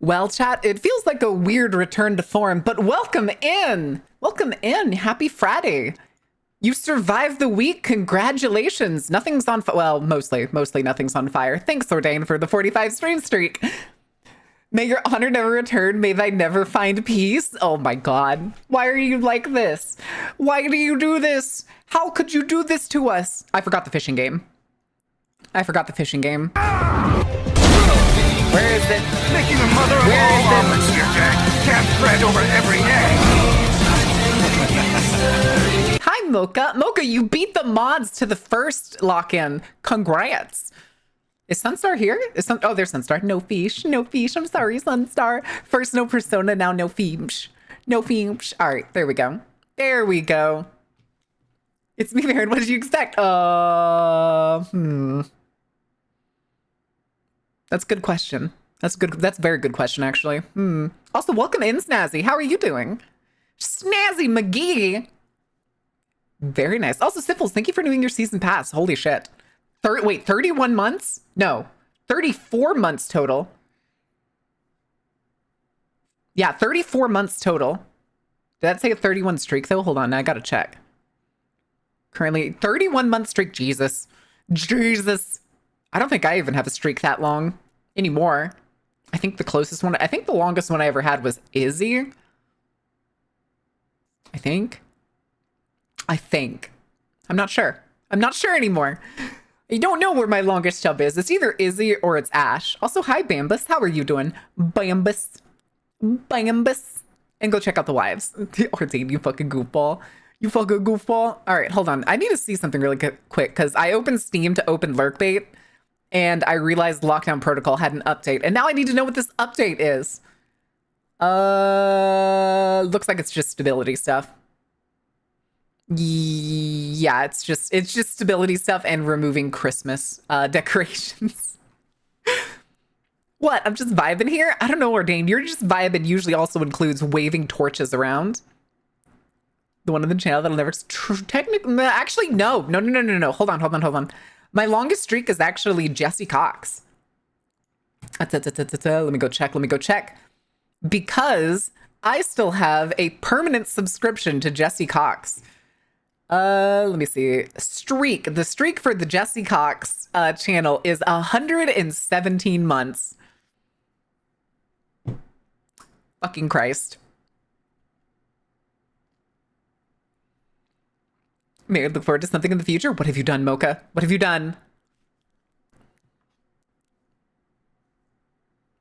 Well, chat, it feels like a weird return to form, but welcome in. Welcome in. Happy Friday. You survived the week. Congratulations. Nothing's on fire. Well, mostly nothing's on fire. Thanks, Ordain, for the 45 stream streak. May your honor never return. May thy never find peace. Oh my God. Why are you like this? Why do you do this? How could you do this to us? I forgot the fishing game. Where is it? Making a mother of all omelets here, Jack. Can't bread over every egg. Hi, Mocha. Mocha, you beat the mods to the first lock-in. Congrats. Is Sunstar here? Oh, there's Sunstar. No fish. No fish. I'm sorry, Sunstar. First no persona, now no fish. No fish. All right, there we go. There we go. It's me, Baron. What did you expect? That's a good question. That's a very good question, actually. Also, welcome in, Snazzy. How are you doing? Snazzy McGee. Very nice. Also, Siffles, thank you for doing your season pass. Holy shit. 31 months? No, 34 months total. Yeah, 34 months total. Did that say a 31 streak, though? Hold on, I gotta check. Currently, 31 month streak. Jesus. I don't think I even have a streak that long anymore. I think the longest one I ever had was Izzy. I think. I'm not sure. I'm not sure anymore. I don't know where my longest chub is. It's either Izzy or it's Ash. Also, hi, Bambus. How are you doing? Bambus. And go check out the wives. Ordain, you fucking goofball. All right, hold on. I need to see something really quick because I opened Steam to open Lurkbait and I realized Lockdown Protocol had an update. And now I need to know what this update is. Looks like it's just stability stuff. Yeah, it's just stability stuff and removing Christmas decorations. What? I'm just vibing here? I don't know, Ordain. You're just vibing usually also includes waving torches around. The one on the channel that'll never technically actually no. Hold on. My longest streak is actually Jesse Cox. Let me go check. Because I still have a permanent subscription to Jesse Cox. Let me see. The streak for the Jesse Cox channel is 117 months. Fucking Christ. May I look forward to something in the future? What have you done, Mocha? What have you done?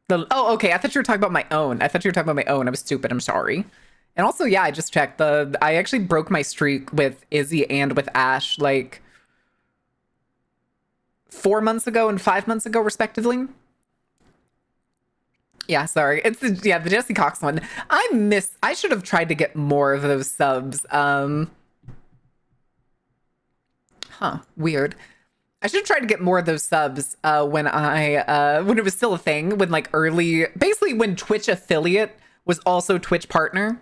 Oh, okay. I thought you were talking about my own. I was stupid. I'm sorry. And also, yeah, I just checked. I actually broke my streak with Izzy and with Ash like 4 months ago and 5 months ago, respectively. Yeah, sorry. It's the Jesse Cox one. I should have tried to get more of those subs. Weird. I should have tried to get more of those subs when it was still a thing, when like basically when Twitch affiliate was also Twitch partner.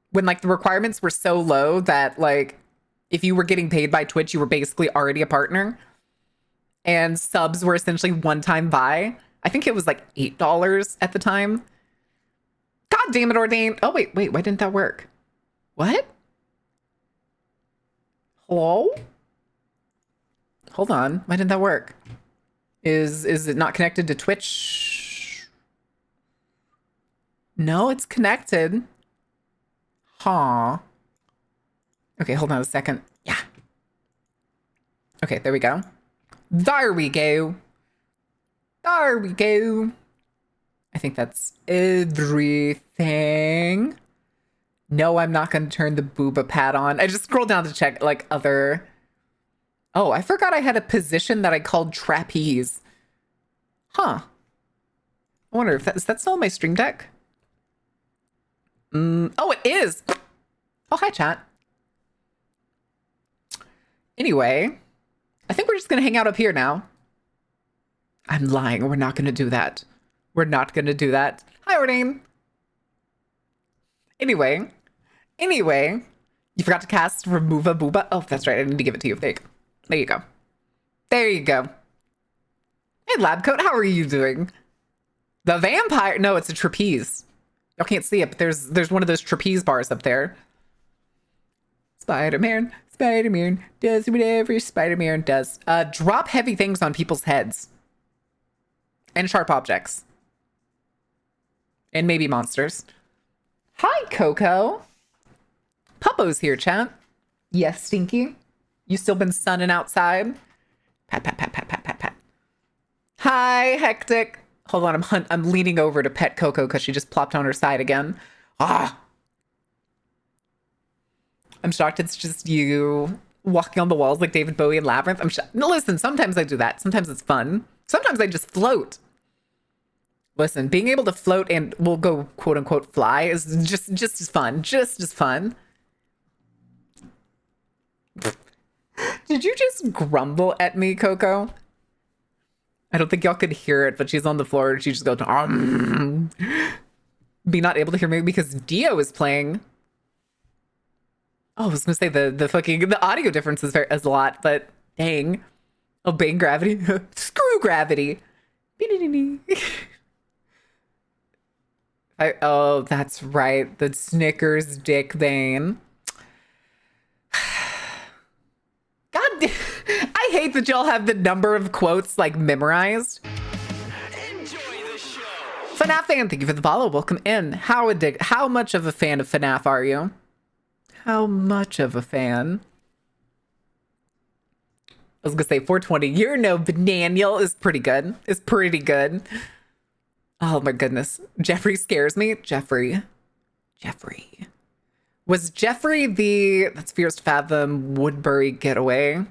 When like the requirements were so low that like if you were getting paid by Twitch, you were basically already a partner. And subs were essentially one-time buy. I think it was like $8 at the time. God damn it, Ordain. Oh, wait, why didn't that work? What? Hello? Hold on. Why didn't that work? Is it not connected to Twitch? No, it's connected. Huh. Okay, hold on a second. Yeah. Okay, there we go. There we go. I think that's everything. No, I'm not going to turn the booba pad on. I just scrolled down to check like other... Oh, I forgot I had a position that I called trapeze. Huh. I wonder if is that still on my stream deck? Oh, it is. Oh, hi, chat. Anyway, I think we're just going to hang out up here now. I'm lying. We're not going to do that. Hi, Ordain. Anyway, you forgot to cast Remove a Booba. Oh, that's right. I need to give it to you. There you go. Hey, Lab Coat, how are you doing? The vampire. No, it's a trapeze. Y'all can't see it, but there's one of those trapeze bars up there. Spider-Man does whatever Spider-Man does. Drop heavy things on people's heads. And sharp objects. And maybe monsters. Hi, Coco. Puppo's here, chat. Yes, Stinky. You still been sunning outside? Pat, pat, pat, pat, pat, pat, pat. Hi, Hectic. Hold on, I'm leaning over to pet Coco because she just plopped on her side again. Ah! I'm shocked it's just you walking on the walls like David Bowie in Labyrinth. No, listen, sometimes I do that. Sometimes it's fun. Sometimes I just float. Listen, being able to float and we'll go quote unquote fly is just as fun. Just as fun. Did you just grumble at me, Coco? I don't think y'all could hear it, but she's on the floor and she just goes, Be not able to hear me because Dio is playing. Oh, I was gonna say the audio difference is a lot, but dang. Obeying gravity. Screw gravity. Oh, that's right. The Snickers dick vein. God, I hate that y'all have the number of quotes like memorized. Enjoy the show. FNAF fan, thank you for the follow. Welcome in. How much of a fan of FNAF are you? How much of a fan? I was gonna say 420. You're no bananial is pretty good. It's pretty good. Oh my goodness. Jeffrey scares me. Jeffrey. Was Jeffrey that's Fierce to Fathom Woodbury Getaway?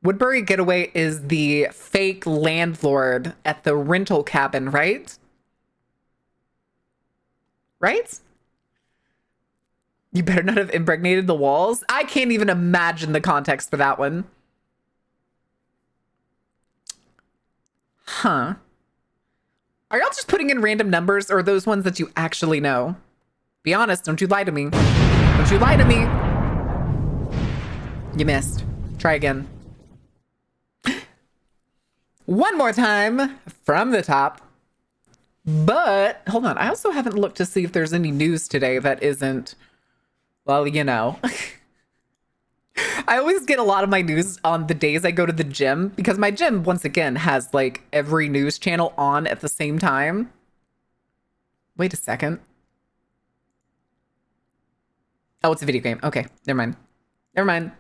Woodbury Getaway is the fake landlord at the rental cabin, right? Right? You better not have impregnated the walls. I can't even imagine the context for that one. Huh. Are y'all just putting in random numbers or are those ones that you actually know? Be honest, don't you lie to me. Don't you lie to me. You missed. Try again. One more time from the top. But, hold on. I also haven't looked to see if there's any news today that isn't, well, you know. I always get a lot of my news on the days I go to the gym because my gym, once again, has like every news channel on at the same time. Wait a second. Oh, it's a video game. Okay, never mind.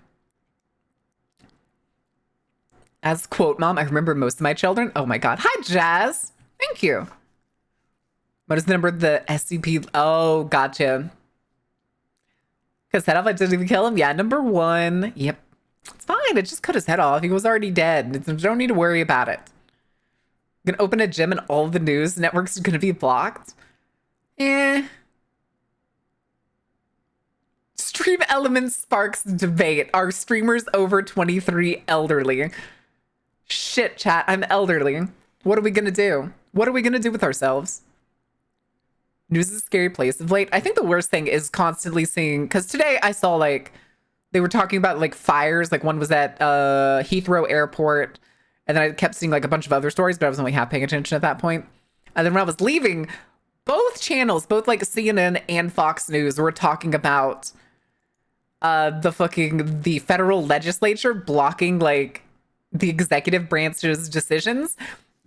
As quote mom, I remember most of my children. Oh my God. Hi, Jazz. Thank you. What is the number of the SCP? Oh, gotcha. His head off, I didn't even kill him. Yeah, number 1. Yep. It's fine. It just cut his head off. He was already dead. Don't need to worry about it. I'm gonna open a gym and all the news networks are gonna be blocked. Stream elements sparks debate. Are streamers over 23 elderly? Shit, chat. I'm elderly. What are we gonna do? What are we gonna do with ourselves? News is a scary place of late. I think the worst thing is constantly seeing, because today I saw like they were talking about like fires. Like one was at Heathrow Airport, and then I kept seeing like a bunch of other stories, but I was only half paying attention at that point. And then when I was leaving, both channels, both like CNN and Fox News, were talking about the federal legislature blocking like the executive branch's decisions.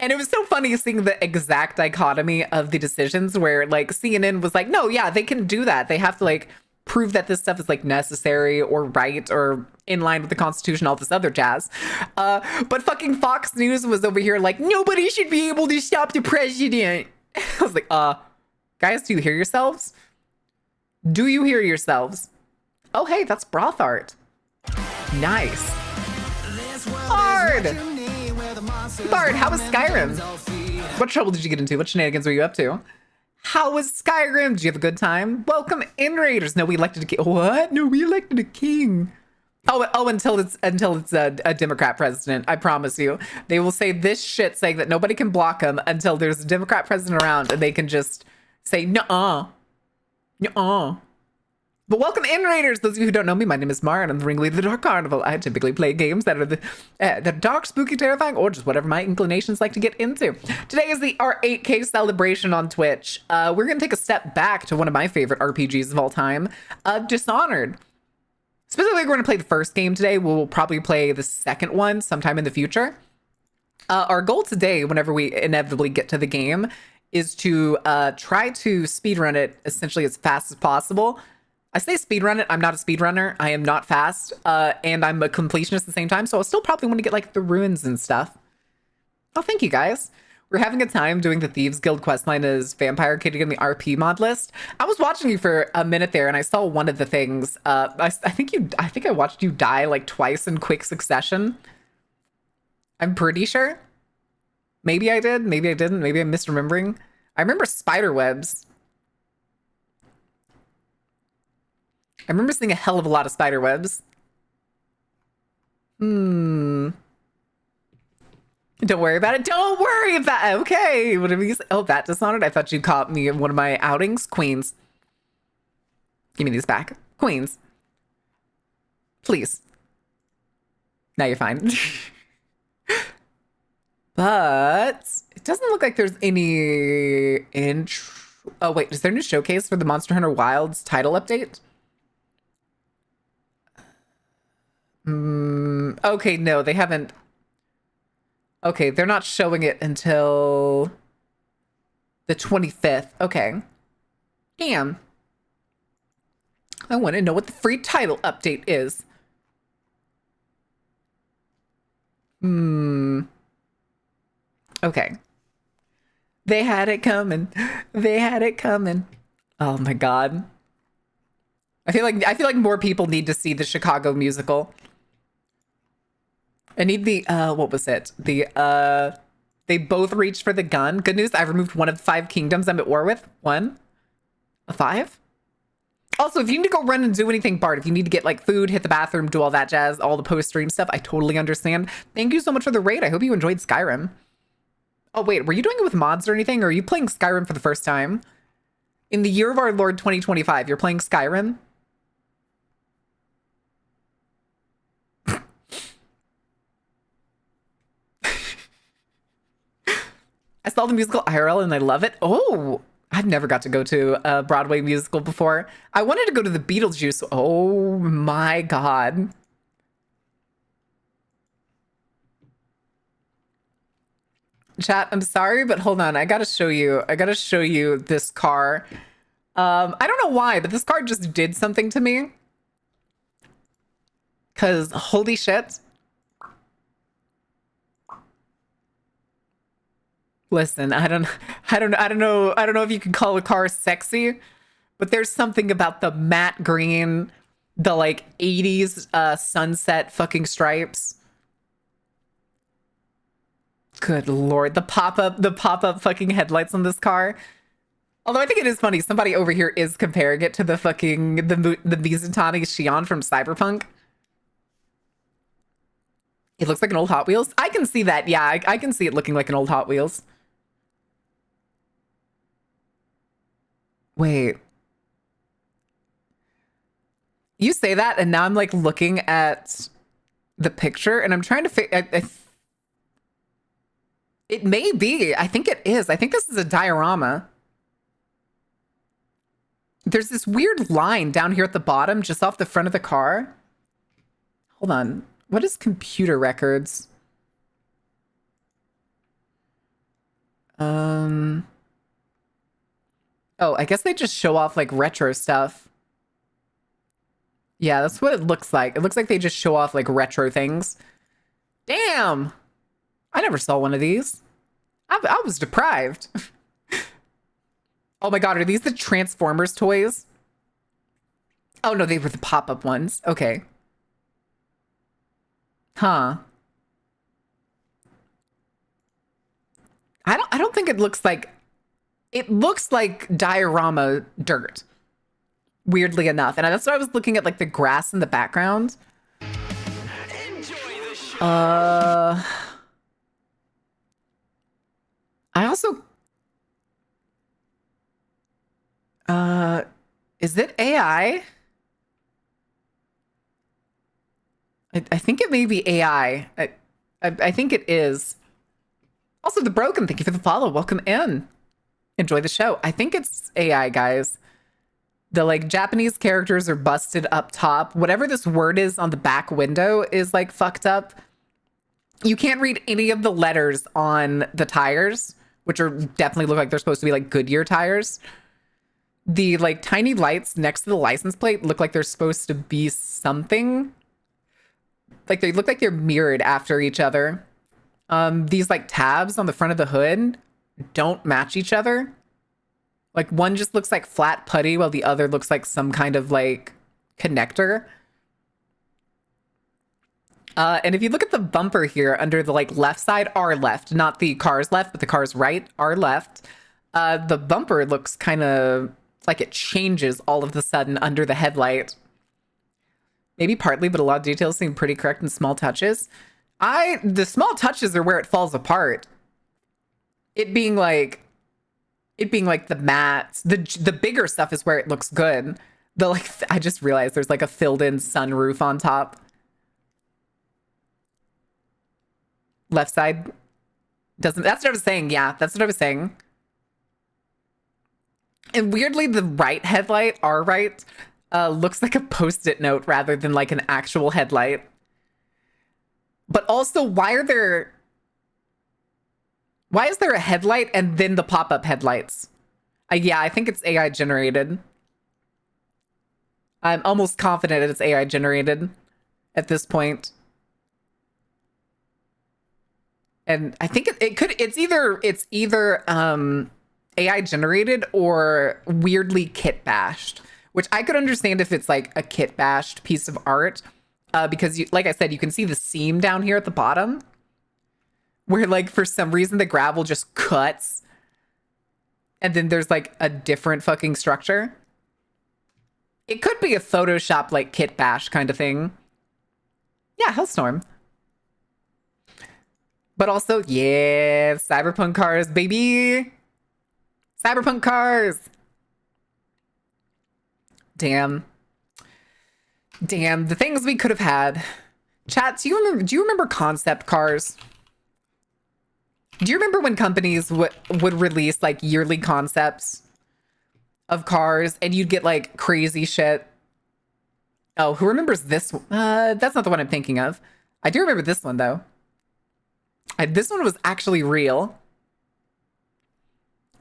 And it was so funny seeing the exact dichotomy of the decisions where like CNN was like, no, yeah, they can do that. They have to like prove that this stuff is like necessary or right or in line with the Constitution, all this other jazz. But fucking Fox News was over here like, nobody should be able to stop the president. I was like, guys, do you hear yourselves? Do you hear yourselves? Oh, hey, that's broth art. Nice. Hard. Bard, how was Skyrim? What trouble did you get into? What shenanigans were you up to? How was Skyrim? Did you have a good time? Welcome in, Raiders. No, we elected a king. What? No, we elected a king. Oh, until it's a Democrat president. I promise you. They will say this shit saying that nobody can block them until there's a Democrat president around and they can just say, nuh-uh. Nuh-uh. But welcome in, Raiders! Those of you who don't know me, my name is Mar, and I'm the ringleader of the Dark Carnival. I typically play games that are the dark, spooky, terrifying, or just whatever my inclinations like to get into. Today is our 8K celebration on Twitch. We're going to take a step back to one of my favorite RPGs of all time, Dishonored. Specifically, we're going to play the first game today. We'll probably play the second one sometime in the future. Our goal today, whenever we inevitably get to the game, is to try to speedrun it essentially as fast as possible. I say speedrun it. I'm not a speedrunner. I am not fast. And I'm a completionist at the same time. So I'll still probably want to get like the ruins and stuff. Oh, thank you guys. We're having a time doing the Thieves Guild questline as Vampire Kid in the RP mod list. I was watching you for a minute there and I saw one of the things. I think I watched you die like twice in quick succession. I'm pretty sure. Maybe I did. Maybe I didn't. Maybe I'm misremembering. I remember spider webs. I remember seeing a hell of a lot of spider webs. Don't worry about it. Don't worry about it. Okay. Whatever you say. Oh, that Dishonored. I thought you caught me in one of my outings. Queens. Give me these back. Queens. Please. Now you're fine. But it doesn't look like there's any intro. Oh, wait. Is there a new showcase for the Monster Hunter Wilds title update? Okay, no, they haven't. Okay, they're not showing it until the 25th. Okay. Damn. I want to know what the free title update is. Okay. They had it coming. They had it coming. Oh my god. I feel like more people need to see the Chicago musical. I need the what was it? The they both reached for the gun. Good news, I've removed one of the 5 kingdoms I'm at war with. 1? A 5? Also, if you need to go run and do anything, Bart, if you need to get like food, hit the bathroom, do all that jazz, all the post-stream stuff, I totally understand. Thank you so much for the raid. I hope you enjoyed Skyrim. Oh wait, were you doing it with mods or anything? Or are you playing Skyrim for the first time? In the year of our Lord 2025, you're playing Skyrim? I saw the musical IRL and I love it. Oh, I've never got to go to a Broadway musical before. I wanted to go to the Beetlejuice. Oh my God. Chat, I'm sorry, but hold on. I gotta show you this car. I don't know why, but this car just did something to me. Cause holy shit. Listen, I don't know if you can call a car sexy, but there's something about the matte green, the like 80s sunset fucking stripes. Good lord, the pop-up fucking headlights on this car. Although I think it is funny, somebody over here is comparing it to the fucking the Mizutani Shion from Cyberpunk. It looks like an old Hot Wheels. I can see that. Yeah, I can see it looking like an old Hot Wheels. Wait. You say that, and now I'm like looking at the picture, and I'm trying to figure. It may be. I think it is. I think this is a diorama. There's this weird line down here at the bottom, just off the front of the car. Hold on. What is computer records? Oh, I guess they just show off like retro stuff. Yeah, that's what it looks like. It looks like they just show off like retro things. Damn! I never saw one of these. I was deprived. Oh my god, are these the Transformers toys? Oh no, they were the pop-up ones. Okay. Huh. I don't think it looks like diorama dirt. Weirdly enough. And that's why I was looking at like the grass in the background. I also is it AI? I think it may be AI. I think it is. Also, the Broken, thank you for the follow. Welcome in. Enjoy the show. I think it's AI, guys. The like Japanese characters are busted up top. Whatever this word is on the back window is like fucked up. You can't read any of the letters on the tires, which are definitely look like they're supposed to be like Goodyear tires. The like tiny lights next to the license plate look like they're supposed to be something. Like they look like they're mirrored after each other. These like tabs on the front of the hood don't match each other. Like one just looks like flat putty while the other looks like some kind of like connector. And if you look at the bumper here under the like left side, our left, not the car's left, but the car's right, our left, the bumper looks kind of like it changes all of a sudden under the headlight. Maybe partly, but a lot of details seem pretty correct in small touches. The small touches are where it falls apart. It being like the mats, the bigger stuff is where it looks good. The like, I just realized there's like a filled in sunroof on top. Left side doesn't, that's what I was saying. Yeah, that's what I was saying. And weirdly, the right headlight, our right, looks like a post-it note rather than like an actual headlight. But also, why is there a headlight and then the pop-up headlights? Yeah, I think it's AI generated. I'm almost confident it's AI generated at this point. And I think it's either AI generated or weirdly kit bashed, which I could understand if it's like a kit bashed piece of art, because like I said, you can see the seam down here at the bottom where like for some reason the gravel just cuts and then there's like a different fucking structure. It could be a Photoshop like kit bash kind of thing. Yeah, Hellstorm. But also, yeah, cyberpunk cars, baby. Cyberpunk cars. Damn. The things we could have had. Chat, do you remember concept cars? Do you remember when companies would release like yearly concepts of cars and you'd get like crazy shit? Oh, who remembers this? That's not the one I'm thinking of. I do remember this one though. This one was actually real. I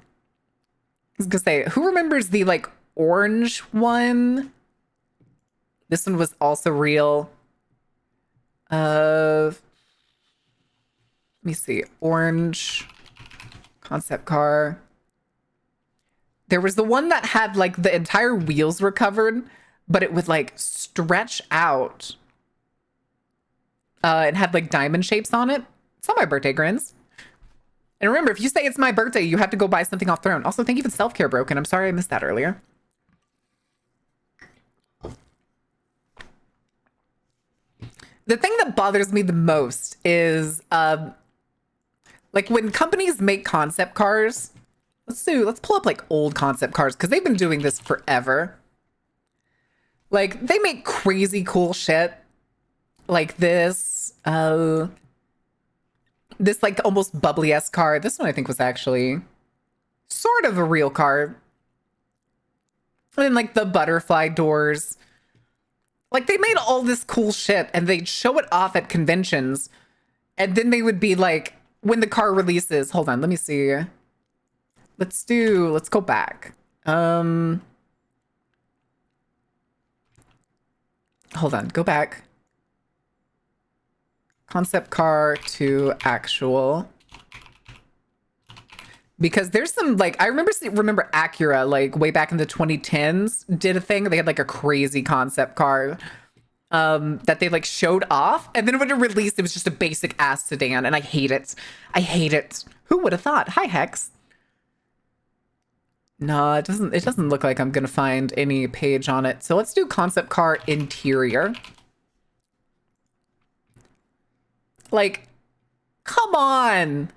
was gonna say, who remembers the like orange one? This one was also real. Let me see. Orange concept car. There was the one that had like the entire wheels were covered, but it would like stretch out. It had like diamond shapes on it. It's on my birthday, Grins. And remember, if you say it's my birthday, you have to go buy something off Throne. Also, thank you for self-care, Broken. I'm sorry I missed that earlier. The thing that bothers me the most is like when companies make concept cars. Let's pull up like old concept cars because they've been doing this forever. Like they make crazy cool shit like this. This like almost bubbly-esque car. This one I think was actually sort of a real car. And then like the butterfly doors. Like they made all this cool shit and they'd show it off at conventions. And then they would be like, when the car releases, hold on, let me see. Let's go back. Hold on, go back. Concept car to actual. Because there's some like, I remember Acura like way back in the 2010s did a thing. They had like a crazy concept car that they like showed off. And then when it released, it was just a basic ass sedan. And I hate it. I hate it. Who would have thought? Hi, Hex. No, it doesn't look like I'm going to find any page on it. So let's do concept car interior. Like, come on.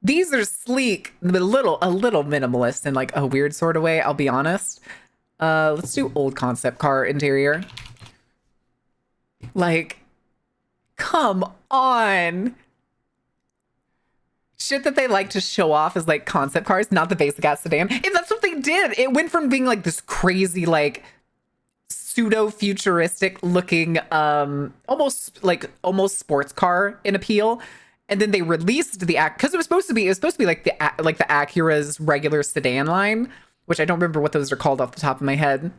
These are sleek, but a little minimalist in like a weird sort of way, I'll be honest. Let's do old concept car interior. Like, come on. Shit that they like to show off as like concept cars, not the basic ass sedan. And that's what they did. It went from being like this crazy, like pseudo futuristic looking, almost sports car in appeal. And then they released the because it was supposed to be like the Acura's regular sedan line, which I don't remember what those are called off the top of my head.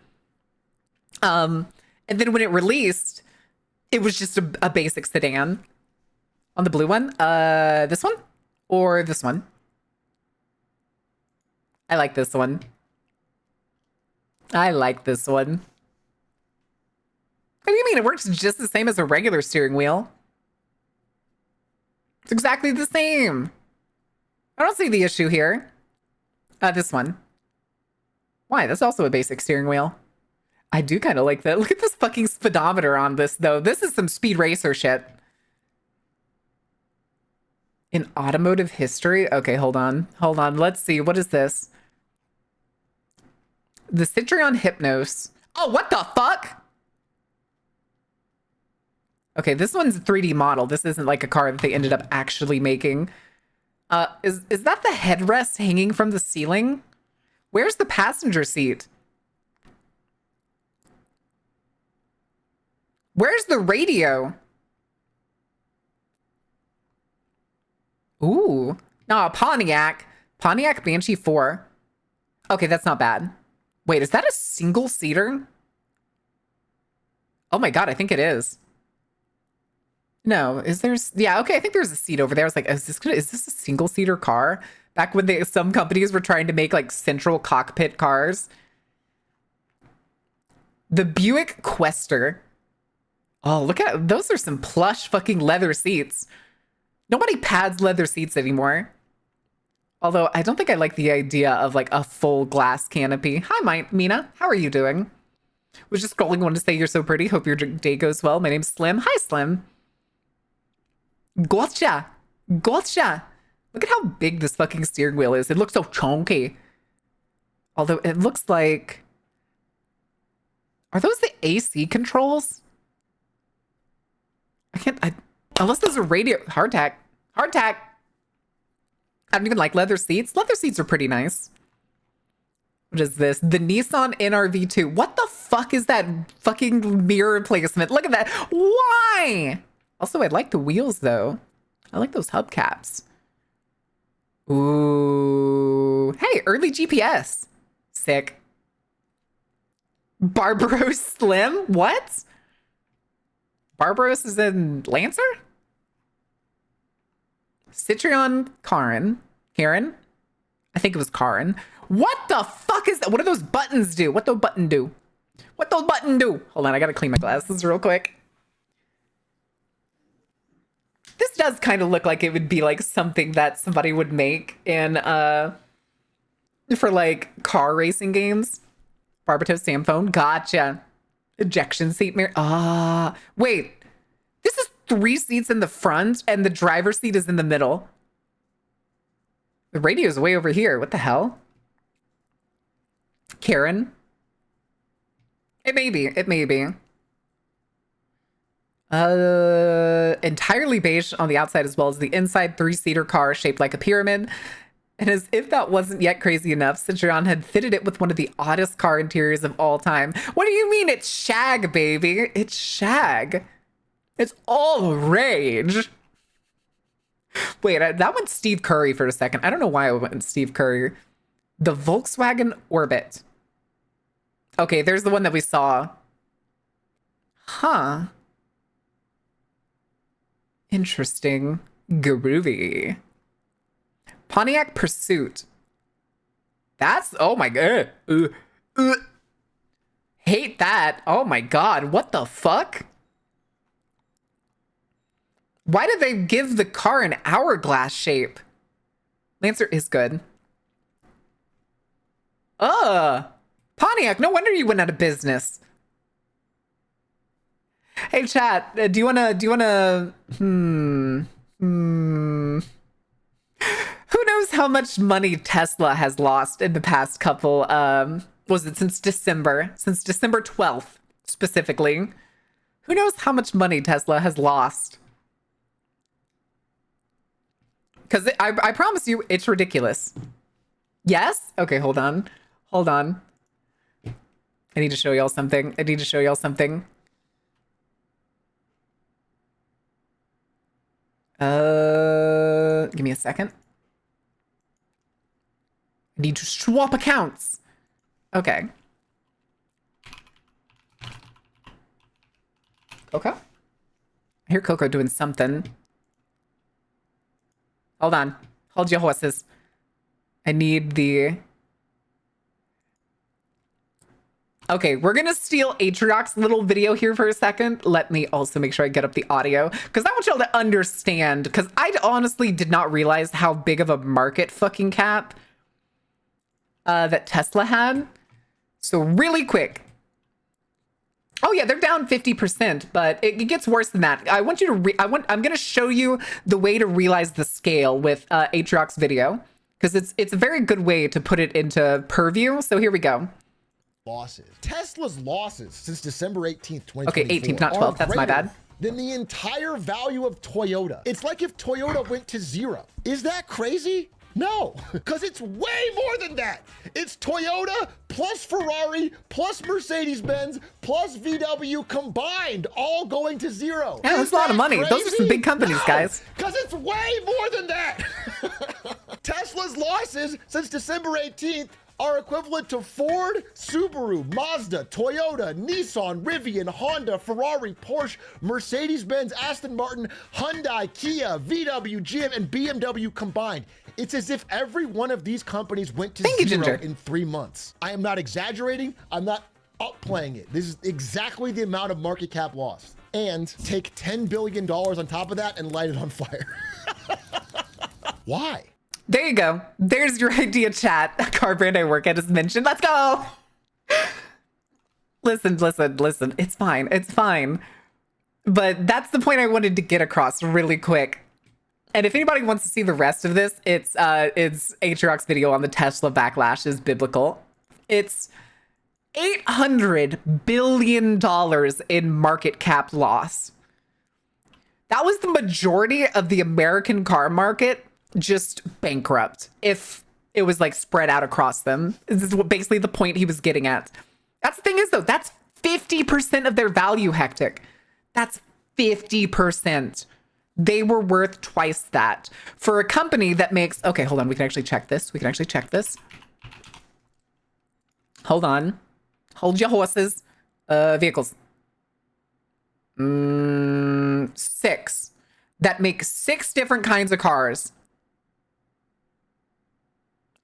And then when it released, it was just a basic sedan. On the blue one, this one or this one? I like this one. I like this one. What do you mean? It works just the same as a regular steering wheel. It's exactly the same. I don't see the issue here. This one. Why? That's also a basic steering wheel. I do kind of like that. Look at this fucking speedometer on this, though. This is some speed racer shit. In automotive history? Okay, hold on. Hold on. Let's see. What is this? The Citroen Hypnos. Oh, what the fuck? Okay, this one's a 3D model. This isn't like a car that they ended up actually making. Is that the headrest hanging from the ceiling? Where's the passenger seat? Where's the radio? Ooh. No, a Pontiac. Pontiac Banshee 4. Okay, that's not bad. Wait, is that a single seater? Oh my god, I think it is. No, is there? Yeah, okay, I think there's a seat over there. I was like, is this a single seater car? Back when some companies were trying to make like central cockpit cars. The Buick Quester. Oh, look at those are some plush fucking leather seats. Nobody pads leather seats anymore. Although I don't think I like the idea of like a full glass canopy. Hi, Mina. How are you doing? Was just scrolling, wanted to say you're so pretty. Hope your day goes well. My name's Slim. Hi, Slim. Gotcha. Gotcha. Look at how big this fucking steering wheel is. It looks so chunky. Although it looks like... Are those the AC controls? Unless those are radio... Hardtack. Hardtack. I don't even like leather seats. Leather seats are pretty nice. What is this? The Nissan NRV2. What the fuck is that fucking mirror placement? Look at that. Why? Also, I like the wheels, though. I like those hubcaps. Ooh. Hey, early GPS. Sick. Barbaros Slim? What? Barbaros is in Lancer? Citroen Karin. Karen? I think it was Karin. What the fuck is that? What do those buttons do? What do button do? What do button do? Hold on, I gotta clean my glasses real quick. This does kind of look like it would be like something that somebody would make in for like car racing games. Barbatos Sam phone. Gotcha. Ejection seat mirror. Wait. This is 3 seats in the front and the driver's seat is in the middle. The radio is way over here. What the hell? Karen? It may be. It may be. Entirely beige on the outside as well as the inside. 3-seater car shaped like a pyramid. And as if that wasn't yet crazy enough, Citroen had fitted it with one of the oddest car interiors of all time. What do you mean it's shag, baby? It's shag. It's all the rage. Wait, that went Steve Curry for a second. I don't know why I went Steve Curry. The Volkswagen Orbit. Okay, there's the one that we saw. Huh. Interesting. Groovy. Pontiac Pursuit. That's, oh my god. Hate that. Oh my god. What the fuck? Why did they give the car an hourglass shape? Lancer is good. Pontiac, no wonder you went out of business. Hey chat, do you wanna who knows how much money Tesla has lost in the past couple since December 12th specifically. Who knows how much money Tesla has lost? Because I promise you, it's ridiculous. Yes? Okay, hold on. Hold on. I need to show y'all something. I need to show y'all something. Give me a second. I need to swap accounts. Okay. Coco? I hear Coco doing something. Hold on. Hold your horses. I need the... Okay, we're gonna steal Atriox's little video here for a second. Let me also make sure I get up the audio, because I want y'all to understand, because I honestly did not realize how big of a market fucking cap that Tesla had. So really quick. Oh yeah, they're down 50%, but it gets worse than that. I want you to I'm gonna show you the way to realize the scale with Atriox's video, because it's a very good way to put it into purview. So here we go. Losses. Tesla's losses since December 18th, 2024. Okay, 18th, not 12th. That's my bad. Than the entire value of Toyota. It's like if Toyota went to zero. Is that crazy? No, because it's way more than that. It's Toyota plus Ferrari plus Mercedes-Benz plus VW combined, all going to zero. Yeah, that's a lot of money. Crazy? Those are some big companies, No, guys. because it's way more than that. Tesla's losses since December 18th are equivalent to Ford, Subaru, Mazda, Toyota, Nissan, Rivian, Honda, Ferrari, Porsche, Mercedes-Benz, Aston Martin, Hyundai, Kia, VW, GM, and BMW combined. It's as if every one of these companies went to zero in 3 months. I am not exaggerating. I'm not upplaying it. This is exactly the amount of market cap lost. And take $10 billion on top of that and light it on fire. Why? There you go. There's your idea, chat. A car brand I work at is mentioned. Let's go. Listen. It's fine. It's fine. But that's the point I wanted to get across really quick. And if anybody wants to see the rest of this, it's Atriox's video on the Tesla backlash is biblical. It's $800 billion in market cap loss. That was the majority of the American car market just bankrupt if it was like spread out across them. This is what basically the point he was getting at. That's the thing is though, that's 50% of their value, Hectic. That's 50%. They were worth twice that for a company that makes, okay, hold on. We can actually check this. Hold on. Hold your horses. Vehicles. 6 that make 6 different kinds of cars.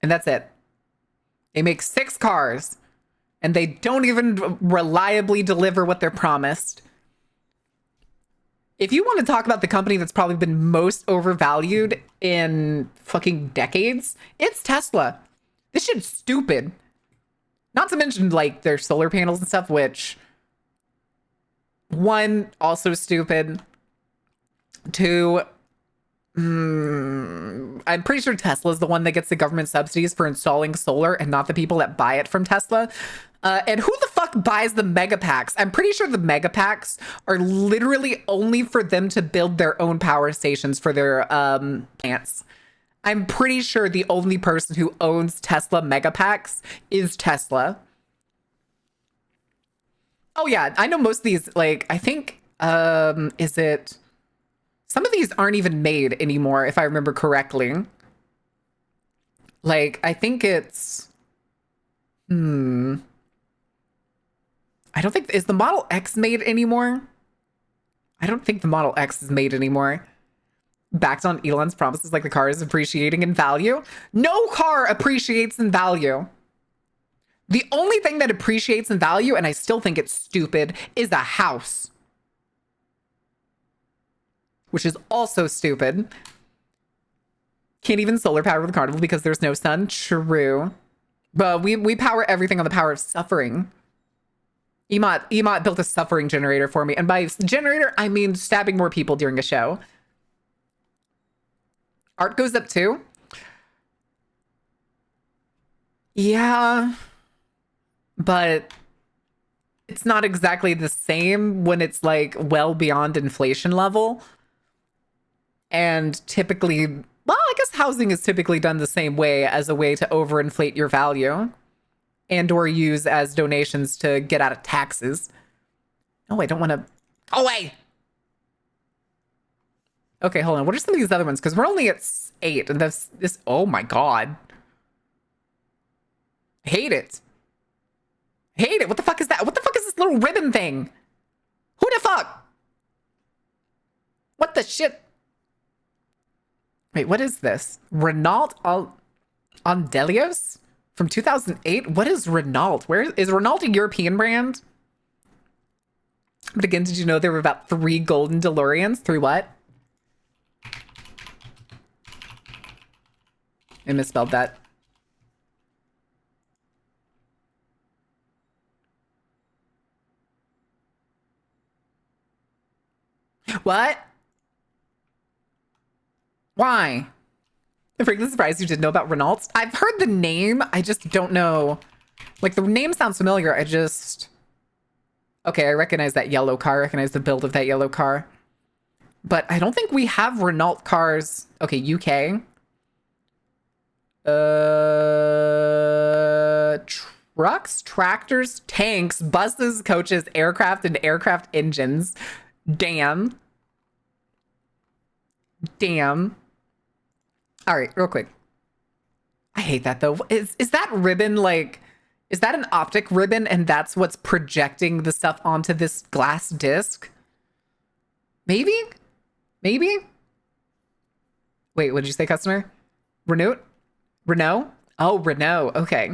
And that's it. They make 6 cars and they don't even reliably deliver what they're promised. If you want to talk about the company that's probably been most overvalued in fucking decades, it's Tesla. This shit's stupid. Not to mention like their solar panels and stuff, which 1, also stupid. 2, I'm pretty sure Tesla's the one that gets the government subsidies for installing solar and not the people that buy it from Tesla. And who the fuck buys the mega packs? I'm pretty sure the mega packs are literally only for them to build their own power stations for their plants. I'm pretty sure the only person who owns Tesla mega packs is Tesla. Oh yeah, I know most of these, like, I think, is it... Some of these aren't even made anymore, if I remember correctly. Like, I think it's... I don't think... Is the Model X made anymore? I don't think the Model X is made anymore. Backed on Elon's promises like the car is appreciating in value. No car appreciates in value. The only thing that appreciates in value, and I still think it's stupid, is a house. Which is also stupid. Can't even solar power the carnival because there's no sun. True. But we power everything on the power of suffering. Emot built a suffering generator for me. And by generator, I mean stabbing more people during a show. Art goes up too. Yeah. But it's not exactly the same when it's like well beyond inflation level. And typically, well, I guess housing is typically done the same way, as a way to overinflate your value and or use as donations to get out of taxes. Oh, I don't want to. Oh, wait. Okay, hold on. What are some of these other ones? Because we're only at 8, and this. Oh my god. Hate it. Hate it. What the fuck is that? What the fuck is this little ribbon thing? Who the fuck? What the shit? Wait, what is this? Renault Ondelios from 2008? What is Renault? Where is Renault a European brand? But again, did you know there were about 3 golden DeLoreans? 3 what? I misspelled that. What? Why? I'm frankly surprised you didn't know about Renault. I've heard the name. I just don't know. Like, the name sounds familiar. Okay, I recognize that yellow car. I recognize the build of that yellow car. But I don't think we have Renault cars. Okay, UK. Trucks, tractors, tanks, buses, coaches, aircraft, and aircraft engines. Damn. All right, real quick. I hate that though. Is that ribbon like, is that an optic ribbon and that's what's projecting the stuff onto this glass disc? Maybe? Wait, what did you say, customer? Renault? Oh, Renault. Okay.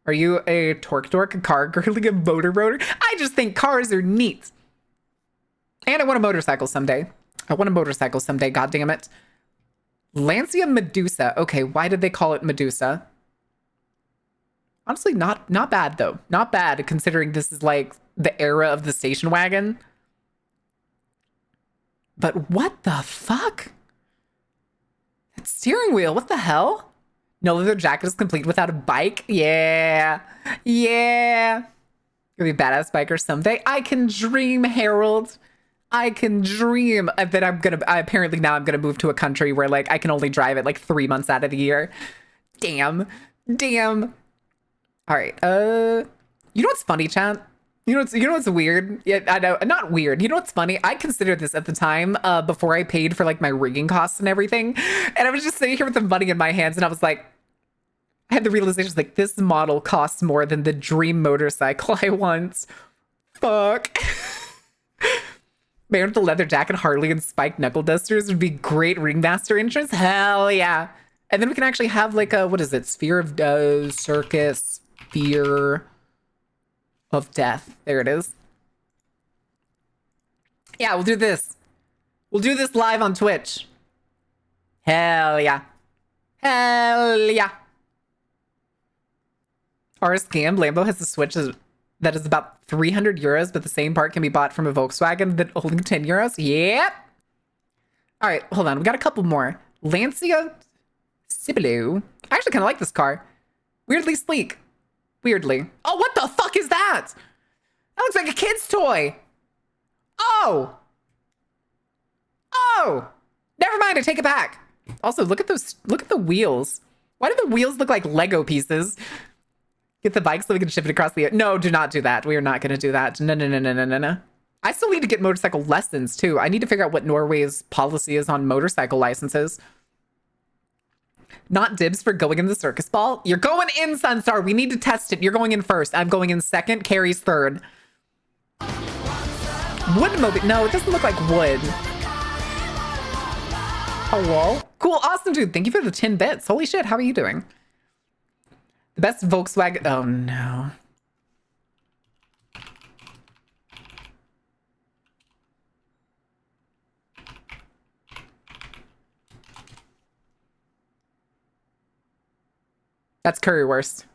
Are you a torque dork, a car girly, a motor rotor? I just think cars are neat. And I want a motorcycle someday. God damn it. Lancia Medusa. Okay, why did they call it Medusa? Honestly, not bad though. Not bad considering this is like the era of the station wagon. But what the fuck? That steering wheel, what the hell? No leather jacket is complete without a bike? Yeah. You'll be a badass biker someday. I can dream, Harold. I can dream that apparently now I'm gonna move to a country where like I can only drive it like 3 months out of the year. Damn. All right. You know what's funny, chat? You know what's weird? Yeah, I know, not weird. You know what's funny? I considered this at the time before I paid for like my rigging costs and everything. And I was just sitting here with the money in my hands and I was like, I had the realization like this model costs more than the dream motorcycle I want. Fuck. Man with the leather jacket, Harley, and spiked knuckle dusters would be great ringmaster entrance. Hell yeah. And then we can actually have like a, what is it? Sphere of Circus, Sphere of Death. There it is. Yeah, we'll do this. We'll do this live on Twitch. Hell yeah. Our scam, Lambo has a Switch that is about 300 euros, but the same part can be bought from a Volkswagen that holding 10 euros. Yep. All right, hold on. We got a couple more. Lancia Sibilu. I actually kind of like this car. Weirdly sleek. Oh, what the fuck is that? That looks like a kid's toy. Oh. Never mind, I take it back. Also, look at the wheels. Why do the wheels look like Lego pieces? Get the bike so we can ship it across the... No, do not do that. We are not going to do that. No. I still need to get motorcycle lessons, too. I need to figure out what Norway's policy is on motorcycle licenses. Not dibs for going in the circus ball. You're going in, Sunstar. We need to test it. You're going in first. I'm going in second. Carrie's third. Wood mobile. No, it doesn't look like wood. Hello? Cool. Awesome, dude. Thank you for the 10 bits. Holy shit. How are you doing? The best Volkswagen. Oh, no. That's currywurst.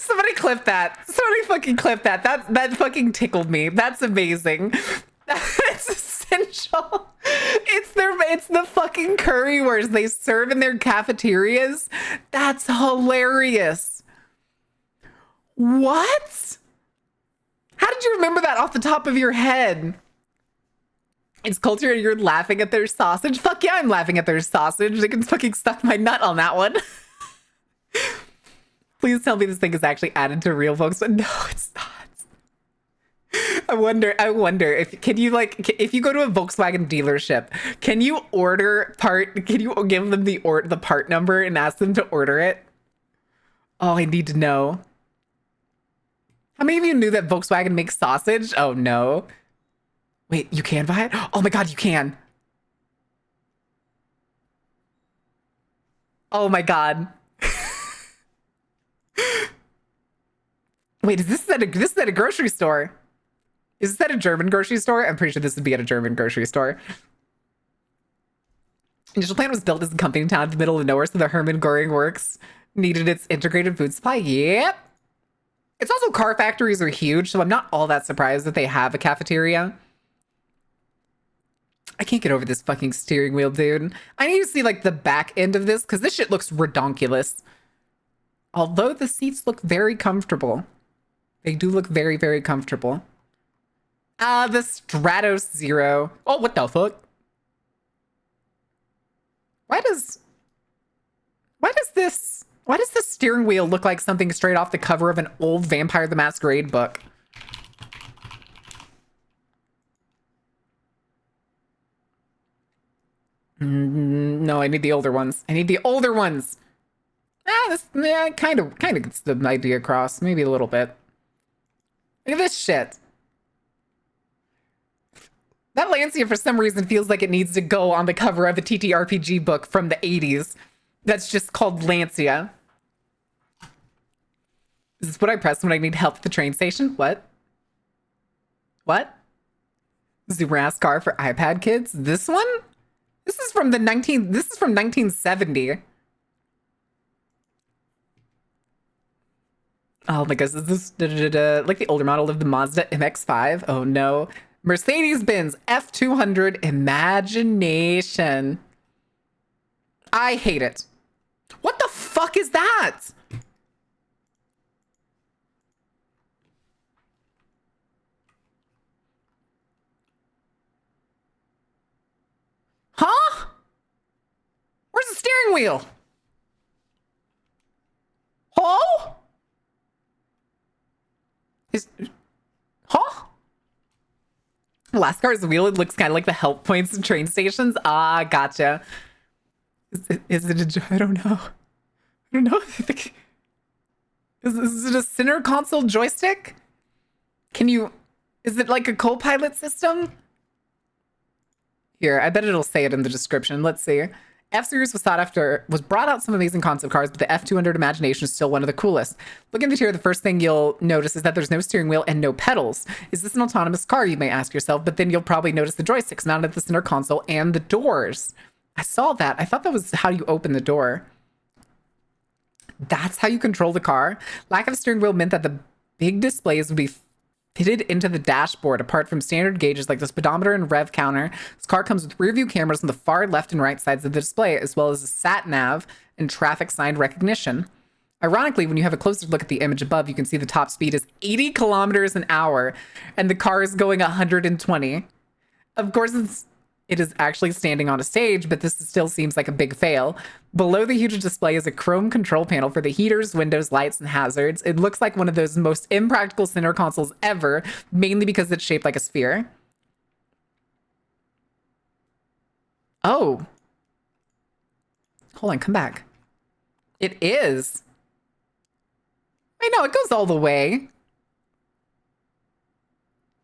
Somebody clip that. Somebody fucking clip that. That fucking tickled me. That's amazing. That's essential. It's the fucking currywurst they serve in their cafeterias. That's hilarious. What? How did you remember that off the top of your head? It's culture and you're laughing at their sausage. Fuck yeah, I'm laughing at their sausage. They can fucking suck my nut on that one. Please tell me this thing is actually added to real folks. No, it's not. I wonder if if you go to a Volkswagen dealership, can you give them the part number and ask them to order it? Oh, I need to know. How many of you knew that Volkswagen makes sausage? Oh no. Wait, you can buy it? Oh my God, you can. Oh my God. Wait, is this at a grocery store? Is this at a German grocery store? I'm pretty sure this would be at a German grocery store. Initial Plant was built as a company town in the middle of nowhere, so the Hermann Goering Works needed its integrated food supply. Yep. It's also car factories are huge, so I'm not all that surprised that they have a cafeteria. I can't get over this fucking steering wheel, dude. I need to see like the back end of this because this shit looks redonkulous. Although the seats look very comfortable. They do look very, very comfortable. The Stratos Zero. Oh, what the fuck? Why does this steering wheel look like something straight off the cover of an old Vampire the Masquerade book? No, I need the older ones. I need the older ones. This kind of gets the idea across. Maybe a little bit. Look at this shit. That Lancia, for some reason, feels like it needs to go on the cover of a TTRPG book from the 80s. That's just called Lancia. Is this what I press when I need help at the train station? What? What? Zoomer ass car for iPad kids? This one? This is from 1970. Oh my gosh, is this like the older model of the Mazda MX-5? Oh no. Mercedes-Benz F200 Imagination. I hate it. What the fuck is that? Huh? Where's the steering wheel? Oh? Huh? Last car's wheel, it looks kind of like the help points in train stations. Ah, gotcha. Is it I don't know. I don't know. Is it a center console joystick? Is it like a co-pilot system? Here, I bet it'll say it in the description. Let's see. F-Series was brought out some amazing concept cars, but the F200 Imagination is still one of the coolest. Look in the interior, the first thing you'll notice is that there's no steering wheel and no pedals. Is this an autonomous car, you may ask yourself, but then you'll probably notice the joysticks mounted at the center console and the doors. I saw that. I thought that was how you open the door. That's how you control the car. Lack of a steering wheel meant that the big displays would be fitted into the dashboard. Apart from standard gauges like the speedometer and rev counter, this car comes with rear view cameras on the far left and right sides of the display, as well as a sat nav and traffic sign recognition. Ironically, when you have a closer look at the image above, you can see the top speed is 80 kilometers an hour and the car is going 120. Of course, it is actually standing on a stage, but this still seems like a big fail. Below the huge display is a chrome control panel for the heaters, windows, lights, and hazards. It looks like one of those most impractical center consoles ever, mainly because it's shaped like a sphere. Oh. Hold on, come back. It is. Wait, no, it goes all the way.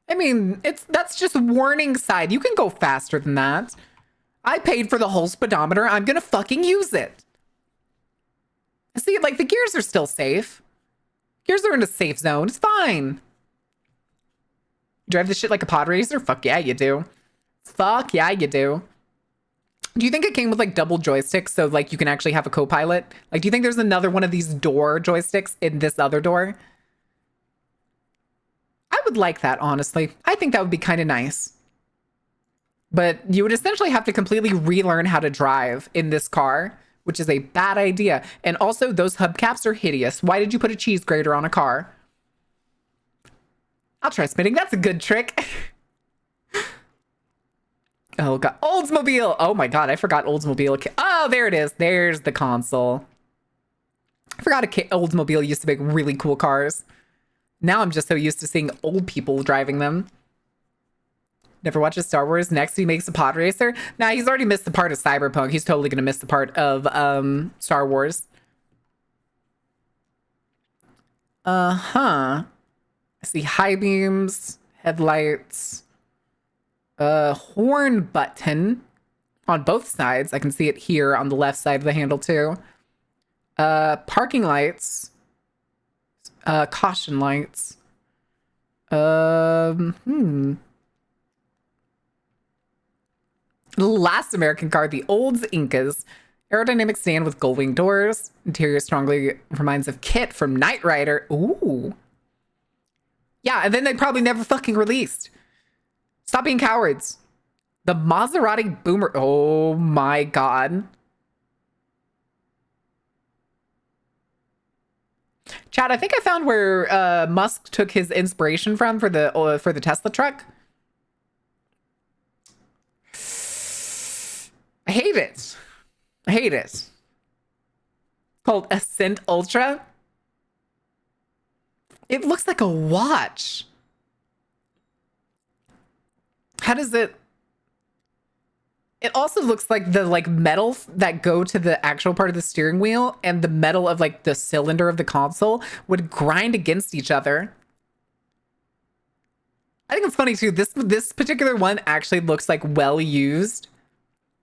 I mean, that's just warning side. You can go faster than that. I paid for the whole speedometer. I'm gonna fucking use it. See, like the gears are still safe. Gears are in a safe zone. It's fine. You drive this shit like a pod racer? Fuck yeah, you do. Fuck yeah, you do. Do you think it came with like double joysticks so like you can actually have a co-pilot? Like, do you think there's another one of these door joysticks in this other door? I would like that, honestly. I think that would be kind of nice. But you would essentially have to completely relearn how to drive in this car, which is a bad idea. And also, those hubcaps are hideous. Why did you put a cheese grater on a car? I'll try spinning. That's a good trick. Oh, God. Oldsmobile. Oh, my God. I forgot Oldsmobile. Oh, there it is. There's the console. I forgot Oldsmobile used to make really cool cars. Now I'm just so used to seeing old people driving them. Never watches Star Wars. Next, he makes a pod racer. Nah, he's already missed the part of Cyberpunk. He's totally going to miss the part of Star Wars. I see high beams, headlights, horn button on both sides. I can see it here on the left side of the handle too. Parking lights, caution lights. The last American car, the Olds Incas. Aerodynamic stand with gull wing doors. Interior strongly reminds of Kit from Knight Rider. Ooh. Yeah, and then they probably never fucking released. Stop being cowards. The Maserati Boomer. Oh my God. Chad, I think I found where Musk took his inspiration from for the Tesla truck. I hate it. I hate it. Called Ascent Ultra. It looks like a watch. How does it? It also looks like the metal that go to the actual part of the steering wheel and the metal of like the cylinder of the console would grind against each other. I think it's funny too. This particular one actually looks like well used.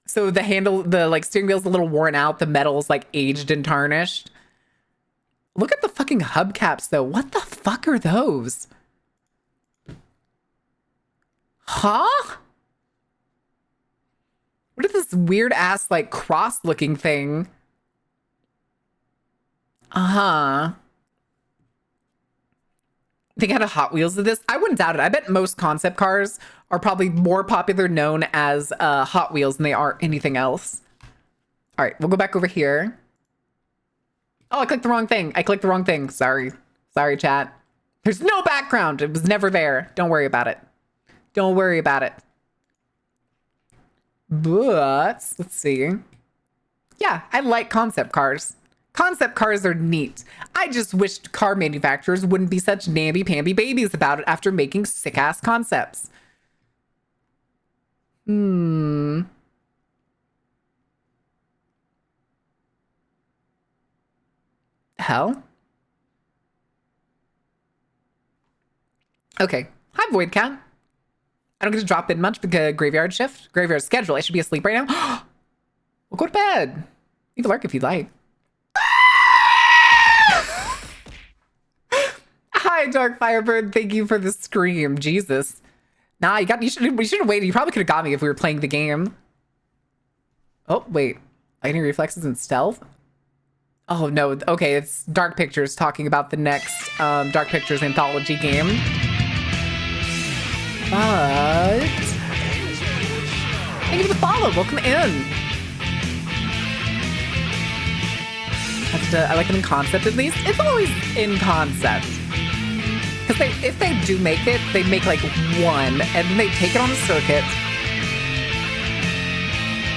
So the handle, the like steering wheel's a little worn out. The metal's like aged and tarnished. Look at the fucking hubcaps though. What the fuck are those? Huh? What is this weird ass like cross looking thing? Uh-huh. They got a Hot Wheels of this? I wouldn't doubt it. I bet most concept cars are probably more popular known as Hot Wheels than they are anything else. All right, we'll go back over here. Oh, I clicked the wrong thing. Sorry. Sorry, chat. There's no background. It was never there. Don't worry about it. Don't worry about it. But let's see. Yeah, I like concept cars. Concept cars are neat. I just wished car manufacturers wouldn't be such namby-pamby babies about it after making sick-ass concepts. Hell? Okay. Hi, Void Cat. I don't get to drop in much because graveyard shift. Graveyard schedule. I should be asleep right now. We'll go to bed. Leave a lurk if you'd like. Hi, Dark Firebird. Thank you for the scream. Jesus. Nah, we should have waited. You probably could have got me if we were playing the game. Oh, wait. Lightning reflexes and stealth? Oh, no. Okay, it's Dark Pictures talking about the next Dark Pictures anthology game. But thank you for the follow. Welcome in. I like them in concept at least. It's always in concept. Because if they do make it, they make like one, and then they take it on the circuit.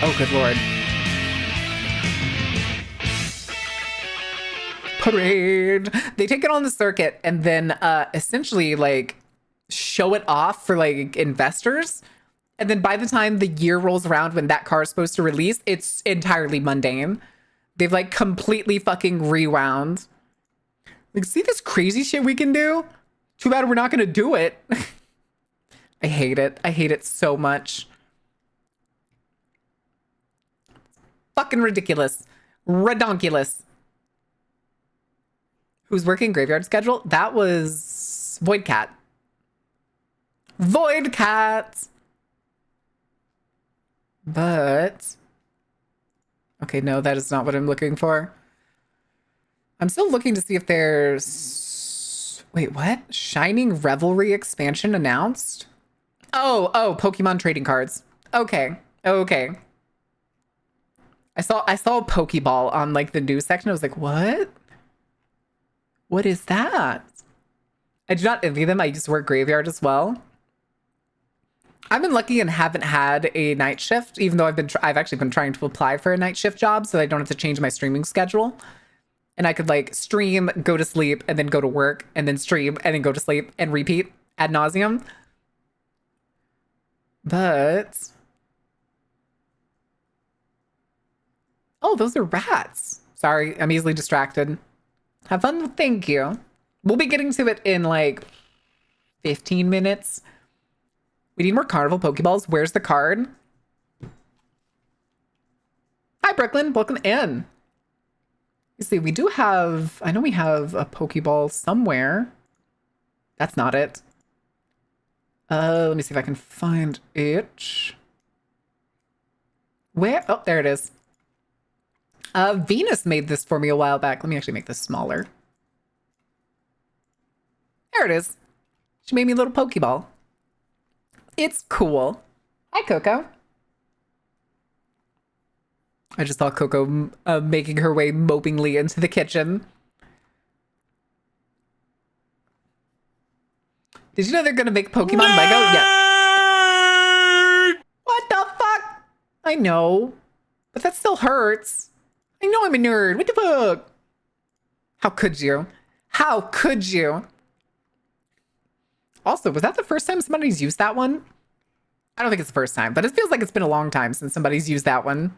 Oh, good Lord. Parade. They take it on the circuit and then essentially like show it off for like investors. And then by the time the year rolls around when that car is supposed to release, it's entirely mundane. They've like completely fucking rewound. Like, see this crazy shit we can do? Too bad we're not going to do it. I hate it. I hate it so much. Fucking ridiculous. Redonkulous. Who's working graveyard schedule? That was Void Cat. Void Cat. But Okay, no, that is not what I'm looking for. I'm still looking to see if there's... Wait, what? Shining Revelry expansion announced? Oh, Pokemon trading cards. Okay. I saw a Pokeball on like the news section. I was like, what? What is that? I do not envy them. I used to work graveyard as well. I've been lucky and haven't had a night shift, even though I've actually been trying to apply for a night shift job so I don't have to change my streaming schedule. And I could like stream, go to sleep, and then go to work, and then stream, and then go to sleep, and repeat ad nauseum. But... Oh, those are rats. Sorry, I'm easily distracted. Have fun, thank you. We'll be getting to it in like 15 minutes. We need more carnival Pokeballs. Where's the card? Hi, Brooklyn. Welcome in. You see, we do have... I know we have a Pokeball somewhere. That's not it. Let me see if I can find it. Where? Oh, there it is. Venus made this for me a while back. Let me actually make this smaller. There it is. She made me a little Pokeball. It's cool. Hi, Coco. I just saw Coco making her way mopingly into the kitchen. Did you know they're going to make Pokemon Lego? Yes. What the fuck? I know. But that still hurts. I know I'm a nerd. What the fuck? How could you? How could you? Also, was that the first time somebody's used that one? I don't think it's the first time, but it feels like it's been a long time since somebody's used that one.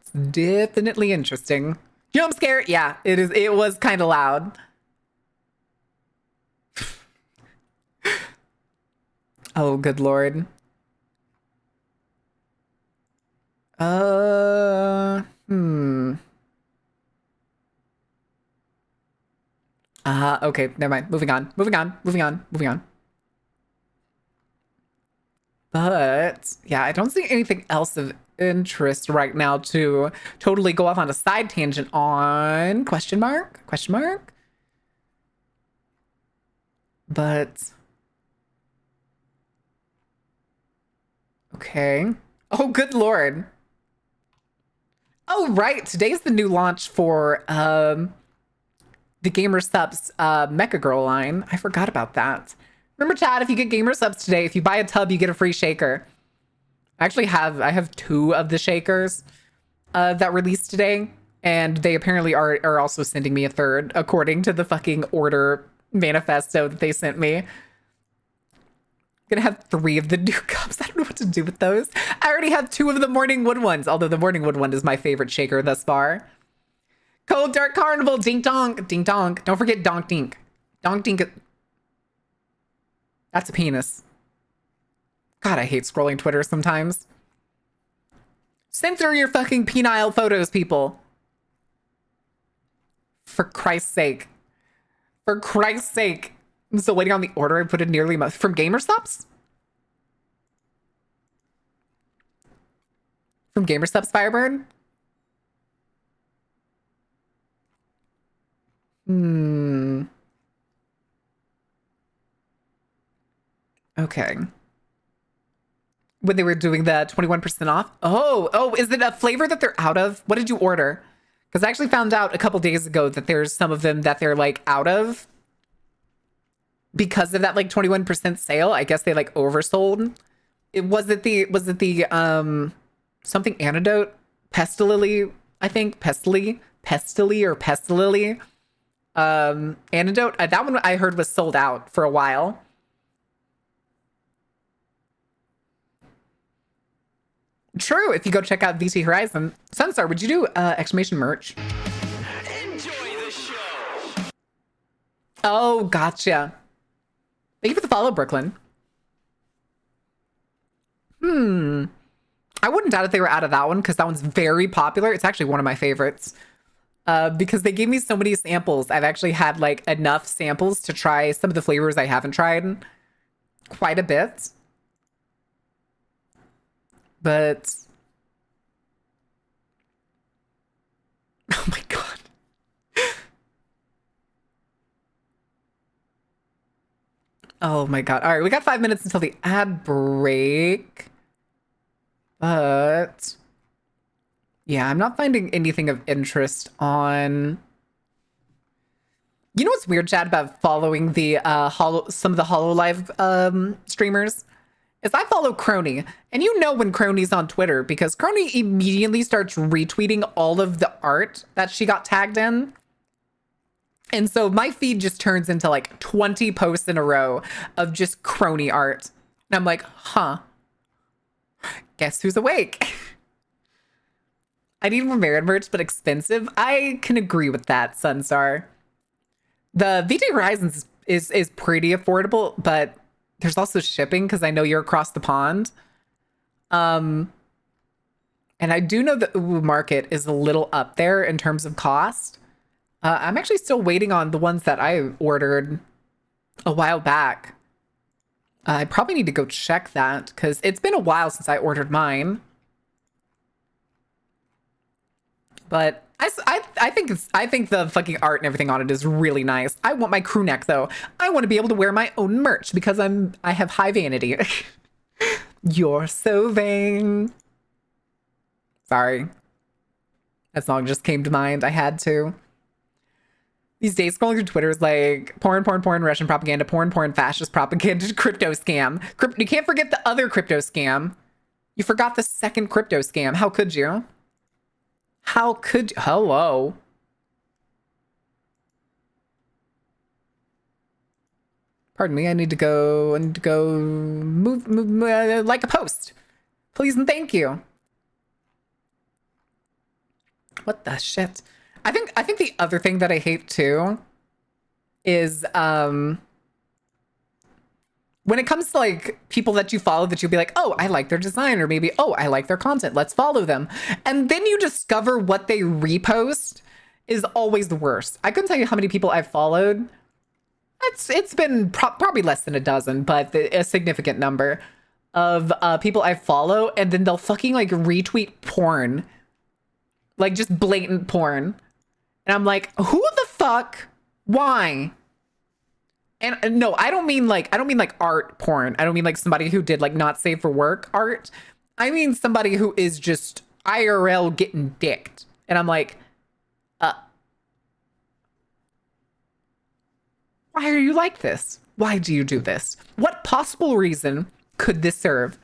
It's definitely interesting. Jump scare? Yeah, it is. It was kind of loud. Oh, good Lord. Okay, never mind. Moving on. But yeah, I don't see anything else of interest right now to totally go off on a side tangent on question mark. But okay. Oh, good Lord. Oh, right. Today's the new launch for the Gamer Subs Mecha Girl line. I forgot about that. Remember, Chad, if you get Gamer Subs today, if you buy a tub, you get a free shaker. I have 2 of the shakers that released today, and they apparently are also sending me a 3rd, according to the fucking order manifesto that they sent me. I'm gonna have 3 of the new cups. I don't know what to do with those. I already have 2 of the Morning Wood ones, although the Morning Wood one is my favorite shaker thus far. Cold Dark Carnival, dink donk, dink donk. Don't forget donk dink. Donk dink. That's a penis. God, I hate scrolling Twitter sometimes. Censor your fucking penile photos, people. For Christ's sake. For Christ's sake. I'm still waiting on the order. I put in nearly a month. From GamerStops? From GamerStops, Firebird? Okay. When they were doing the 21% off? Oh, is it a flavor that they're out of? What did you order? Because I actually found out a couple days ago that there's some of them that they're like out of because of that like 21% sale. I guess they like oversold. Was it the something antidote? Pestilily, I think. Pestily or Pestilily. Antidote. That one I heard was sold out for a while. True, if you go check out VT Horizon. Sunstar, would you do exclamation merch? Enjoy the show. Oh, gotcha. Thank you for the follow, Brooklyn. I wouldn't doubt if they were out of that one because that one's very popular. It's actually one of my favorites. Because they gave me so many samples. I've actually had like enough samples to try some of the flavors I haven't tried quite a bit. But Oh my God. Oh my God. All right, we got 5 minutes until the ad break. But yeah, I'm not finding anything of interest on. You know what's weird, Chad, about following the some of the HoloLive streamers? Is I follow Crony, and you know when Crony's on Twitter because Crony immediately starts retweeting all of the art that she got tagged in. And so my feed just turns into like 20 posts in a row of just Crony art. And I'm like, huh, guess who's awake? I need more Merit merch, but expensive. I can agree with that, Sunstar. The VJ Horizons is pretty affordable, but there's also shipping because I know you're across the pond. And I do know the Uwu market is a little up there in terms of cost. I'm actually still waiting on the ones that I ordered a while back. I probably need to go check that because it's been a while since I ordered mine. But I think the fucking art and everything on it is really nice. I want my crew neck though. I want to be able to wear my own merch because I have high vanity. You're so vain. Sorry. That song just came to mind. I had to. These days, scrolling through Twitter is like porn, Russian propaganda, porn, fascist propaganda, crypto scam. You can't forget the other crypto scam. You forgot the second crypto scam. How could you? How could you? Hello. Pardon me. I need to go move like a post. Please and thank you. What the shit? I think the other thing that I hate too is when it comes to like people that you follow that you'll be like, oh, I like their design, or maybe, oh, I like their content, let's follow them. And then you discover what they repost is always the worst. I couldn't tell you how many people I've followed. It's been probably less than a dozen, but a significant number of people I follow, and then they'll fucking like retweet porn. Like just blatant porn. And I'm like, who the fuck? Why? And no, I don't mean like art porn. I don't mean like somebody who did like not safe for work art. I mean somebody who is just IRL getting dicked. And I'm like, why are you like this? Why do you do this? What possible reason could this serve?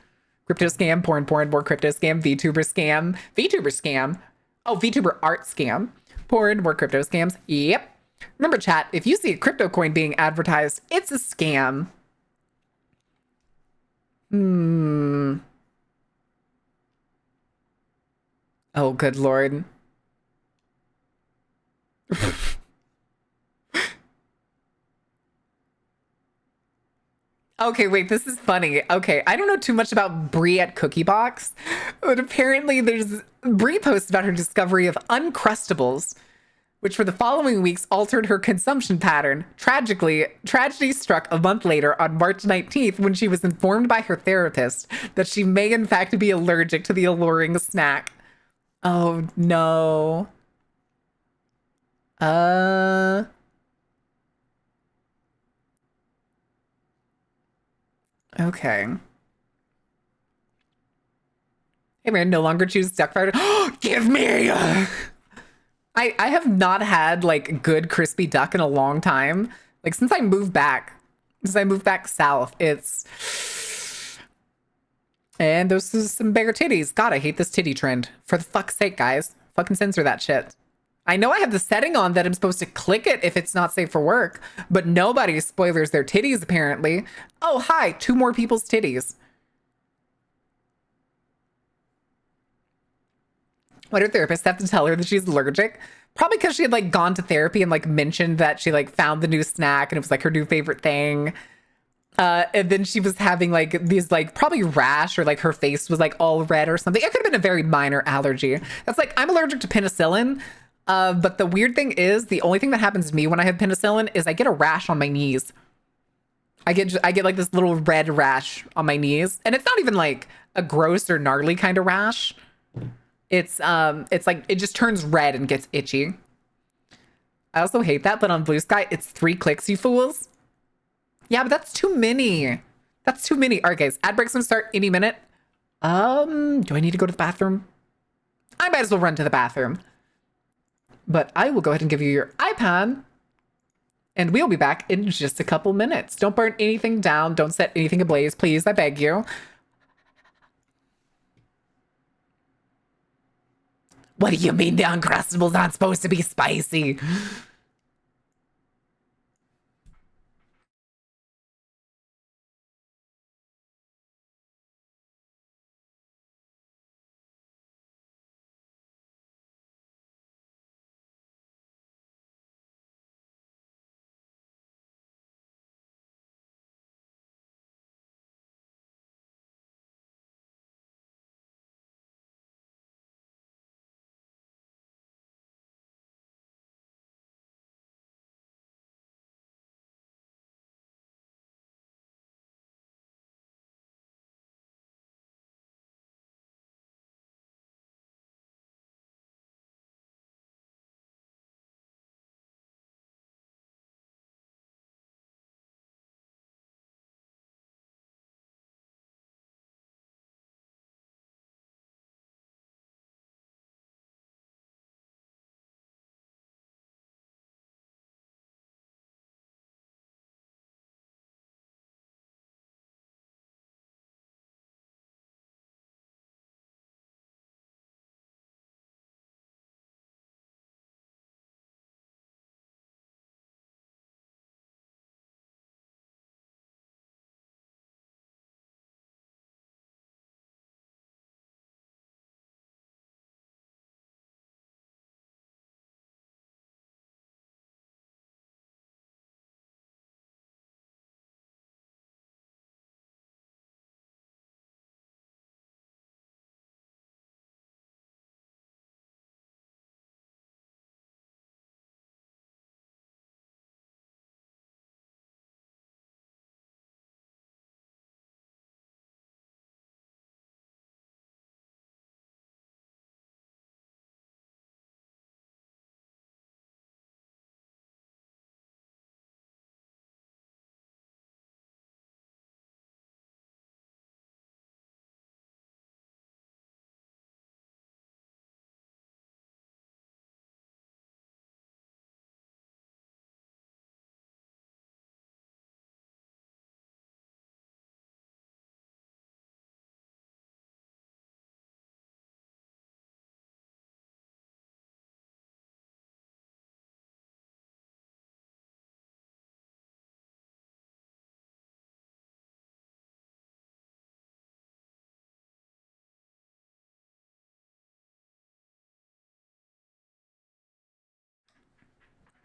Crypto scam, porn, more crypto scam, VTuber scam. Oh, VTuber art scam. Porn, more crypto scams. Yep. Remember, chat, if you see a crypto coin being advertised, it's a scam. Oh, good Lord. Okay, wait, this is funny. Okay, I don't know too much about Brie at Cookie Box, but apparently there's Brie posts about her discovery of Uncrustables, which for the following weeks altered her consumption pattern. Tragedy struck a month later on March 19th when she was informed by her therapist that she may in fact be allergic to the alluring snack. Oh, no. Okay. Hey man, no longer choose duck fried. Give me! I have not had like good crispy duck in a long time. Like since I moved back south, and those are some bigger titties. God, I hate this titty trend. For the fuck's sake, guys. Fucking censor that shit. I know I have the setting on that I'm supposed to click it if it's not safe for work, but nobody spoilers their titties apparently. Oh, hi, 2 more people's titties. Why do therapists have to tell her that she's allergic? Probably because she had like gone to therapy and like mentioned that she like found the new snack and it was like her new favorite thing. And then she was having like these like probably rash or like her face was like all red or something. It could have been a very minor allergy. That's like, I'm allergic to penicillin. But the weird thing is the only thing that happens to me when I have penicillin is I get a rash on my knees. I get like this little red rash on my knees, and it's not even like a gross or gnarly kind of rash. It's like it just turns red and gets itchy. I also hate that, but on Blue Sky, it's 3 clicks, you fools. Yeah, but that's too many. That's too many. All right, guys, ad break's gonna start any minute. Do I need to go to the bathroom? I might as well run to the bathroom. But I will go ahead and give you your iPad. And we'll be back in just a couple minutes. Don't burn anything down. Don't set anything ablaze, please. I beg you. What do you mean the Uncrustables aren't supposed to be spicy?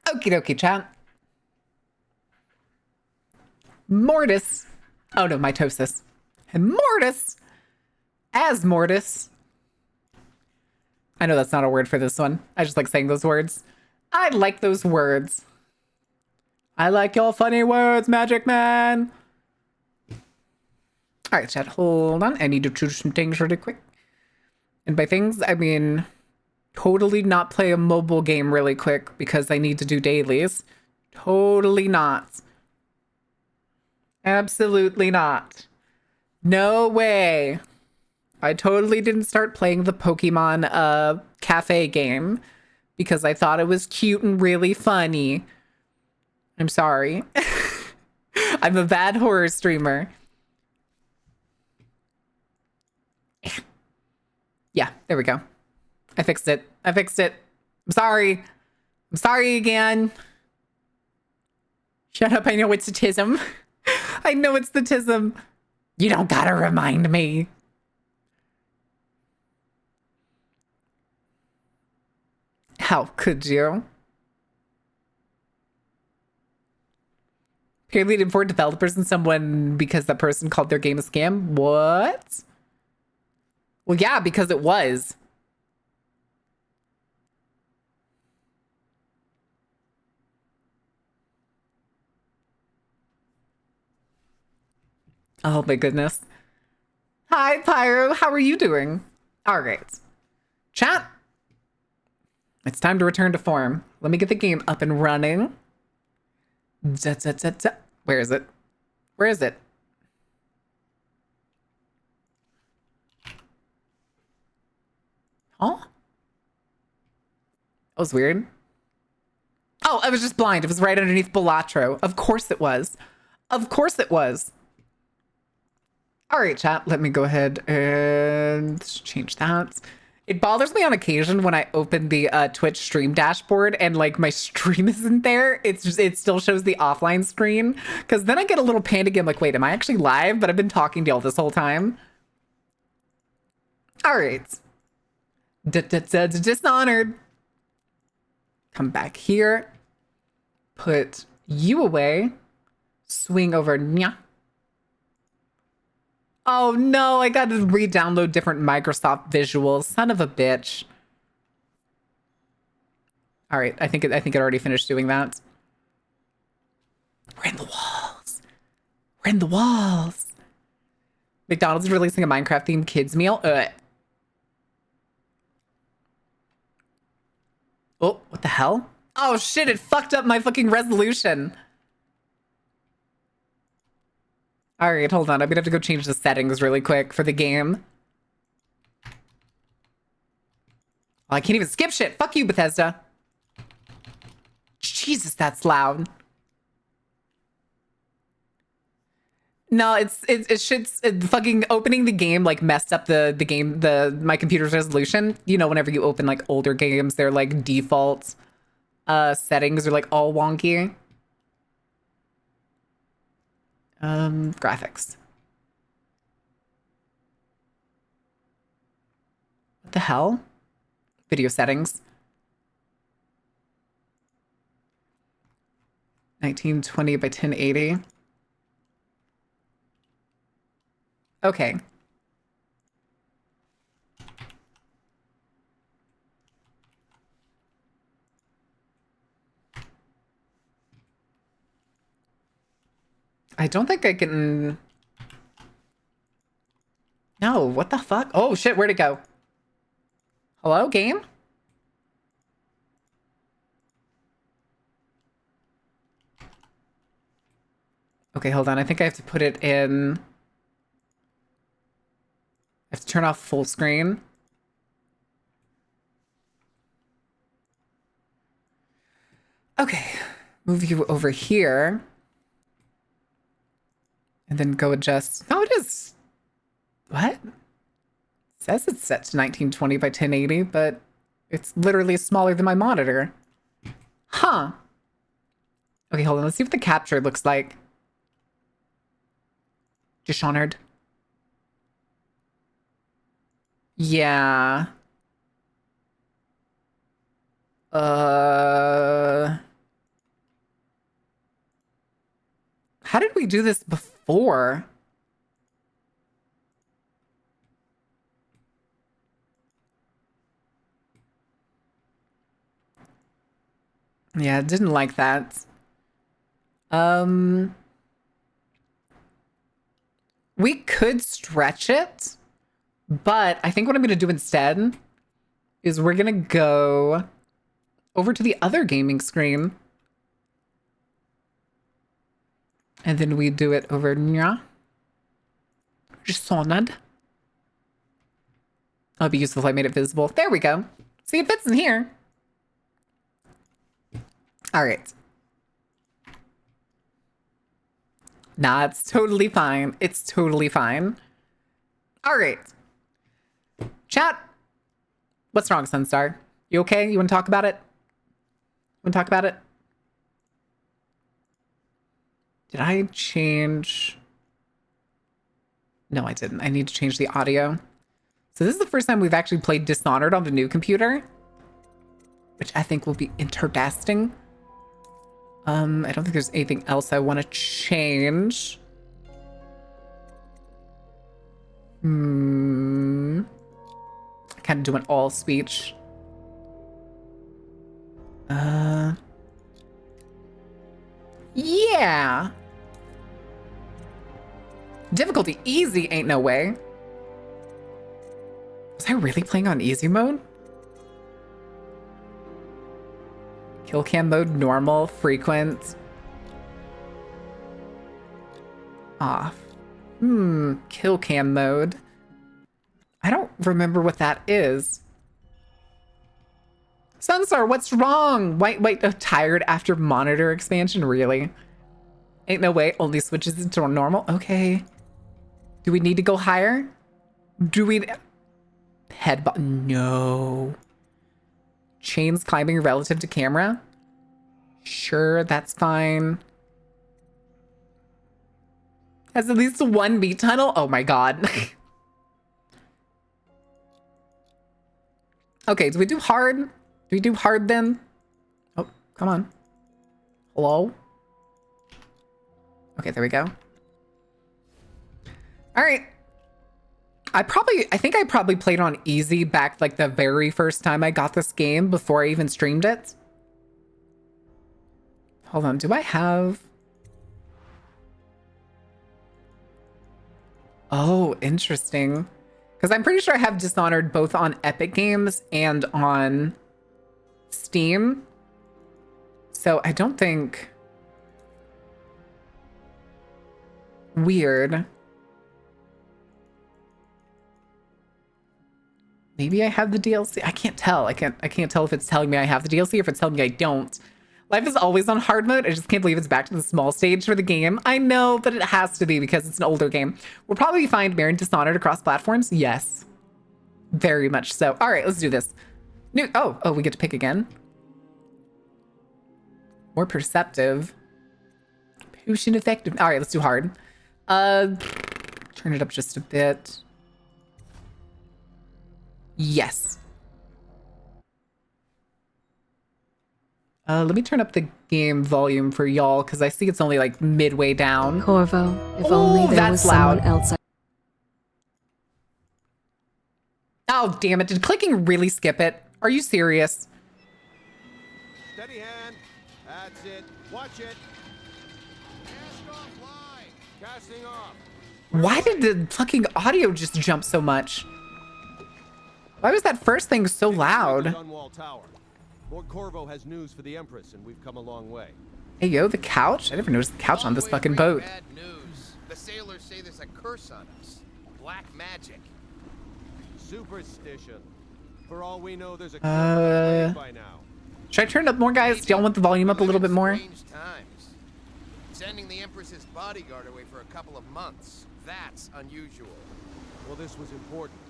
Okie dokie, chat. Mortis. Oh no, mitosis. And Mortis. As Mortis. I know that's not a word for this one. I just like saying those words. I like those words. I like your funny words, Magic Man. All right, chat, hold on. I need to choose some things really quick. And by things, I mean totally not play a mobile game really quick because I need to do dailies. Totally not. Absolutely not. No way. I totally didn't start playing the Pokemon cafe game because I thought it was cute and really funny. I'm sorry. I'm a bad horror streamer. Yeah, there we go. I fixed it. I fixed it. I'm sorry. I'm sorry again. Shut up. I know it's a tism. I know it's the tism. You don't gotta remind me. How could you? Apparently it informed developers and someone because that person called their game a scam. What? Well, yeah, because it was. Oh my goodness. Hi, Pyro. How are you doing? All right. Chat. It's time to return to form. Let me get the game up and running. Where is it? Where is it? Huh? That was weird. Oh, I was just blind. It was right underneath Balatro. Of course it was. Of course it was. All right, chat. Let me go ahead and change that. It bothers me on occasion when I open the Twitch stream dashboard and like my stream isn't there. It still shows the offline screen, because then I get a little panicky. I'm like, wait, am I actually live? But I've been talking to y'all this whole time. All right. Dishonored. Come back here. Put you away. Swing over. Nya. Oh no, I got to re-download different Microsoft visuals. Son of a bitch. All right, I think it already finished doing that. We're in the walls. We're in the walls. McDonald's is releasing a Minecraft themed kids meal. Oh, what the hell? Oh shit, it fucked up my fucking resolution. All right, hold on. I'm gonna have to go change the settings really quick for the game. Oh, I can't even skip shit. Fuck you, Bethesda. Jesus, that's loud. No, it fucking opening the game like messed up the game, my computer's resolution. You know, whenever you open like older games, their like default settings are like all wonky. Graphics. What the hell? Video settings. 1920 by 1080. Okay. I don't think I can... No, what the fuck? Oh shit, where'd it go? Hello, game? Okay, hold on. I think I have to put it in... I have to turn off full screen. Okay, move you over here. And then go adjust. No, it is. What? It says it's set to 1920 by 1080, but it's literally smaller than my monitor. Huh. Okay, hold on. Let's see what the capture looks like. Dishonored. Yeah. How did we do this before? Yeah, I didn't like that. We could stretch it, but I think what I'm going to do instead is we're going to go over to the other gaming screen. And then we do it over here. Dishonored. Oh, it'd be useful if I made it visible. There we go. See, it fits in here. All right. Nah, it's totally fine. It's totally fine. All right. Chat. What's wrong, Sunstar? You okay? You want to talk about it? Want to talk about it? Did I change? No, I didn't. I need to change the audio. So this is the first time we've actually played Dishonored on the new computer, which I think will be interesting. I don't think there's anything else I want to change. I kind of do an all speech. Yeah. Difficulty easy ain't no way. Was I really playing on easy mode? Kill cam mode, normal, frequent. Off. Kill cam mode. I don't remember what that is. Sunstar, what's wrong? Wait, tired after monitor expansion? Really? Ain't no way, only switches into normal? Okay. Do we need to go higher? Do we... Head button? No. Chains climbing relative to camera? Sure, that's fine. Has at least one meat tunnel? Oh my god. Okay, do we do hard? Do we do hard then? Oh, come on. Hello? Okay, there we go. All right. I think I probably played on easy back like the very first time I got this game before I even streamed it. Hold on, do I have... Oh, interesting. Because I'm pretty sure I have Dishonored both on Epic Games and on Steam. So I don't think... Weird. Maybe I have the DLC. I can't tell. I can't tell if it's telling me I have the DLC or if it's telling me I don't. Life is always on hard mode. I just can't believe it's back to the small stage for the game. I know, but it has to be because it's an older game. We'll probably find Mirror and Dishonored across platforms. Yes. Very much so. All right, let's do this. Oh, we get to pick again. More perceptive. Potion effective. All right, let's do hard. Turn it up just a bit. Yes. Let me turn up the game volume for y'all because I see it's only like midway down. Corvo, if only there was someone else. Oh, damn it. Did clicking really skip it? Are you serious? Steady hand. That's it. Watch it. Cast off line. Casting off. Why did the fucking audio just jump so much? Why was that first thing so loud? Dunwall Tower. Lord Corvo has news for the Empress, and we've come a long way. Hey, yo, the couch? I never noticed the couch on this fucking boat. Bad news. The sailors say there's a curse on us. Black magic. Superstition. For all we know, there's a by now. Should I turn it up more, guys? Do y'all want the volume up a little bit more? Strange times. Sending the Empress's bodyguard away for a couple of months. That's unusual. Well, this was important.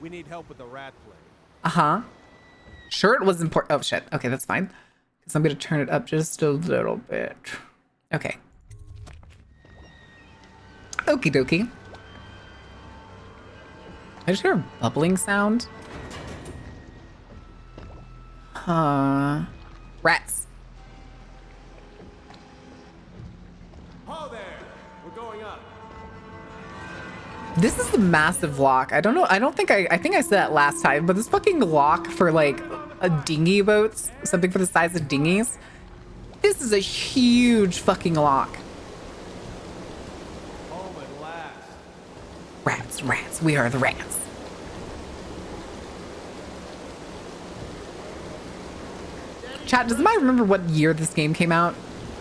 We need help with the rat plague. Uh-huh. Sure, it was important. Oh, shit. Okay, that's fine. Because I'm going to turn it up just a little bit. Okay. Okie dokie. I just hear a bubbling sound. Rats. Ho there! We're going up. This is the massive lock. I don't know. I think I said that last time, but this fucking lock for like a dinghy boats, something for the size of dinghies. This is a huge fucking lock. Home at last. Rats, rats. We are the rats. Chat, does anybody remember what year this game came out?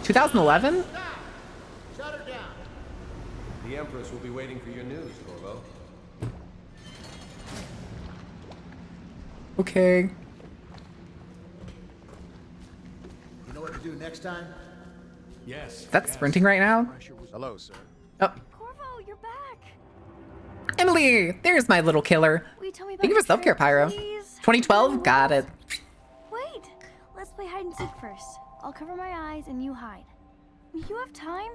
2011? Shut her down. The Empress will be waiting for your news, Corvo. Okay. You know what to do next time? Yes. That's sprinting right now? Hello, sir. Oh, Corvo, you're back. Emily, there's my little killer. Will you tell me about Thank you your for self-care, trip, Pyro. please? 2012? Got it. Wait, let's play hide and seek first. I'll cover my eyes and you hide. You have time?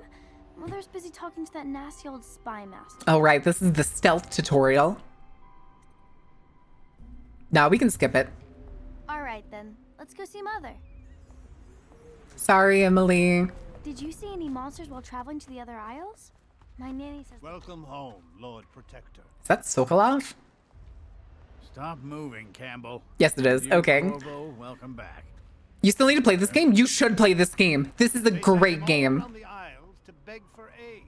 Mother's busy talking to that nasty old spy master. Oh, right. This is the stealth tutorial. No, we can skip it. All right then, let's go see Mother. Sorry, Emily. Did you see any monsters while traveling to the other isles? My nanny says. Welcome home, Lord Protector. Is that Sokolov? Stop moving, Campbell. Yes, it is. You, Okay. Corvo, welcome back. You still need to play this game? You should play this game. This is a great game. On the Isles to beg for aid.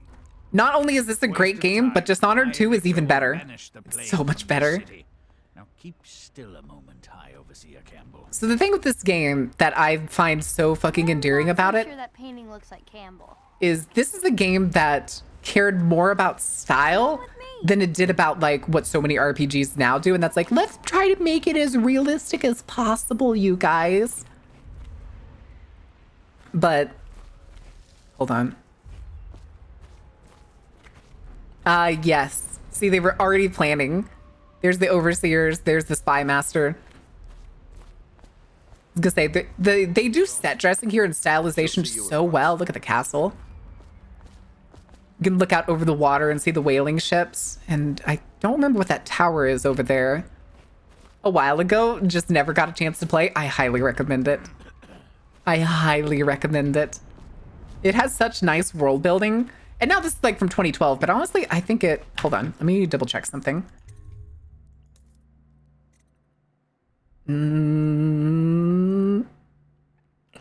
Not only is this a great Waste of game, but time. Dishonored 2 is even will better. banish the It's plague so from much the better. city. Now keep still a moment, High Overseer. easier, Campbell. So the thing with this game that I find so fucking endearing about it Sure that painting looks like Campbell. is this is a game that cared more about style than it did about like what so many RPGs now do. And that's like, let's try to make it as realistic as possible, you guys. But hold on. Yes. See, they were already planning. There's the overseers. There's the spy master. I was gonna say, they do set dressing here and stylization so well. Look at the castle. You can look out over the water and see the whaling ships. And I don't remember what that tower is over there. A while ago, just never got a chance to play. I highly recommend it. I highly recommend it. It has such nice world building. And now this is like from 2012, but honestly, I think it... Hold on, let me double check something.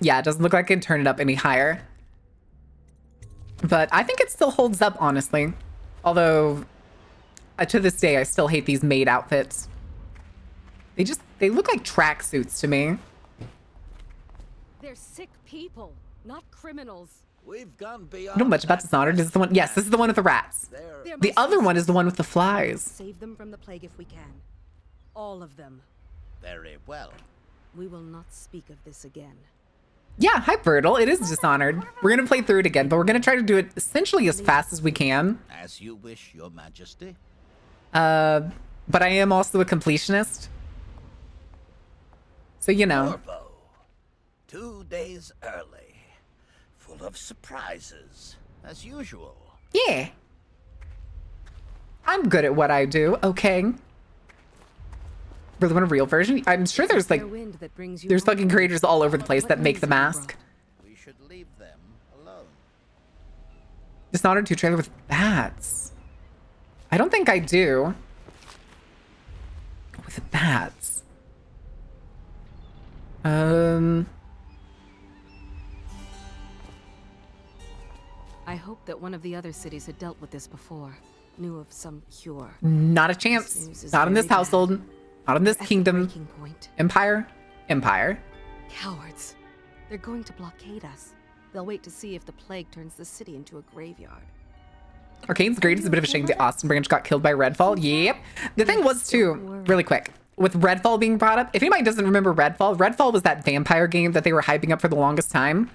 Yeah, it doesn't look like I can turn it up any higher. But I think it still holds up, honestly. Although, to this day, I still hate these maid outfits. They look like tracksuits to me. They're sick people, not criminals. We've gone I beyond. don't know much about Dishonored. This is the one. Yes, this is the one with the rats. The other one is the one with the flies. Save them from the plague if we can. All of them. Very well. We will not speak of this again. Yeah, hi, Bertle. It is Dishonored. We're going to play through it again, but we're going to try to do it essentially as fast as we can. As you wish, Your Majesty. But I am also a completionist. So, you know. Corvo. 2 days early. Full of surprises, as usual. Yeah. I'm good at what I do, okay? Really want a real version? I'm sure there's like, there's fucking creators all over the place that make the mask. We should leave them alone. Dishonored 2 trailer with bats. I don't think I do. With bats. I hope that one of the other cities had dealt with this before. Knew of some cure. Not a chance. Not in this household. Not in this kingdom. Empire? Empire. Cowards. They're going to blockade us. They'll wait to see if the plague turns the city into a graveyard. Arcane's great. It's a bit of a shame the Austin branch got killed by Redfall. Yep. The thing was too, really quick, with Redfall being brought up, if anybody doesn't remember Redfall was that vampire game that they were hyping up for the longest time.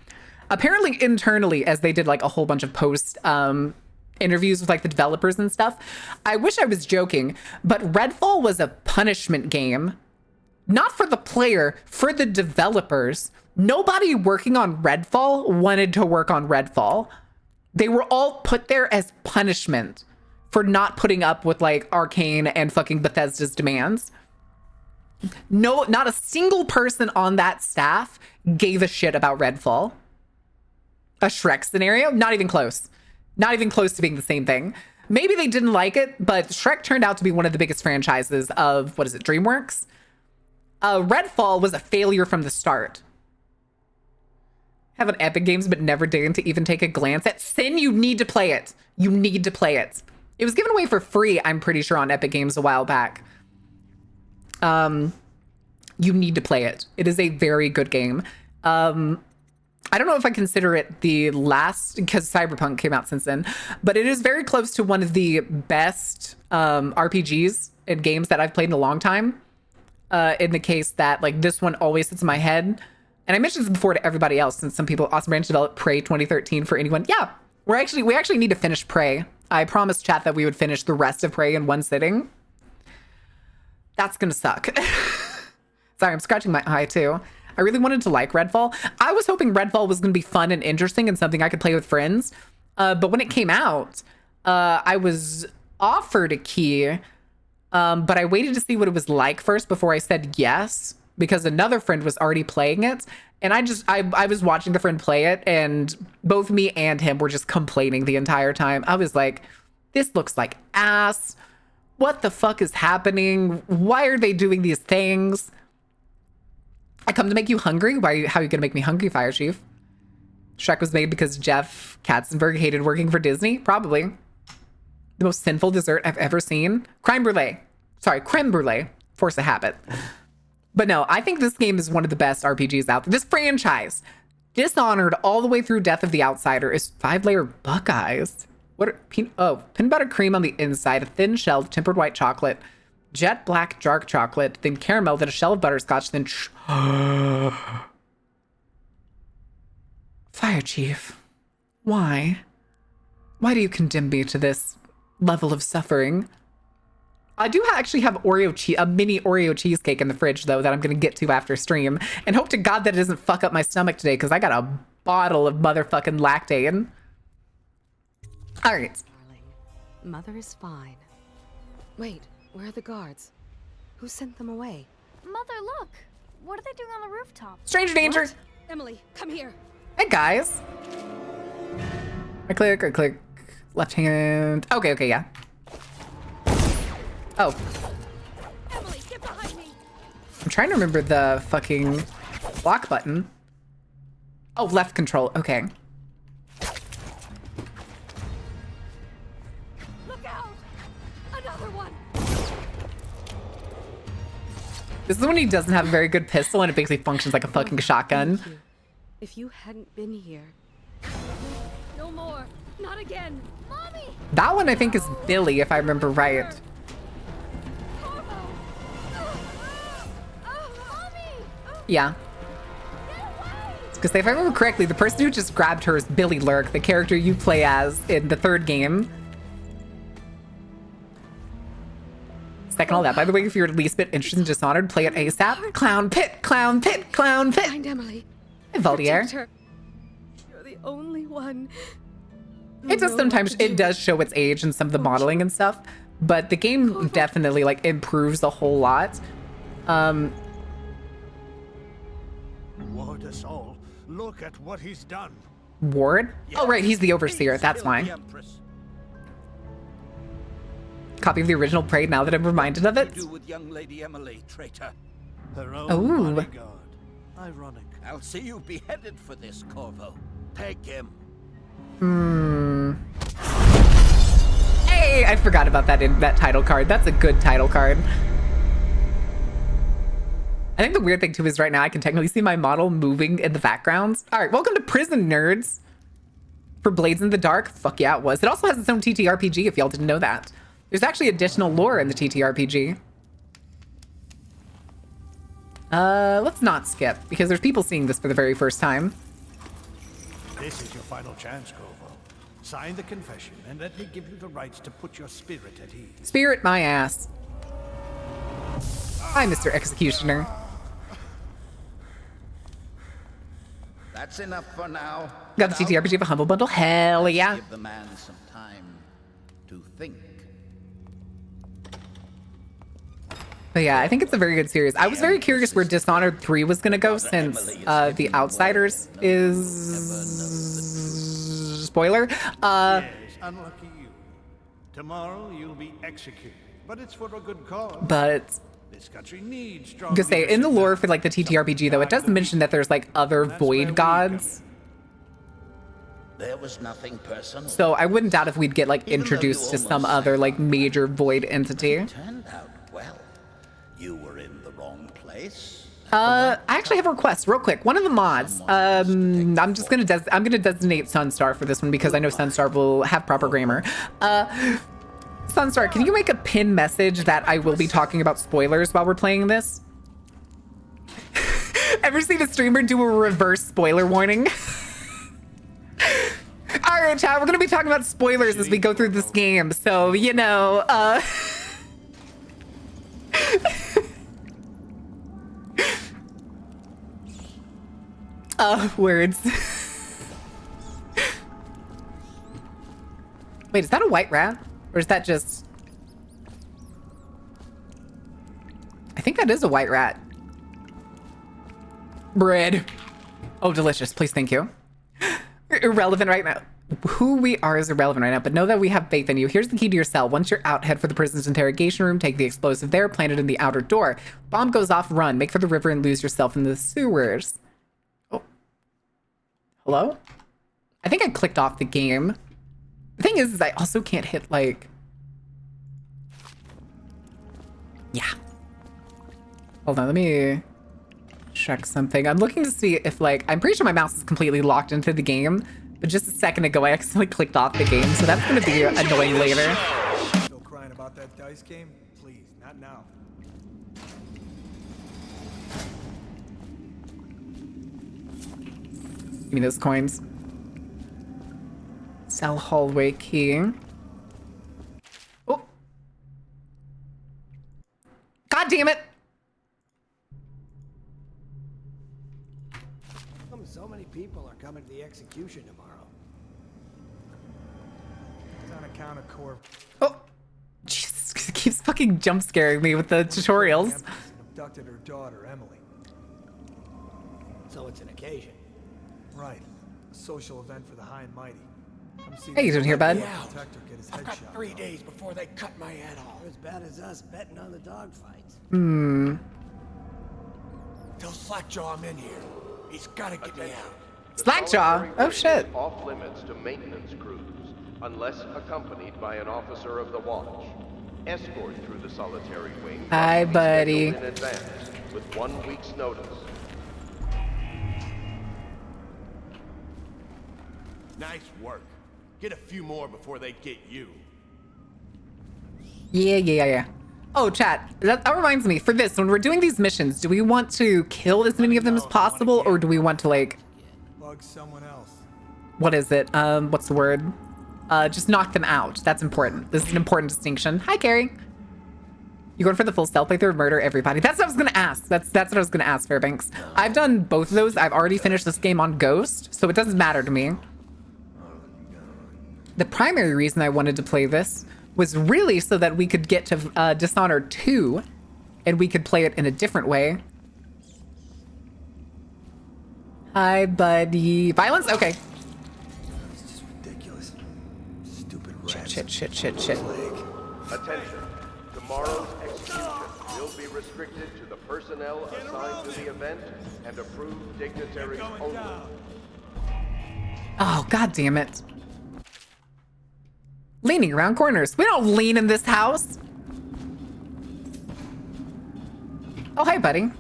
Apparently internally, as they did like a whole bunch of post interviews with like the developers and stuff. I wish I was joking, but Redfall was a punishment game, not for the player, for the developers. Nobody working on Redfall wanted to work on Redfall. They were all put there as punishment for not putting up with like Arcane and fucking Bethesda's demands. No, not a single person on that staff gave a shit about Redfall. A Shrek scenario? Not even close. Not even close to being the same thing. Maybe they didn't like it, but Shrek turned out to be one of the biggest franchises of, what is it, DreamWorks? Redfall was a failure from the start. Have an Epic Games, but never dared to even take a glance at Sin. You need to play it. You need to play it. It was given away for free, I'm pretty sure, on Epic Games a while back. You need to play it. It is a very good game. I don't know if I consider it the last, because Cyberpunk came out since then, but it is very close to one of the best RPGs and games that I've played in a long time. In the case that like this one always sits in my head. And I mentioned this before to everybody else, since some people, Awesome Branch developed Prey 2013 for anyone. Yeah, we actually need to finish Prey. I promised chat that we would finish the rest of Prey in one sitting. That's gonna suck. Sorry, I'm scratching my eye too. I really wanted to like Redfall. I was hoping Redfall was going to be fun and interesting and something I could play with friends. But when it came out, I was offered a key, but I waited to see what it was like first before I said yes, because another friend was already playing it. And I was watching the friend play it, and both me and him were just complaining the entire time. I was like, this looks like ass. What the fuck is happening? Why are they doing these things? I come to make you hungry? How are you gonna make me hungry, Fire Chief? Shrek was made because Jeff Katzenberg hated working for Disney? Probably. The most sinful dessert I've ever seen. Creme brulee. Sorry, creme brulee. Force of habit. But no, I think this game is one of the best RPGs out there. This franchise, Dishonored all the way through Death of the Outsider, is 5-layer Buckeyes. What are, peanut butter cream on the inside, a thin shell of tempered white chocolate, jet black dark chocolate, then caramel, then a shell of butterscotch, then Fire Chief, why? Why do you condemn me to this level of suffering? I do actually have a mini Oreo cheesecake in the fridge, though, that I'm going to get to after stream. And hope to God that it doesn't fuck up my stomach today, because I got a bottle of motherfucking Lactate. All right. Darling, Mother is fine. Wait, where are the guards? Who sent them away? Mother, look! What are they doing on the rooftop? Stranger danger! What? Emily, come here. Hey, guys. I click. Left hand. Okay, yeah. Oh. Emily, get behind me. I'm trying to remember the fucking block button. Oh, left control. Okay. Look out! Another one. This is when he doesn't have a very good pistol and it basically functions like a fucking shotgun. Thank you. If you hadn't been here. No more. Not again. Mommy! That one I think is Billy, if I remember right. Yeah. Because if I remember correctly, the person who just grabbed her is Billy Lurk, the character you play as in the third game. Second all that, by the way, if you're at least bit interested in Dishonored, play it ASAP. Clown pit, clown pit, clown pit. Find Emily. Hey, Valdier. Protect her. You're the only one. It does sometimes, it does show its age and some of the modeling and stuff, but the game definitely like improves a whole lot. Ward us all. Look at what he's done. Ward? Oh, right, he's the overseer. That's why. Copy of the original Prey now that I'm reminded of it. Do with young Lady Emily, traitor. Her own Ooh. bodyguard. Ironic. I'll see you beheaded for this, Corvo. Take him. Hey, I forgot about that in that title card. That's a good title card. I think the weird thing too is right now I can technically see my model moving in the background. All right, welcome to Prison Nerds. For Blades in the Dark, fuck yeah, it was. It also has its own TTRPG if y'all didn't know that. There's actually additional lore in the TTRPG. Let's not skip because there's people seeing this for the very first time. This is your final chance, Corvo. Sign the confession and let me give you the rights to put your spirit at ease. Spirit my ass. Hi, Mr. Executioner. That's enough for now. Got the TTRPG of a Humble Bundle? Hell yeah. Give the man some time to think. But yeah, I think it's a very good series. I was very curious where Dishonored 3 was going to go since The Outsiders is... Spoiler. Yes, unlucky you. Tomorrow you'll be executed, but it's for a good cause. But... This country needs strong Just say, in the leadership lore now. for like the TTRPG though, it does mention that there's like other void gods. There was nothing personal. So I wouldn't doubt if we'd get like introduced to some other like major void entity. Turned out well. You were in the wrong place. I actually have a request real quick. One of the mods, I'm gonna designate Sunstar for this one because I know Sunstar will have proper grammar. Sunstar, can you make a pin message that I will be talking about spoilers while we're playing this? Ever seen a streamer do a reverse spoiler warning? All right, chat, we're gonna be talking about spoilers as we go through this game. So, you know, words. Wait, is that a white rat? Or is that just... I think that is a white rat. Bread. Oh, delicious. Please, thank you. Irrelevant right now. Who we are is irrelevant right now, but know that we have faith in you. Here's the key to your cell. Once you're out, head for the prison's interrogation room, take the explosive there, plant it in the outer door. Bomb goes off, run. Make for the river and lose yourself in the sewers. Oh. Hello? I think I clicked off the game. The thing is I also can't hit, like... Yeah. Hold on, let me check something. I'm looking to see if, like, I'm pretty sure my mouse is completely locked into the game, but just a second ago I accidentally clicked off the game, so that's gonna be annoying later. Still crying about that dice game? Please, not now. Give me those coins. Cell hallway key. Oh. God damn it! So many people are coming to the execution tomorrow. It's on account of Corv. Oh. Jesus, it keeps fucking jump scaring me with the tutorials. Abducted her daughter, Emily. So it's an occasion. Right. A social event for the high and mighty. Come see How you doing here, bud? Protector get his head shot. 3 days before they cut my head off. As bad as us betting on the dogfights. Tell Slackjaw I'm in here. He's gotta get me out. Slackjaw? Oh shit. Off limits to maintenance crews, unless accompanied by an officer of the watch. Escort through the solitary wing. Hi, buddy. In advance, with 1 week's notice. Nice work. Get a few more before they get you. Yeah. Oh, chat. That reminds me. For this, when we're doing these missions, do we want to kill as many of them as possible, or do we want to, like... Bug someone else. What is it? What's the word? Just knock them out. That's important. This is an important distinction. Hi, Carrie. You going for the full stealth playthrough, murder everybody? That's what I was gonna ask. That's what I was gonna ask, Fairbanks. I've done both of those. I've already finished this game on Ghost, so it doesn't matter to me. The primary reason I wanted to play this was really so that we could get to Dishonor 2 and we could play it in a different way. Hi, buddy. Violence? Okay. It's just ridiculous. Stupid rats. Shit. Attention. Tomorrow's execution will be restricted to the personnel assigned to the event and approved dignitaries only. Oh, god damn it. Leaning around corners. We don't lean in this house. Oh, hi, buddy.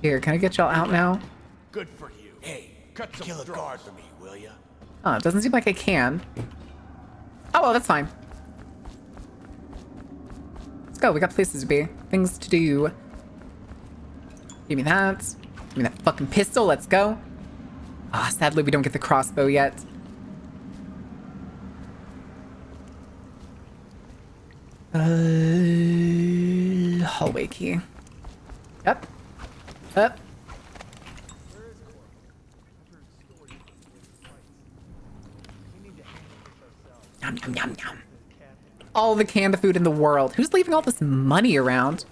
Here, can I get y'all out now? Good for you. Hey, cut some kill a guard for me, will ya? Oh, it doesn't seem like I can. Oh, well, that's fine. Let's go. We got places to be. Things to do. Give me that. Give me that fucking pistol. Let's go. Ah, sadly, we don't get the crossbow yet. Hallway key. Up. Yum. All the canned food in the world. Who's leaving all this money around?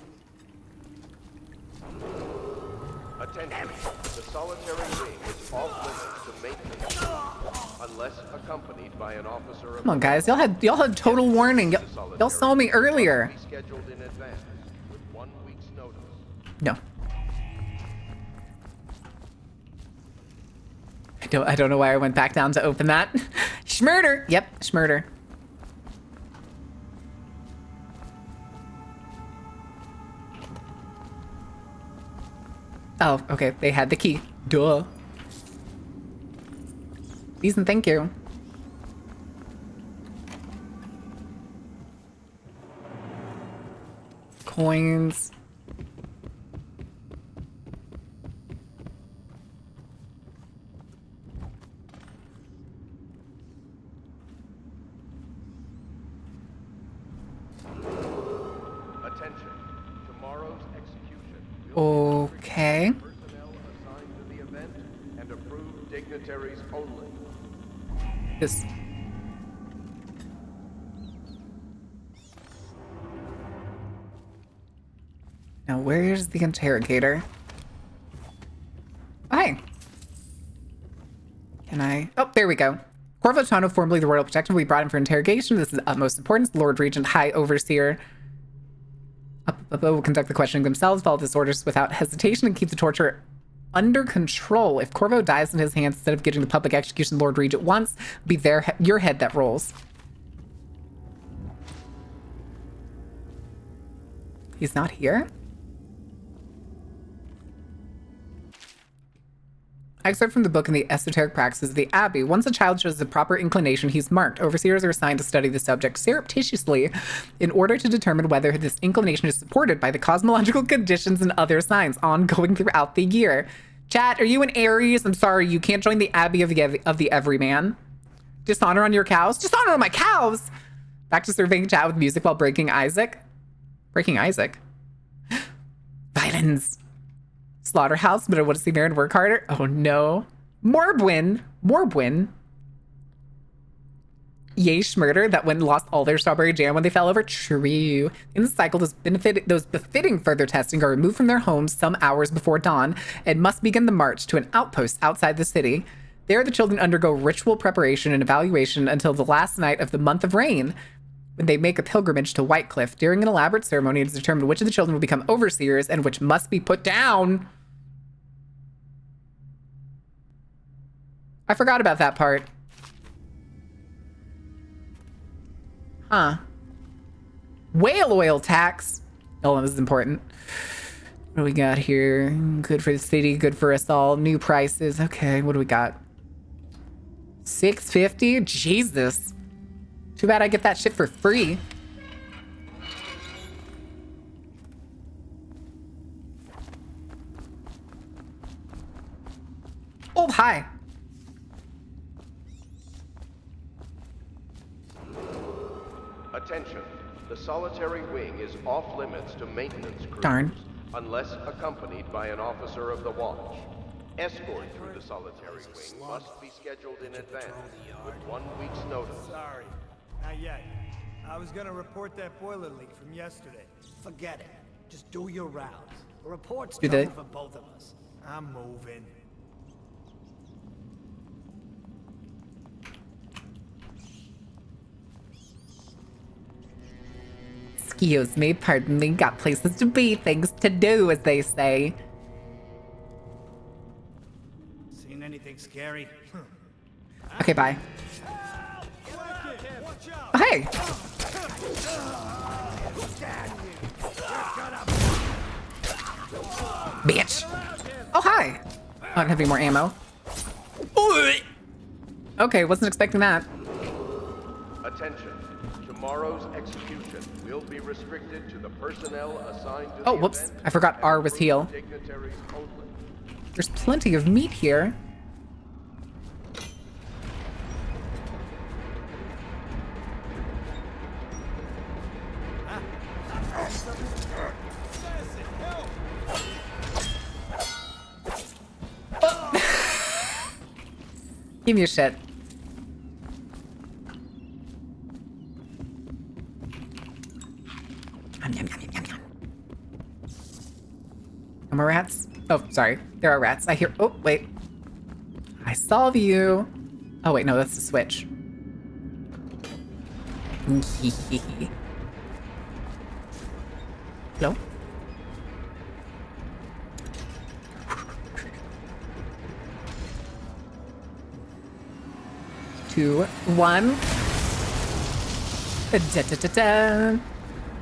Attention. The solitary wing is off limits to maintenance unless accompanied by an officer of... Come on, guys. Y'all had total warning. Y'all saw me earlier. Scheduled in advance with 1 week's notice. No. I don't know why I went back down to open that. Schmurder. Yep, schmurder. Oh, okay. They had the key. Duh. Please and thank you. Coins. Attention. Tomorrow's execution. Okay. Personnel assigned to the event and approved dignitaries only. This. Now, where's the interrogator? Hi. Can I? Oh, there we go. Corvo Tano, formerly the Royal Protector, we brought him for interrogation. This is of utmost importance. The Lord Regent, High Overseer, will conduct the questioning themselves, follow his orders without hesitation, and keep the torture under control. If Corvo dies in his hands instead of getting the public execution Lord Regent wants, be your head that rolls. He's not here? Excerpt from the book in the esoteric practices of the Abbey. Once a child shows a proper inclination, he's marked. Overseers are assigned to study the subject surreptitiously in order to determine whether this inclination is supported by the cosmological conditions and other signs ongoing throughout the year. Chat, are you an Aries? I'm sorry, you can't join the Abbey of the Everyman. Dishonor on your cows? Dishonor on my cows! Back to surveying chat with music while breaking Isaac. Breaking Isaac? Violence. Slaughterhouse, but I want to see Marin work harder. Oh no. Morbwin. Yay, Schmurder, that one lost all their strawberry jam when they fell over. True. In the cycle, those befitting further testing are removed from their homes some hours before dawn and must begin the march to an outpost outside the city. There, the children undergo ritual preparation and evaluation until the last night of the month of rain, when they make a pilgrimage to Whitecliff. During an elaborate ceremony, it is determined which of the children will become overseers and which must be put down. I forgot about that part. Huh. Whale oil tax. Oh, this is important. What do we got here? Good for the city, good for us all. New prices. Okay, what do we got? $6.50? Jesus. Too bad I get that shit for free. Oh, hi. Attention. The solitary wing is off limits to maintenance crews. Darn. Unless accompanied by an officer of the watch. Escort through the solitary wing must be scheduled in advance with 1 week's notice. Sorry, not yet. I was gonna report that boiler leak from yesterday. Forget it. Just do your rounds. The report's Do they? trouble for both of us. I'm moving. Excuse me, pardon me. Got places to be, things to do, as they say. Seen anything scary? Okay, bye. Oh, hey. Bitch. Oh, hi. Oh, I don't have any more ammo. Okay, wasn't expecting that. Attention. Tomorrow's execution will be restricted to the personnel assigned to Oh, the whoops. event I forgot and R was approved heal. dignitaries only. There's plenty of meat here. Oh. Give me your shit. Yum, yum, yum, yum, yum. No more rats? Oh, sorry. There are rats. I hear. Oh, wait. I solve you. Oh, wait. No, that's the switch. Hello? Two, one. Da-da-da-da.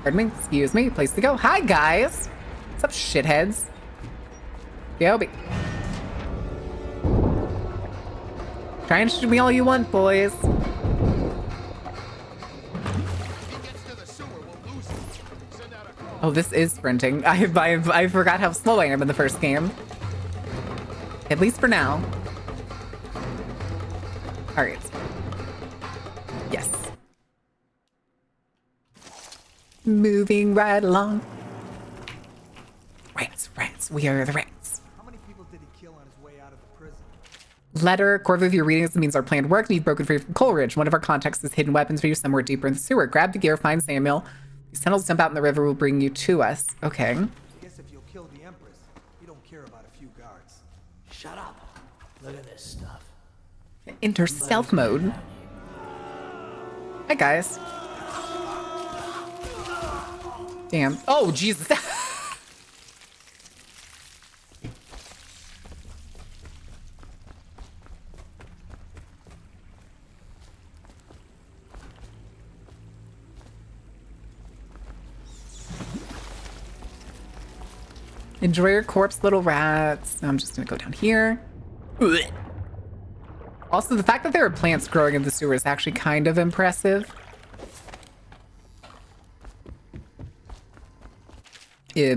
Pardon me. Excuse me. Place to go. Hi, guys. What's up, shitheads? Yobi. Try and shoot me all you want, boys. Oh, this is sprinting. I forgot how slow I am in the first game. At least for now. All right. Yes. Moving right along. Rats, rats. We are the rats. How many people did he kill on his way out of the prison? Letter. Corvo, if you're reading this, it means our plan worked and you've broken free from Coleridge. One of our contacts has hidden weapons for you somewhere deeper in the sewer. Grab the gear, find Samuel. These tunnels dump out in the river will bring you to us. Okay. I guess if you'll kill the Empress, you don't care about a few guards. Shut up. Look at this stuff. Enter stealth mode. Hi, guys. Damn. Oh, Jesus. Enjoy your corpse, little rats. I'm just gonna go down here. Blech. Also, the fact that there are plants growing in the sewer is actually kind of impressive.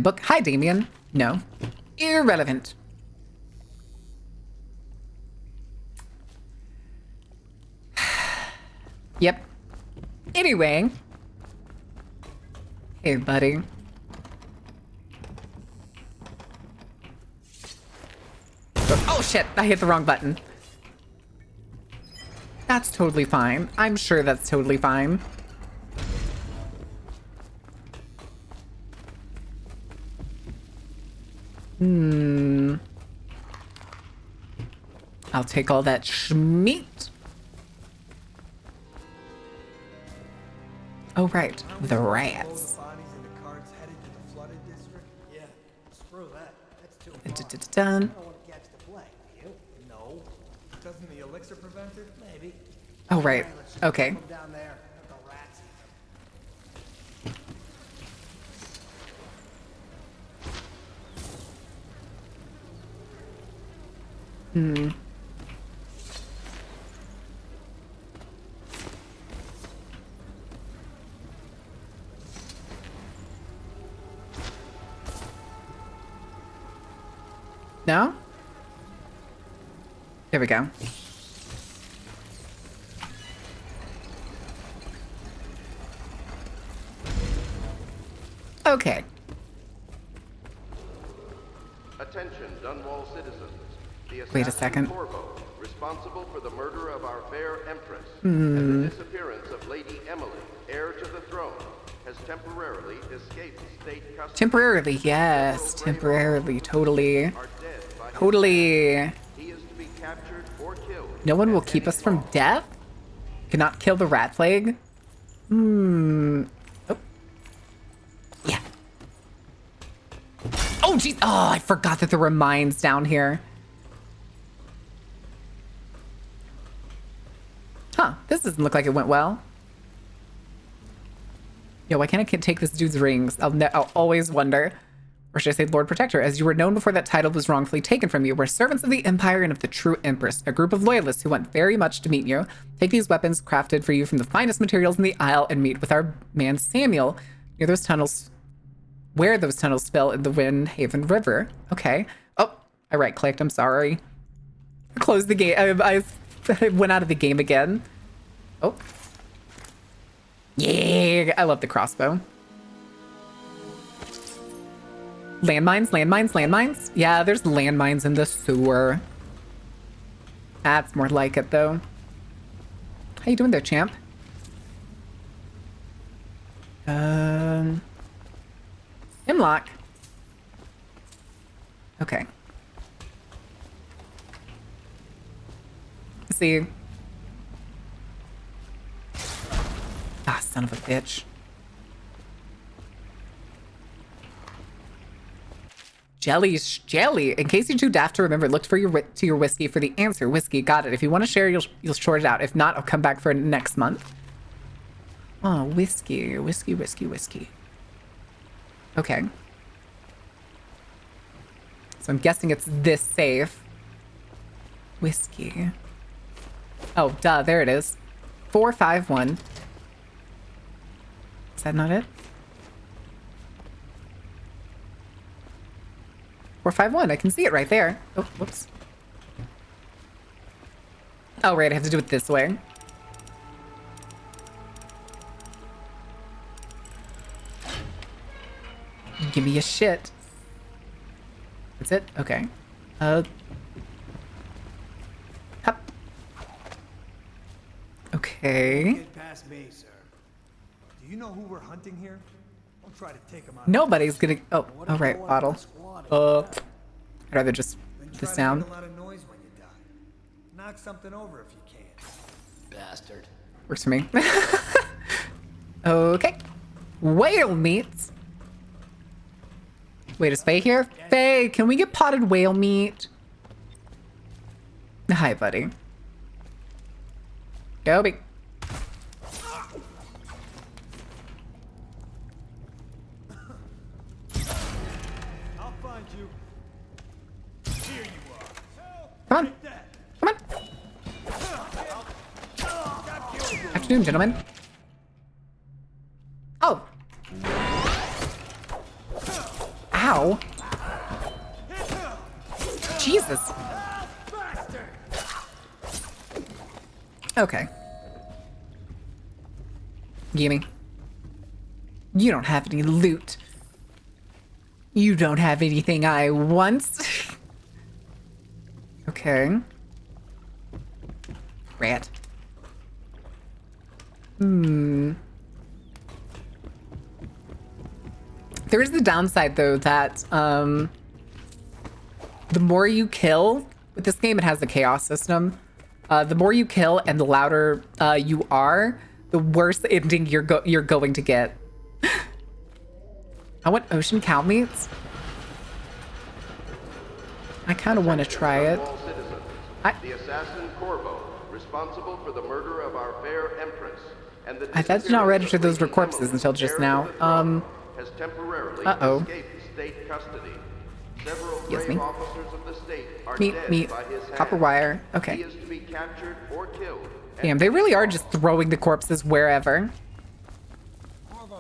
Book. Hi, Damien. No. Irrelevant. Yep. Anyway. Hey, buddy. Oh, shit. I hit the wrong button. That's totally fine. I'm sure that's totally fine. I'll take all that schmeat. Oh, right. The rats. Done. Doesn't the elixir prevent it? Maybe. Oh, right. Okay. Down there. The rats No? There we go. Okay. Attention, Dunwall citizens. The Wait a assassin second. Corvo, responsible for the murder of our fair empress and the disappearance of Lady Emily, heir to the throne, has temporarily escaped state custody. Temporarily, yes. Temporarily, totally. Are dead by Totally. He is to be captured or killed. No one will keep us from death? Cannot kill the rat plague? Oh. Yeah. Oh, jeez. Oh, I forgot that there were mines down here. Huh. This doesn't look like it went well. Yo, why can't I take this dude's rings? I'll always wonder. Or should I say Lord Protector, as you were known before that title was wrongfully taken from you. We're servants of the Empire and of the true Empress, a group of loyalists who want very much to meet you. Take these weapons crafted for you from the finest materials in the Isle and meet with our man Samuel near those tunnels, where those tunnels spill in the Windhaven River. Okay. Oh, I right-clicked. I'm sorry. Close the game. I went out of the game again. Oh. Yeah, I love the crossbow. Landmines, landmines, landmines? Yeah, there's landmines in the sewer. That's more like it, though. How you doing there, champ? Hemlock. Okay. Let's see. Ah, son of a bitch. Jelly. In case you're too daft to remember, look for your whiskey for the answer. Whiskey, got it. If you want to share, you'll short it out. If not, I'll come back for next month. Oh, whiskey. Okay. So I'm guessing it's this safe. Whiskey. Oh, duh, there it is. 451. Is that not it? 451. I can see it right there. Oh, whoops. Oh, right. I have to do it this way. Give me a shit. That's it? Okay. Hup. Okay. Get past me, sir. Do you know who we're hunting here? Don't try to take him out. Nobody's gonna. Oh, all right. Bottle. I'd rather just this down. Make a lot of noise when you die. Knock something over if you can. Bastard. Works for me. Okay. Whale meat. Wait, is Faye here? Faye, can we get potted whale meat? Hi, buddy. Goby. I'll find you. Here you are. Come on. Afternoon, gentlemen. Oh. Ow. Jesus. Okay. Gimme. You don't have any loot. You don't have anything I want. Okay. Rat. There is the downside, though, that the more you kill, with this game it has the chaos system, the more you kill and the louder you are, the worse ending you're going to get. I want ocean cow meats. I kind of want to try it. The assassin Corvo, responsible for the murder of our fair empress, and the I had to not register those were corpses until just now. Has temporarily escaped state custody. Several brave officers of the state are dead by his hand. Copper wire. Okay. He is to be captured or killed. Damn, they really are just throwing the corpses wherever.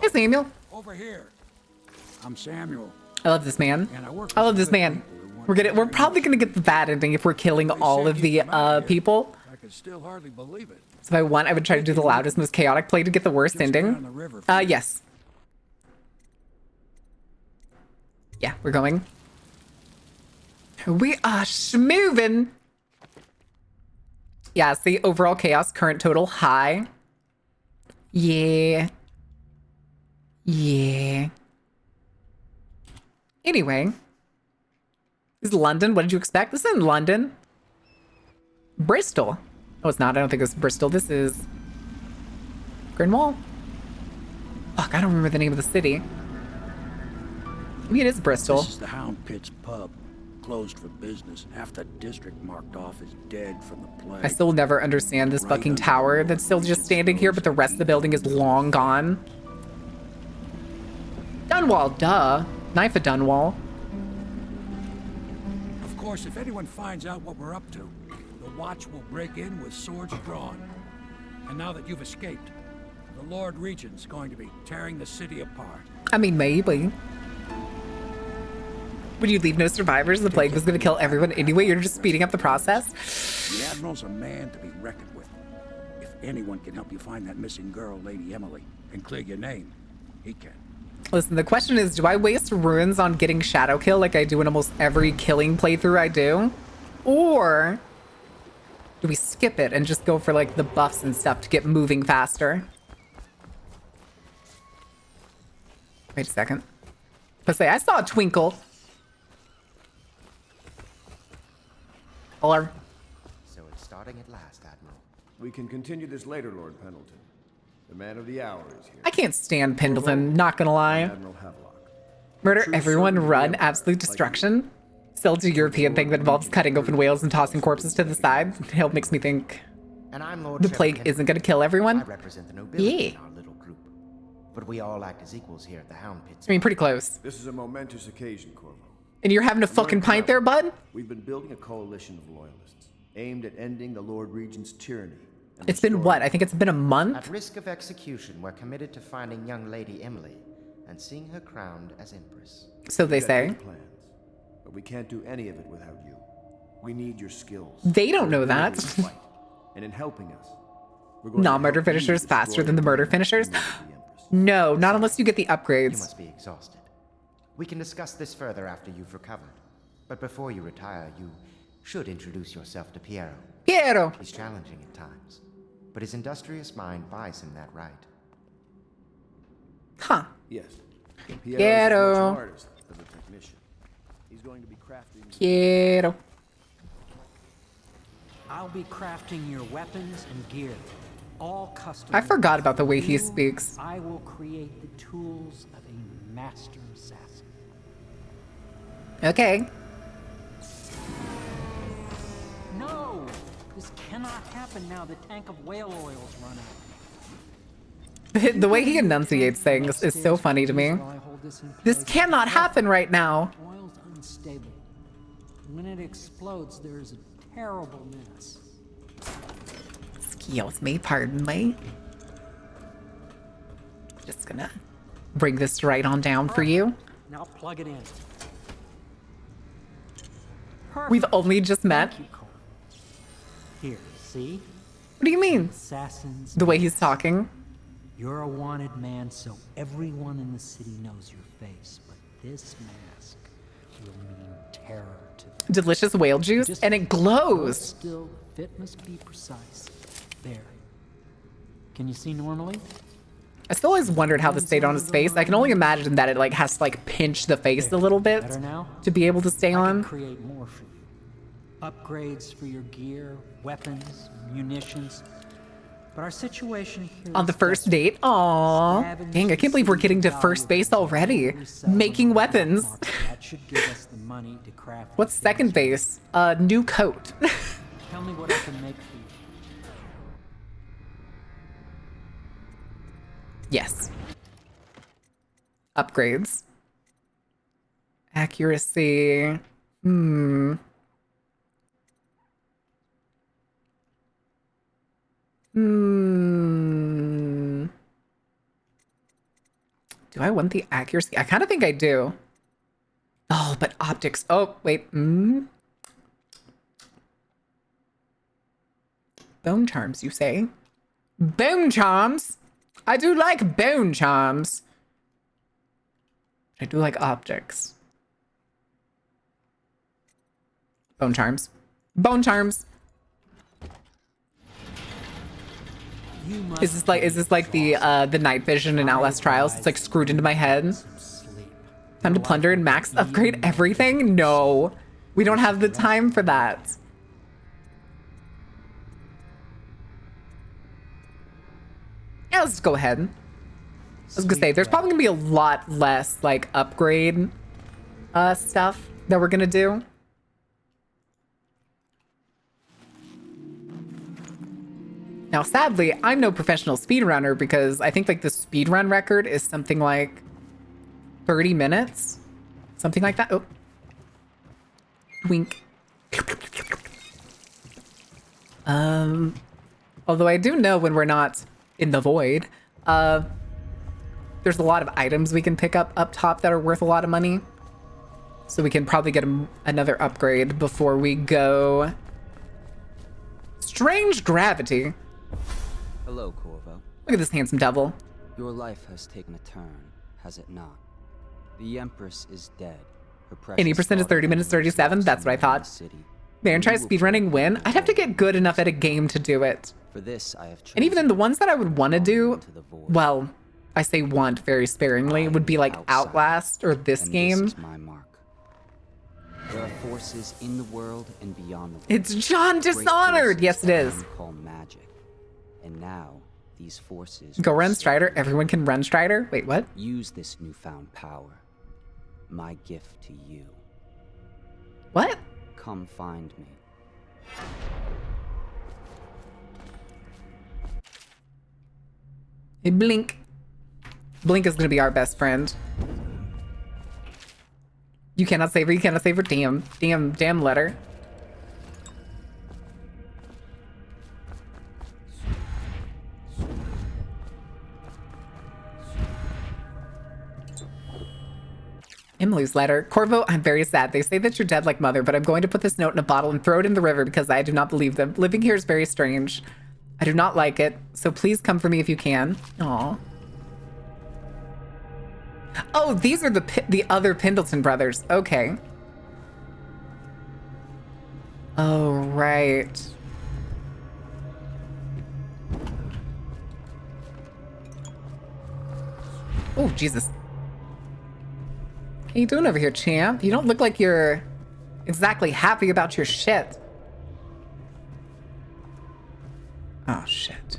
Hey, Samuel. Over here. I'm Samuel. I love this man. I love this man. We're probably gonna get the bad ending if we're killing all of the people. I can still hardly believe it. So if I won, I would try to do the loudest, most chaotic play to get the worst ending. Yes. Yeah, we're going. We are schmoving. Yeah, see, overall chaos, current total high. Yeah. Yeah. Anyway. This is London. What did you expect? This is in London. Bristol. Oh, it's not. I don't think it's Bristol. This is Greenwall. Fuck, I don't remember the name of the city. Maybe it is Bristol. This is the Hound Pits pub. Closed for business. Half the district marked off as dead from the plague. I still never understand this fucking tower that's still just standing here, but the rest of the building is long gone. Dunwall, duh. Knife of Dunwall. Of course, if anyone finds out what we're up to, the Watch will break in with swords drawn. And now that you've escaped, the Lord Regent's going to be tearing the city apart. I mean, maybe. Would you leave no survivors? The plague was going to kill everyone anyway. You're just speeding up the process. The Admiral's a man to be reckoned with. If anyone can help you find that missing girl, Lady Emily, and clear your name, he can. Listen, the question is, do I waste runes on getting shadow kill like I do in almost every killing playthrough I do? Or do we skip it and just go for like the buffs and stuff to get moving faster? Wait a second. Let's say I saw a twinkle. Or so it's starting at last, Admiral. We can continue this later, Lord Pendleton. The man of the hour is here. I can't stand Pendleton, not gonna lie. Admiral Havelock. Murder everyone, run, absolute destruction. Still, it's a European thing that involves cutting open whales and tossing corpses to the side. It help makes me think and I'm Lord the plague isn't gonna kill everyone. I represent the nobility in our little group. But we all act as equals here at the Hound Pits. I mean, pretty close. This is a momentous occasion, Corvo. And you're having a fucking pint there, bud? We've been building a coalition of loyalists, aimed at ending the Lord Regent's tyranny. It's been what? I think it's been a month? At risk of execution, we're committed to finding young Lady Emily and seeing her crowned as Empress. So they say. Plans, but we can't do any of it without you. We need your skills. They don't know that. And in helping us, non-murder finishers faster than the murder finishers? No, not unless you get the upgrades. You must be exhausted. We can discuss this further after you've recovered. But before you retire, you should introduce yourself to Piero. Piero! He's challenging at times, but his industrious mind buys him that right. Huh. Yes. Piero. Artist as a technician. He's going to be crafting. Piero. I'll be crafting your weapons and gear. All custom. I forgot about the way he speaks. I will create the tools of a master assassin. Okay. No! This cannot happen now. The tank of whale oil's run out. The way he enunciates things is so funny to me. This cannot happen right now. Oil's unstable. When it explodes, there is a terrible mess. Excuse me, pardon me. Just gonna bring this right on down for you. Now plug it in. We've only just met. Here, see? What do you mean? Assassin's The way he's talking. You're a wanted man, so everyone in the city knows your face. But this mask will mean terror to them. Delicious whale juice, and it glows. Still, fit must be precise. There. Can you see normally? I still always wondered how this stayed on his face. I can only imagine that it like has to like pinch the face a little bit to be able to stay on. Create more for you. Upgrades for your gear, weapons, munitions. But our situation here On the first date? Aww. Dang, I can't believe we're getting to first base already. Making weapons. That should give us the money to craft. What's second base? New coat. Tell me what I can make for you. Yes. Upgrades. Accuracy. Do I want the accuracy? I kind of think I do. Oh, but optics. Oh, wait. Bone charms, you say? Bone charms? I do like bone charms. I do like optics. Bone charms. Bone charms. Is this like the night vision in Outlast Trials? It's like screwed into my head. Time to plunder and max upgrade everything? No. We don't have the time for that. Yeah, let's just go ahead. I was gonna say, there's probably gonna be a lot less like upgrade stuff that we're gonna do. Now, sadly, I'm no professional speedrunner because I think like the speedrun record is something like 30 minutes. Something like that. Oh. Wink. Although I do know when we're not in the void, there's a lot of items we can pick up top that are worth a lot of money. So we can probably get another upgrade before we go. Strange gravity. Hello, Corvo. Look at this handsome devil. Your life has taken a turn, has it not? The Empress is dead. 80% is 30 minutes 37. That's what I thought. Man, try speedrunning win. I'd have to get good enough at a game to do it. For this, I have and even in the ones that I would want to do, well, I say want very sparingly, would be like Outlast or this game. This is my mark. There are forces in the world and beyond the world. It's John Dishonored. Yes, it is. Call magic. And now these forces go run Strider. Everyone can run Strider. Wait, what? Use this newfound power. My gift to you. What? Come find me. Hey, Blink. Blink is gonna be our best friend. You cannot save her. You cannot save her. Damn letter. Emily's letter. Corvo, I'm very sad. They say that you're dead like mother, but I'm going to put this note in a bottle and throw it in the river because I do not believe them. Living here is very strange. I do not like it, so please come for me if you can. Aw. Oh, these are the other Pendleton brothers. Okay. Oh, right. Oh, Jesus. What are you doing over here, champ? You don't look like you're exactly happy about your shit. Oh, shit.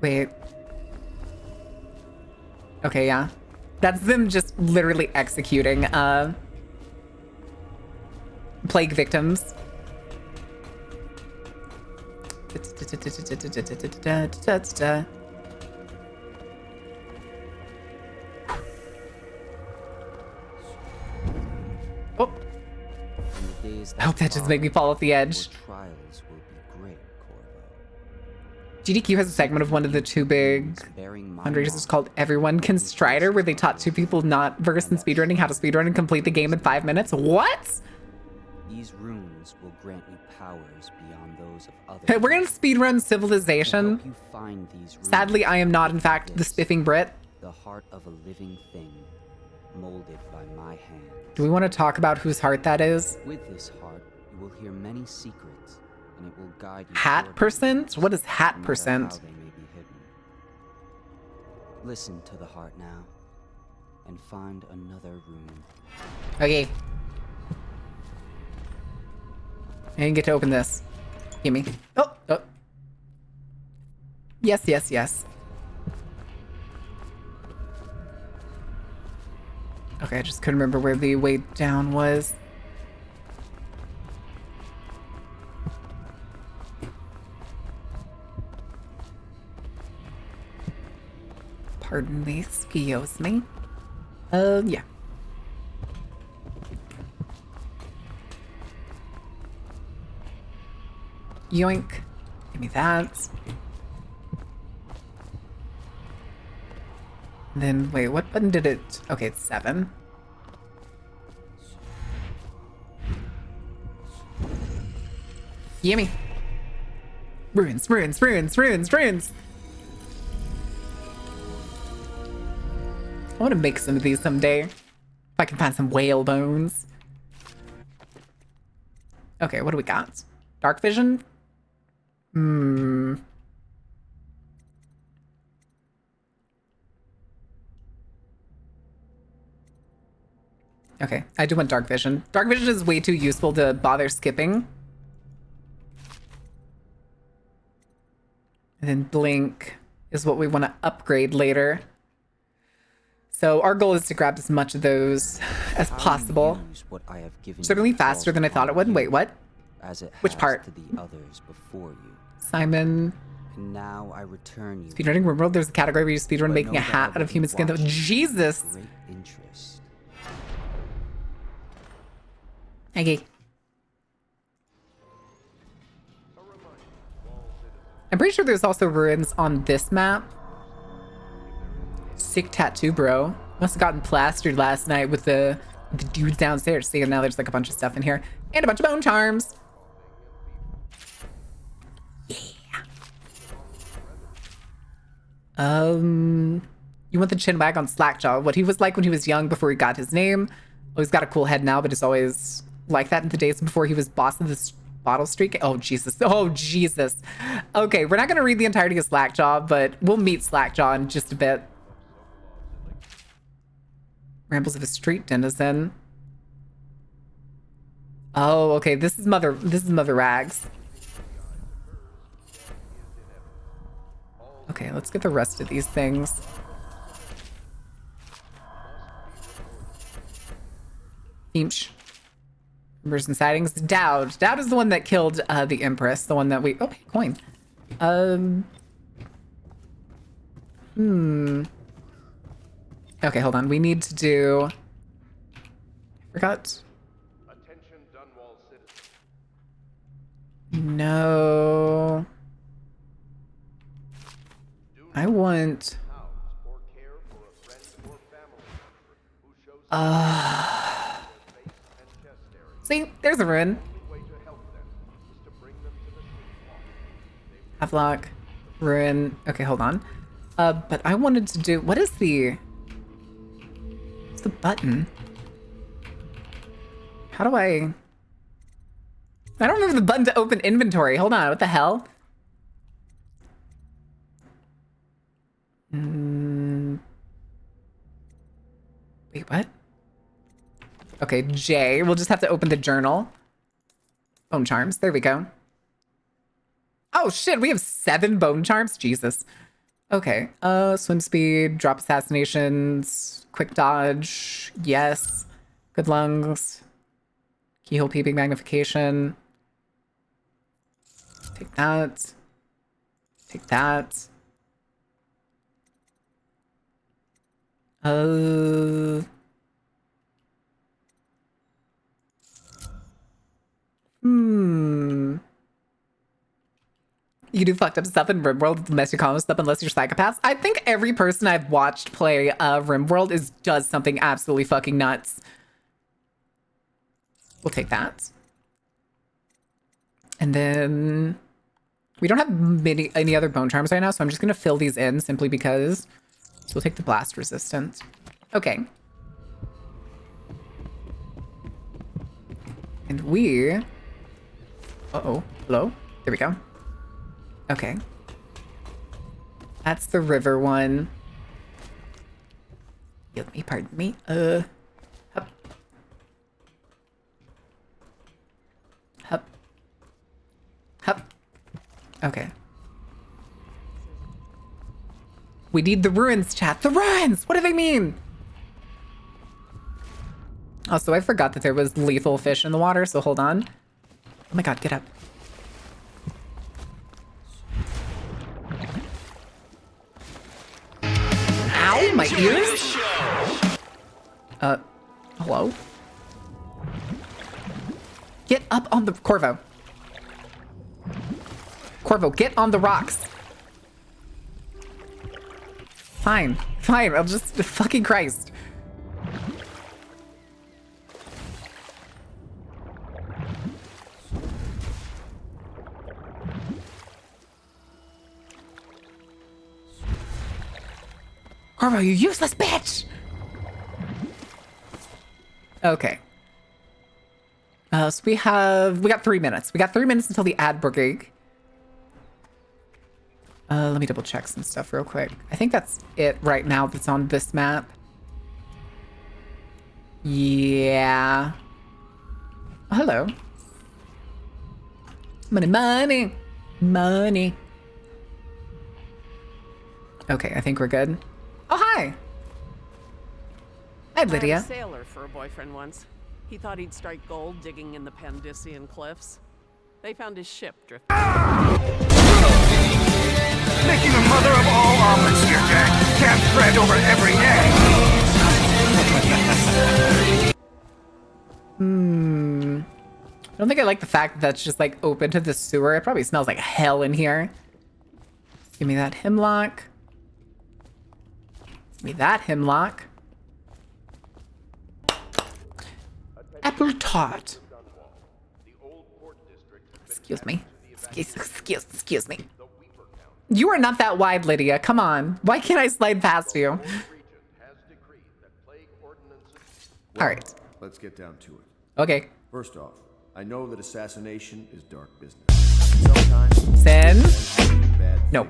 Wait. Okay, yeah. That's them just literally executing plague victims. Oh. I hope that doesn't make me fall off the edge. Trials will GDQ has a segment of one of the two big fundraisers. It's called Everyone Can Strider, where they taught two people not versed in speedrunning how to speedrun and complete the game in 5 minutes. What? These runes will grant you powers beyond those of others. Hey, we're gonna speedrun Civilization. You find these runes. Sadly, I am not, in fact, the spiffing Brit. The heart of a living thing, molded by my hand. Do we want to talk about whose heart that is? With this heart, you will hear many secrets, and it will guide you. Hat percent? What is hat percent? Listen to the heart now, and find another rune. Okay. I didn't get to open this. Gimme. Oh, oh. Yes, yes, yes. Okay, I just couldn't remember where the way down was. Pardon me, excuse me. Yeah. Yoink. Give me that. Then, wait, what button did it... Okay, it's 7. Yummy. Ruins, ruins, ruins, ruins, ruins. I want to make some of these someday. If I can find some whale bones. Okay, what do we got? Dark vision? Okay, I do want dark vision. Dark vision is way too useful to bother skipping. And then blink is what we want to upgrade later. So our goal is to grab as much of those as possible. Certainly faster than I thought it would. Wait, what? Which part? To the others before you. Simon. And now I return you. Speedrunning Rimworld. There's a category where you speedrun making a hat out of human skin. Though, Jesus. Great interest. Okay. I'm pretty sure there's also ruins on this map. Sick tattoo, bro. Must have gotten plastered last night with the dudes downstairs. See, and now there's like a bunch of stuff in here. And a bunch of bone charms. Yeah. You want the chin wag on Slackjaw. What he was like when he was young before he got his name. Oh, he's got a cool head now, but it's always like that in the days before he was boss of this bottle streak. Oh, Jesus. Oh, Jesus. Okay, we're not going to read the entirety of Slackjaw, but we'll meet Slackjaw in just a bit. Rambles of a street denizen. Oh, okay. This is Mother Rags. Okay, let's get the rest of these things. Eemsh. Members and sightings. Dowd. Dowd is the one that killed the Empress. The one that we... Oh, hey, coin. Okay, hold on. We need to do... I forgot. Attention, Dunwall citizens. No. I want... See, there's a ruin. Havelock, ruin. Okay, hold on. But I wanted to do... What is the... What's the button? How do I... I don't remember the button to open inventory. Hold on, what the hell? Wait, what? Okay, J. We'll just have to open the journal. Bone charms. There we go. Oh, shit. We have 7 bone charms. Jesus. Okay. Swim speed, drop assassinations, quick dodge. Yes. Good lungs. Keyhole peeping magnification. Take that. Take that. You do fucked up stuff in RimWorld unless you call them stuff unless you're psychopaths. I think every person I've watched play RimWorld does something absolutely fucking nuts. We'll take that. And then we don't have any other bone charms right now, so I'm just gonna fill these in simply because. So we'll take the blast resistant. Okay. And we... Uh-oh. Hello? There we go. Okay. That's the river one. Excuse me, pardon me. Hup. Hup. Hup. Okay. We need the ruins, chat. The ruins! What do they mean? Also, I forgot that there was lethal fish in the water, so hold on. Oh my god, get up. Ow, my ears? Hello? Get up on the... Corvo. Corvo, get on the rocks. Fine. Fine, I'll just... Fucking Christ. Corvo, you useless bitch! Okay. So we got 3 minutes. We got 3 minutes until the ad break. Let me double check some stuff real quick. I think that's it right now that's on this map. Yeah. Oh, hello. Money, money, money. Okay, I think we're good. Oh, hi. Hi, Lydia. I had a sailor for a boyfriend once. He thought he'd strike gold digging in the Pandician cliffs. They found his ship drifting. Making a mother of all omelets here, Jack. Can't spread over every egg. I don't think I like the fact that that's just like open to the sewer. It probably smells like hell in here. Give me that hemlock. Give me that hemlock. Apple tart. Excuse me. Excuse me. You are not that wide, Lydia. Come on. Why can't I slide past you? All right. Let's get down to it. Okay. First off, I know that assassination is dark business. Sometimes Sin? No.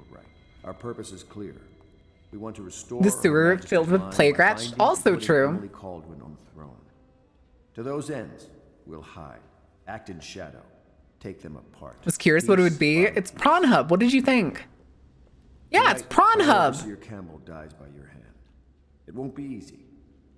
Right. Our purpose is clear. We want to restore the sewer filled with plague rats. Also true. Cauldron on the throne. To those ends, we'll hide, act in shadow, take them apart. Was curious what it would be. It's Prawn Hub. What did you think? Yeah, it's Prawn Hub. Overseer Campbell dies by your hand. It won't be easy.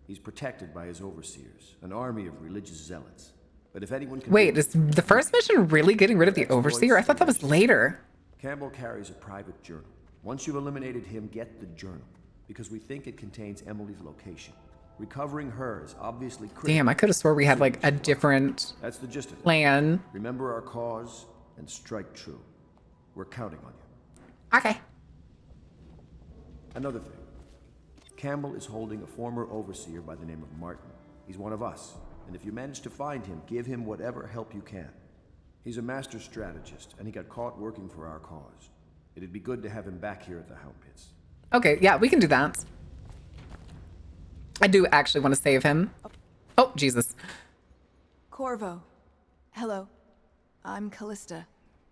He's protected by his overseers, an army of religious zealots. But if anyone can... Wait, is the first mission really getting rid of the overseer? I thought that was later. Campbell carries a private journal. Once you've eliminated him, get the journal, because we think it contains Emily's location. Recovering her is obviously critical. Damn, I could have swore we had like a different That's the gist of it. plan. Remember our cause and strike true. We're counting on you. Okay. Another thing. Campbell is holding a former overseer by the name of Martin. He's one of us, and if you manage to find him, give him whatever help you can. He's a master strategist, and he got caught working for our cause. It'd be good to have him back here at the Hound Pits. Okay, yeah, we can do that. I do actually want to save him. Oh, Jesus. Corvo. Hello. I'm Callista.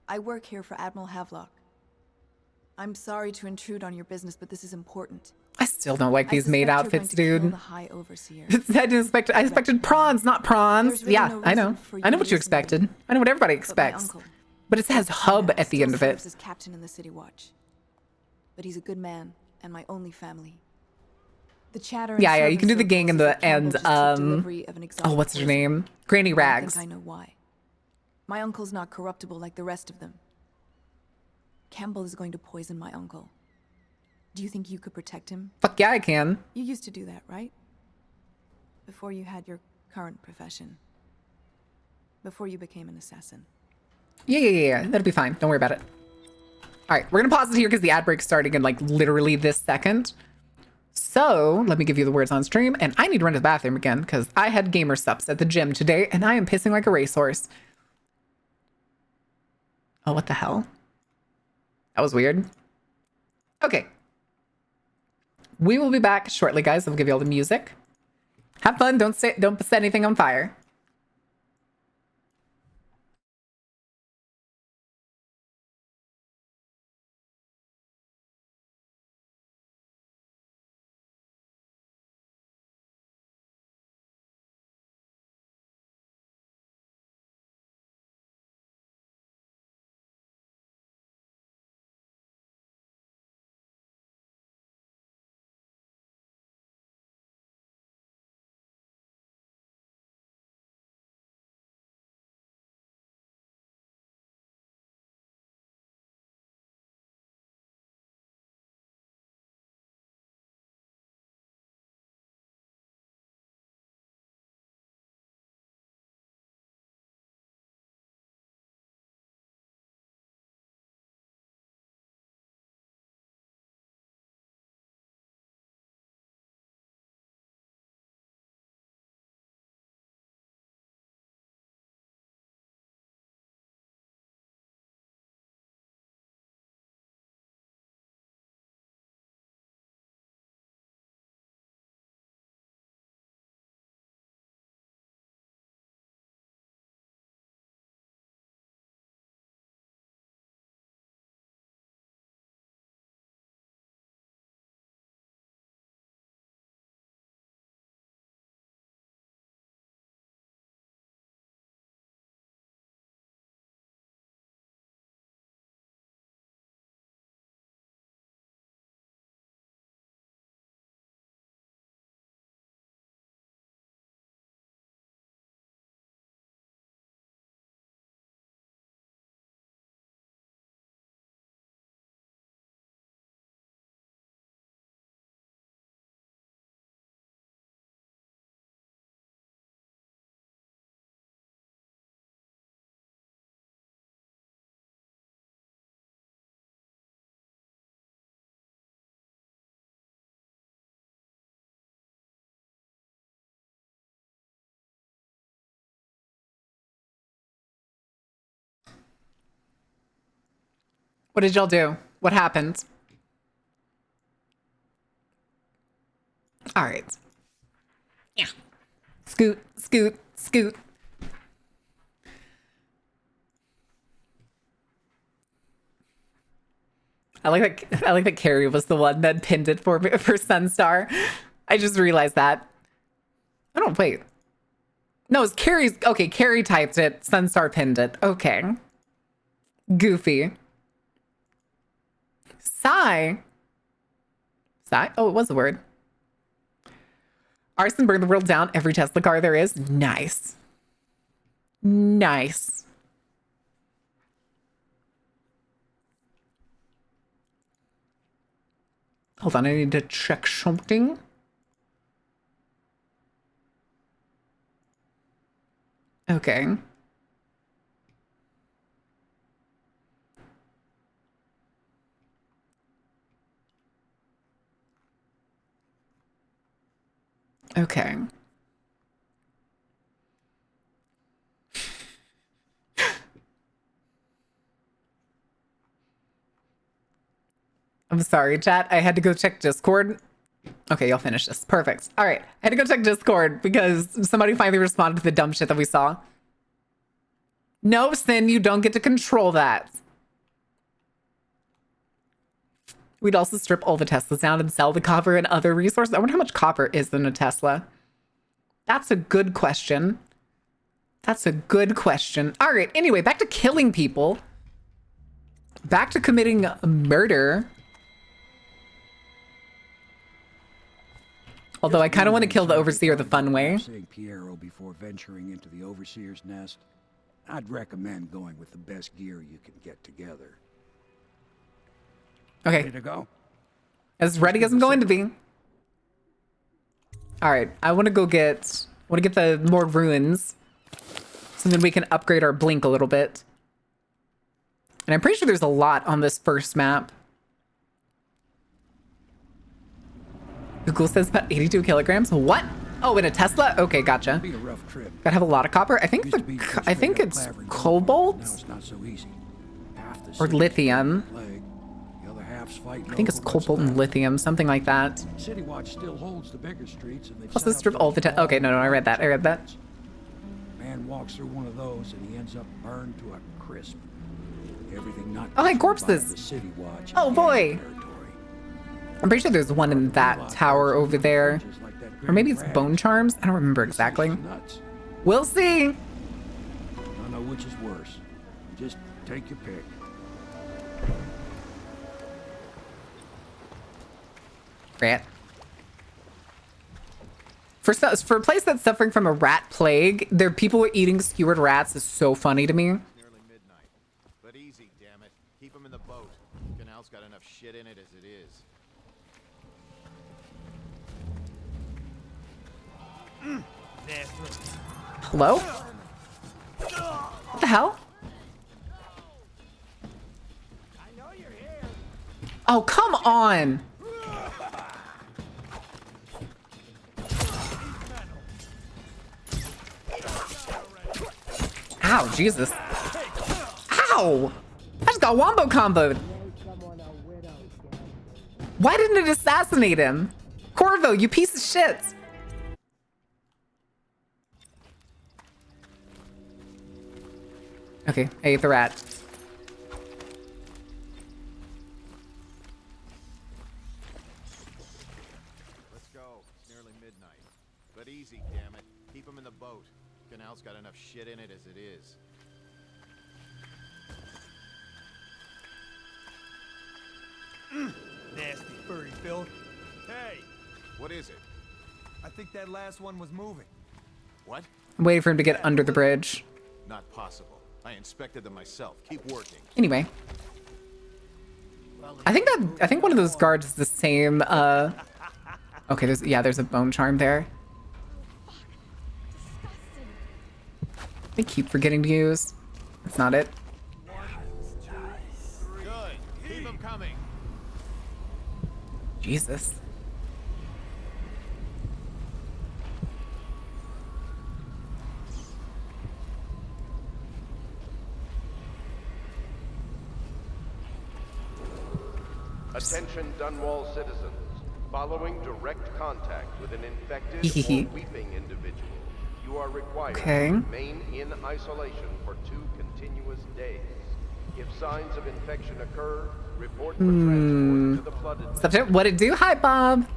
I work here for Admiral Havelock. I'm sorry to intrude on your business, but this is important. I still don't like these maid outfits, dude. The High Overseer. I expected prawns, not prawns. Really yeah, no I know. I know what you expected. I know what everybody expects. But it says hub at the end of it. As captain in the City Watch. But he's a good man and my only family. The chatter. Yeah, you can do the gang in the end. Oh, what's her name? Granny Rags. I know why. My uncle's not corruptible like the rest of them. Campbell is going to poison my uncle. Do you think you could protect him? Fuck yeah, I can. You used to do that, right? Before you had your current profession. Before you became an assassin. Yeah. That'll be fine. Don't worry about it. All right, we're gonna pause it here because the ad break's starting in like literally this second. So let me give you the words on stream, and I need to run to the bathroom again because I had gamer subs at the gym today, and I am pissing like a racehorse. Oh, what the hell? That was weird. Okay. We will be back shortly, guys. I'll give you all the music. Have fun. Don't set anything on fire. What did y'all do? What happened? All right. Yeah. Scoot, scoot, scoot. I like that Carrie was the one that pinned it for Sunstar. I just realized that. Oh, no, wait. No, it's Carrie's. Okay, Carrie typed it. Sunstar pinned it. Okay. Goofy. Sigh. Sigh? Oh, it was a word. Arson burned the world down. Every Tesla car there is. Nice. Nice. Hold on, I need to check something. Okay. Okay. I'm sorry, chat. I had to go check Discord. Okay, y'all finish this. Perfect. All right. I had to go check Discord because somebody finally responded to the dumb shit that we saw. No, Sin, you don't get to control that. We'd also strip all the Teslas down and sell the copper and other resources. I wonder how much copper is in a Tesla. That's a good question. That's a good question. All right. Anyway, back to killing people. Back to committing murder. Although I kind of want to kill the Overseer the fun way. Saying Piero before venturing into the Overseer's nest, I'd recommend going with the best gear you can get together. Okay. Ready to go? As ready as I'm going to be. All right. I want to get the more ruins so then we can upgrade our blink a little bit. And I'm pretty sure there's a lot on this first map. Google says about 82 kilograms. What? Oh, in a Tesla? Okay, gotcha. Be a rough trip. Gotta have a lot of copper. I think it's cobalt Now it's not so easy. Half the or city lithium. plague, the other half's fighting I think it's over what's cobalt and left. lithium, something like that. City Watch still holds the bigger streets, and they've Plus set the strip up all the those time. Okay, no, I read that. Man walks through one of those, and he ends up burned to a crisp. Everything not Oh, hey, controlled by corpses. the City Watch. Oh boy. I'm pretty sure there's one in that tower over there. Or maybe it's bone charms. I don't remember exactly. We'll see. I don't know which is worse. Just take your pick. Rat. For a place that's suffering from a rat plague, their people are eating skewered rats is so funny to me. Nearly midnight. But easy, damn it. Keep them in the boat. Canal's got enough shit in it as it is. Hello? What the hell? Oh, come on. Ow, Jesus. Ow! I just got wombo comboed. Why didn't it assassinate him? Corvo, you piece of shit. Okay, I ate the rat. Let's go. It's nearly midnight. But easy, damn it. Keep them in the boat. Canal's got enough shit in it as it is. Nasty furry filth. Hey, What is it? I think that last one was moving. What? I'm waiting for him to get under the bridge. Not possible. I inspected them myself. Keep working. Anyway. I think one of those guards is the same, okay, there's a bone charm there. I keep forgetting to use. That's not it. Good. Keep them coming. Jesus. Attention Dunwall citizens. Following direct contact with an infected or weeping individual, you are required to remain in isolation for 2 continuous days. If signs of infection occur, report for transport to the flooded. Subject, what'd it do? Hi, Bob.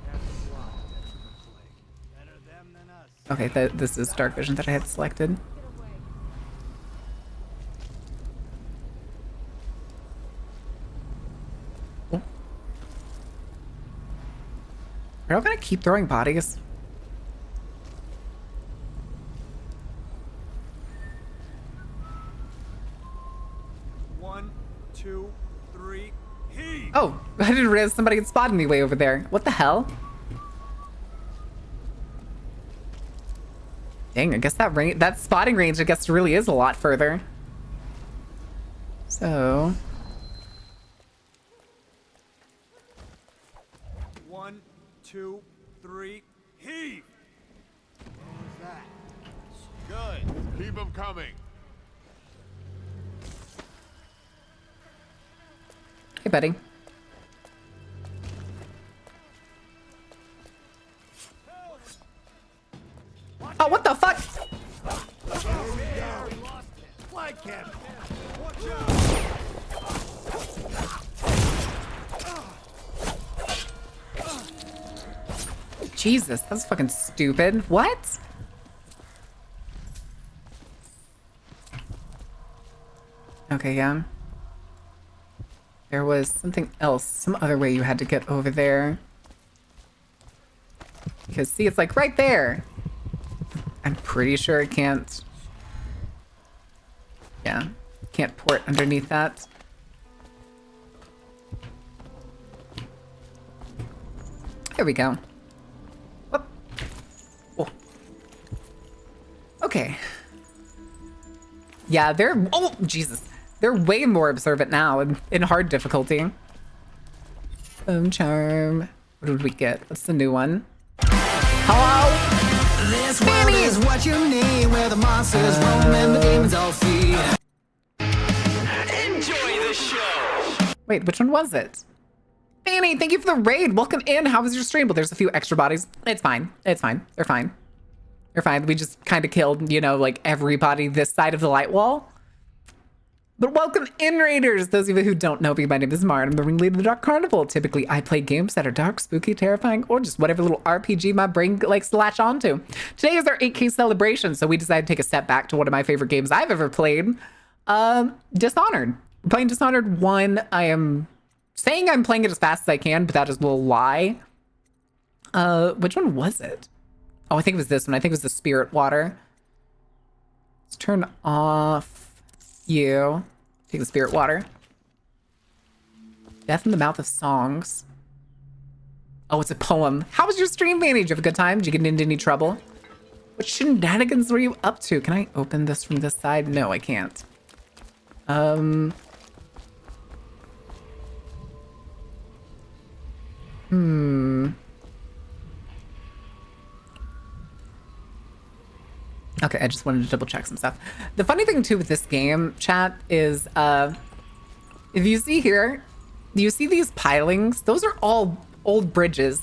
Okay, this is Dark Vision that I had selected. Are y'all gonna keep throwing bodies? One, two, three, heave! Oh, I didn't realize somebody had spotted me way over there. What the hell? Dang, I guess that spotting range, I guess, really is a lot further. So... One, two, three, heave! What was that? Good. Keep them coming. Hey, buddy. Oh, what the fuck? Flag camp! Watch Jesus, that's fucking stupid. What? Okay, yeah. There was something else, some other way you had to get over there. Because, see, it's like right there. I'm pretty sure it can't. Yeah, can't port underneath that. There we go. Whoop. Oh. Okay. Yeah, oh, Jesus. They're way more observant now in hard difficulty. Boom charm. What did we get? What's the new one? Hello? This world is what you need, where the monsters roam and the demons all feed. Enjoy the show! Wait, which one was it? Fanny, thank you for the raid. Welcome in. How was your stream? Well, there's a few extra bodies. It's fine. It's fine. They're fine. They're fine. We just kind of killed, you know, like everybody this side of the light wall. But welcome in, Raiders. Those of you who don't know me, my name is Mart. I'm the ringleader of the Dark Carnival. Typically, I play games that are dark, spooky, terrifying, or just whatever little RPG my brain likes to latch onto. Today is our 8K celebration, so we decided to take a step back to one of my favorite games I've ever played, Dishonored. I'm playing Dishonored 1. I am saying I'm playing it as fast as I can, but that is a little lie. Which one was it? Oh, I think it was this one. I think it was the Spirit Water. Let's turn off you. Take the Spirit Water. Death in the Mouth of Songs. Oh, it's a poem. How was your stream, Vanny? Did you have a good time? Did you get into any trouble? What shenanigans were you up to? Can I open this from this side? No, I can't. Okay, I just wanted to double check some stuff. The funny thing too with this game, chat, is if you see here, do you see these pilings? Those are all old bridges.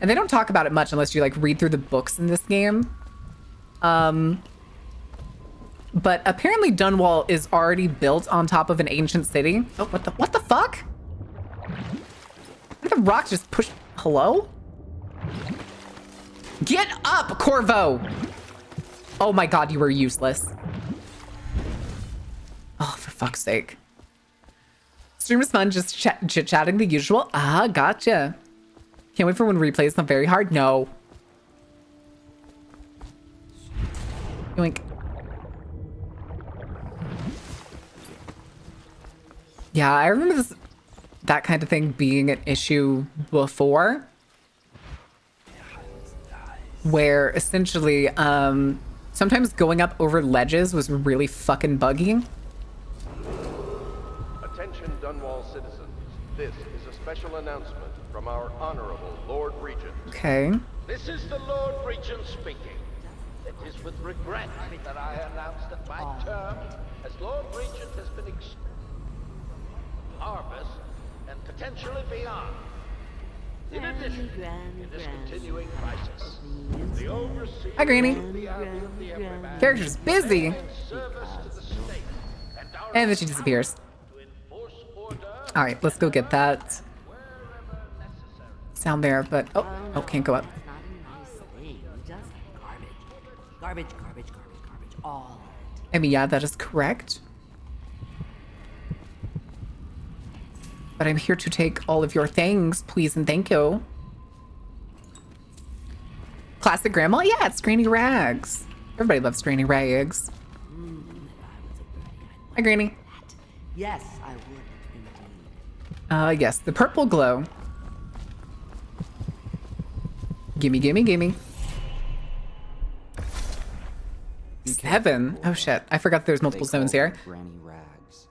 And they don't talk about it much unless you like read through the books in this game. But apparently Dunwall is already built on top of an ancient city. Oh, what the fuck? The rock just pushed. Hello? Get up, Corvo! Oh my god, you were useless. Oh, for fuck's sake. Stream is fun, just chit-chatting the usual. Ah, gotcha. Can't wait for when replays not very hard. No. Yoink. Yeah, I remember that kind of thing being an issue before. Where essentially, sometimes going up over ledges was really fucking buggy. Attention Dunwall citizens. This is a special announcement from our Honorable Lord Regent. Okay. This is the Lord Regent speaking. It is with regret that I announce that my term as Lord Regent has been harvest and potentially beyond. In addition, in this continuing crisis, the overseer Hi, Granny. of the army of the Everyman Character's busy. in service to the state, and our And then she disappears. All right, let's go get that sound there, but oh, can't go up. Garbage, all. I mean, yeah, that is correct. But I'm here to take all of your things, please and thank you. Classic grandma? Yeah, it's Granny Rags. Everybody loves Granny Rags. Hi, Granny. Yes, I would indeed. Yes, the purple glow. Gimme, gimme, gimme. 7. Oh shit, I forgot there's multiple 7s here. Granny Rags.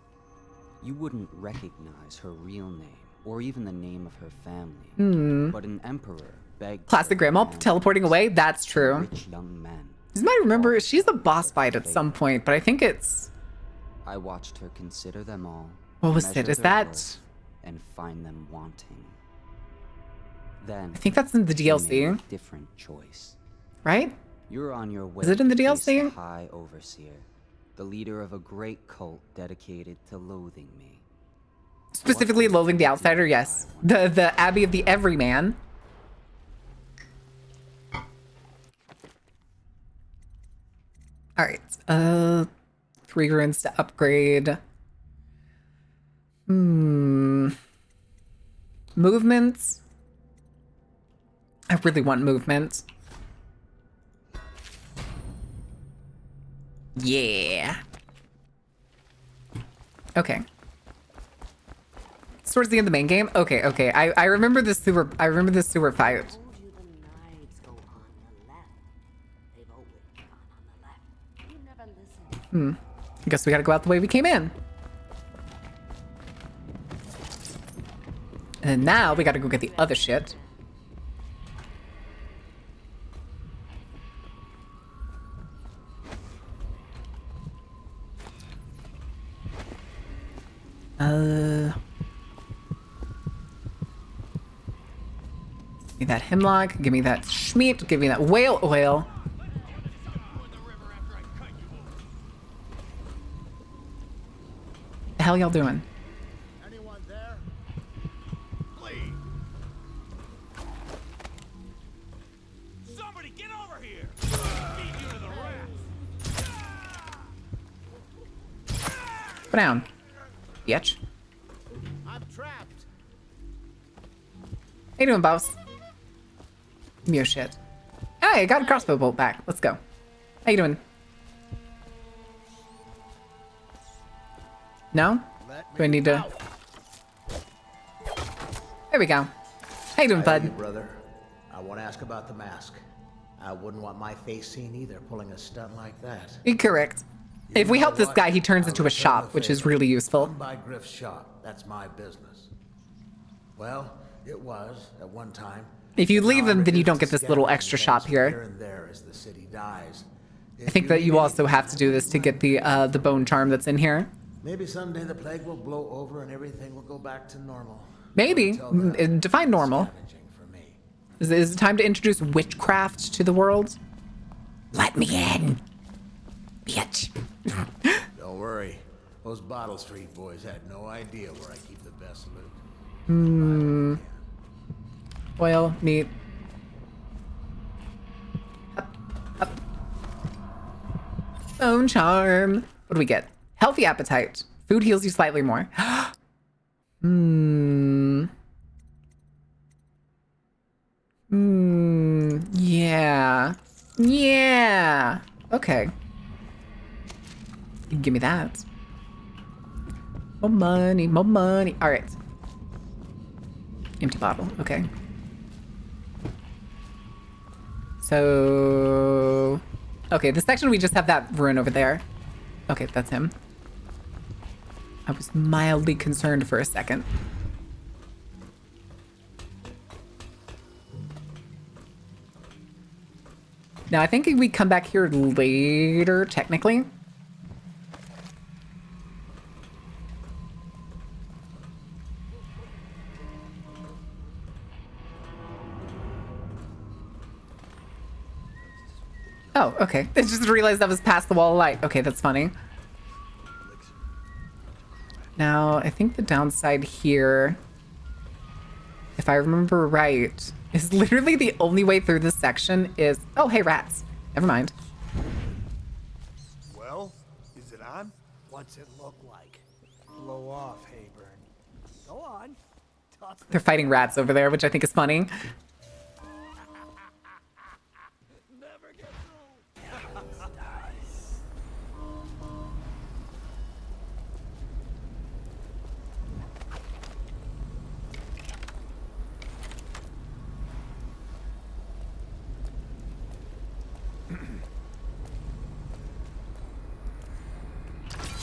You wouldn't recognize her real name or even the name of her family. But an emperor begged Classic grandma teleporting away. That's true. rich young men. You might remember she's a boss fight at some point, but I think it's. I watched her consider them all. What was it? measure Is their that? worth, and find them wanting. Then I think that's in the she made DLC, a different choice. right? You're on your way. Is it in the to face DLC? the High Overseer, the leader of a great cult dedicated to loathing me. Specifically, loathing the outsider. Yes, the Abbey of the Everyman. All right. 3 runes to upgrade. Movements. I really want movement. Yeah. Okay. It's towards the end of the main game. Okay, okay. I remember the sewer. I remember the sewer fight. I guess we gotta go out the way we came in. And now we gotta go get the other shit. Give me that hemlock, give me that schmeat, give me that whale oil. The hell y'all doing? Anyone there? Please. Somebody get over here! Beat you to the rats! Put down. Bitch. I'm trapped. How you doing, boss? Give me your shit. Hey, I got a crossbow bolt back. Let's go. How you doing? No? Do I need to... There we go. How you doing, bud? Hey, brother. I want to ask about the mask. I wouldn't want my face seen either, pulling a stunt like that. You're correct. If we help this guy, he turns into a shop, which is really useful. Come by Griff's shop. That's my business. Well, it was at one time. If you leave him, then you don't get this little extra shop here. And there as the city dies. I think that you also have to do this to get the bone charm that's in here. Maybe someday the plague will blow over and everything will go back to normal. Maybe. Define normal. Is it time to introduce witchcraft to the world? Let me in, bitch. Don't worry. Those Bottle Street boys had no idea where I keep the best loot. Hmm. Oil, meat. Up, up. Bone charm. What do we get? Healthy appetite. Food heals you slightly more. Yeah. Yeah. Okay. Give me that. More money, more money. All right. Empty bottle. Okay. So... Okay, this section we just have that ruin over there. Okay, that's him. I was mildly concerned for a second. Now, I think we come back here later, technically. Oh, okay. I just realized that was past the wall of light. Okay, that's funny. Now, I think the downside here, if I remember right, is literally the only way through this section is... Oh, hey, rats. Never mind. Well, is it on? What's it look like? Blow off, Hayburn. Go on. They're fighting rats over there, which I think is funny.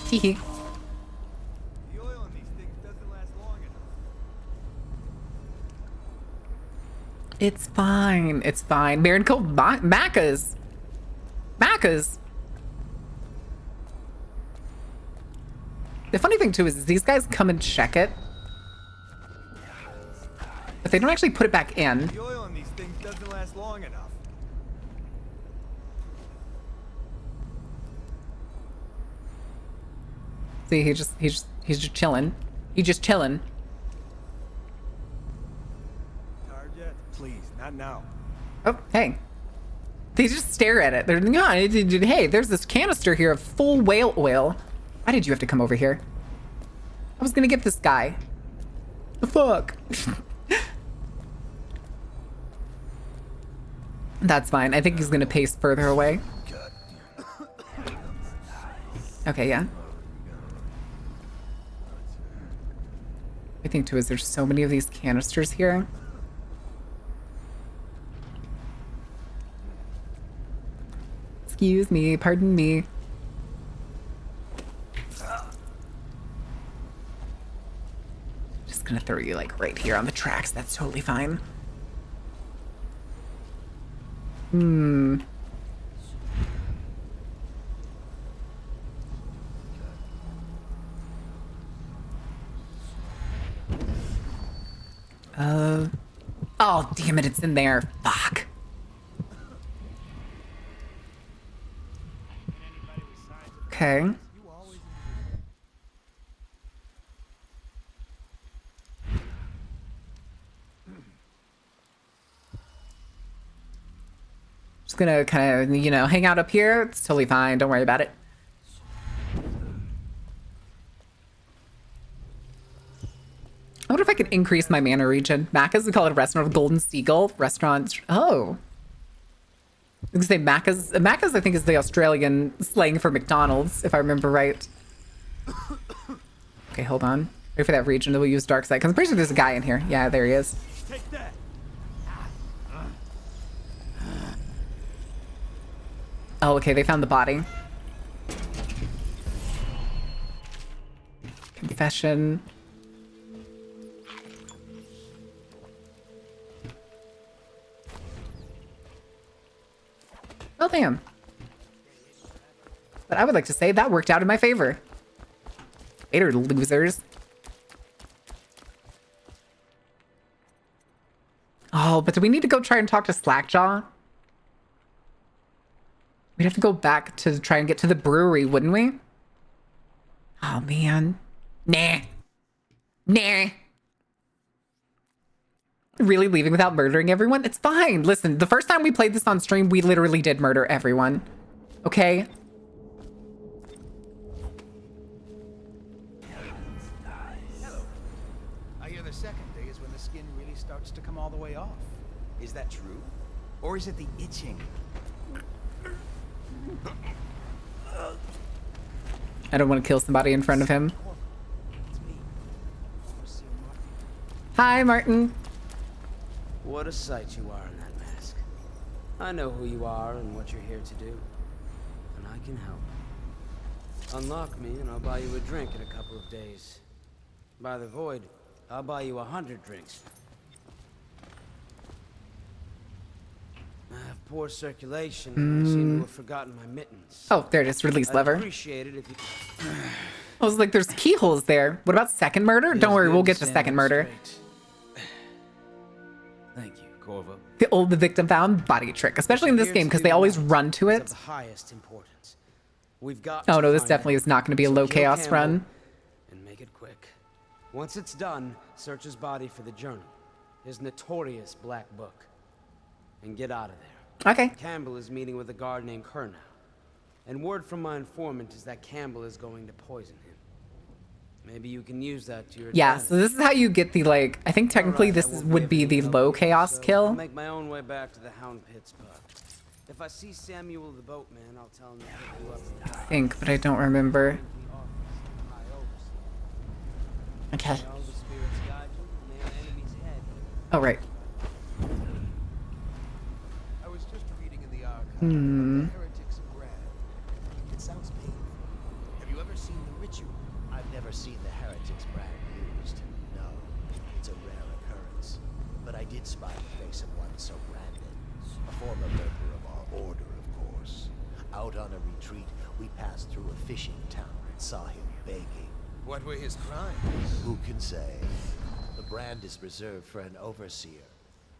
Hehe. The oil in these things doesn't last long enough. It's fine. It's fine. Baron called Macca's. Macca's. The funny thing too is these guys come and check it, but they don't actually put it back in. The oil in these things doesn't last long enough. See, he's just chilling. He's just chilling. Tired yet? Please, not now. Oh, hey. They just stare at it. They're, yeah, hey, there's this canister here of full whale oil. Why did you have to come over here? I was gonna get this guy. The fuck? That's fine. I think he's gonna pace further away. Okay, yeah. I think too is there's so many of these canisters here. Excuse me, pardon me. just gonna throw you like right here on the tracks. That's totally fine. Oh, damn it, it's in there. Fuck. Okay. Just gonna kind of, you know, hang out up here. It's totally fine. Don't worry about it. I wonder if I could increase my mana region. Macca's, we call it a restaurant of Golden Seagull. Restaurant. Oh. I was gonna say Macca's, I think, is the Australian slang for McDonald's, if I remember right. Okay, hold on. Wait for that region that we'll use dark side. Because I'm pretty sure there's a guy in here. Yeah, there he is. Take that. Oh, okay, they found the body. Confession. Well, damn. But I would like to say that worked out in my favor. Later, losers. Oh, but do we need to go try and talk to Slackjaw? We'd have to go back to try and get to the brewery, wouldn't we? Oh, man. Nah. Nah. Really leaving without murdering everyone? It's fine. Listen, the first time we played this on stream, we literally did murder everyone. Okay? Hello. I hear the second day is when the skin really starts to come all the way off. Is that true? Or is it the itching? I don't want to kill somebody in front of him. Hi, Martin. What a sight you are in that mask. I know who you are and what you're here to do. And I can help. Unlock me and I'll buy you a drink in a couple of days. By the void, I'll buy you 100 drinks. I have poor circulation and I seem to have forgotten my mittens. Oh, there it is. Release lever. I'd appreciate it if you... I was like, there's keyholes there. What about second murder? Don't worry, we'll get to second murder. Thank you, Corvo. The victim found body trick, especially in this game because they always run to it. Of the highest importance. We've got Oh no, this find definitely it. is not going to be a So low kill chaos Campbell run. And make it quick. Once it's done, search his body for the journal, his notorious black book, and get out of there. Okay. Campbell is meeting with a guard named Kernow, and word from my informant is that Campbell is going to poison him. Maybe you can use that to your Yeah, advantage. so this is how you get the, like, I think technically this would be the low chaos I'll kill. make my own way back to the Hound Pits pub. If I see Samuel the boatman, I'll tell him to pick you up. I think, but I don't remember. Okay. Oh, right. I was just reading in the archive Hmm. about the heretic's brand. It sounds painful. Have you ever seen the ritual? I've never seen the heretic's brand used. No, it's a rare occurrence. But I did spy the face of one so branded. A former member of our order, of course. Out on a retreat, we passed through a fishing town and saw him begging. What were his crimes? Who can say? The brand is reserved for an overseer.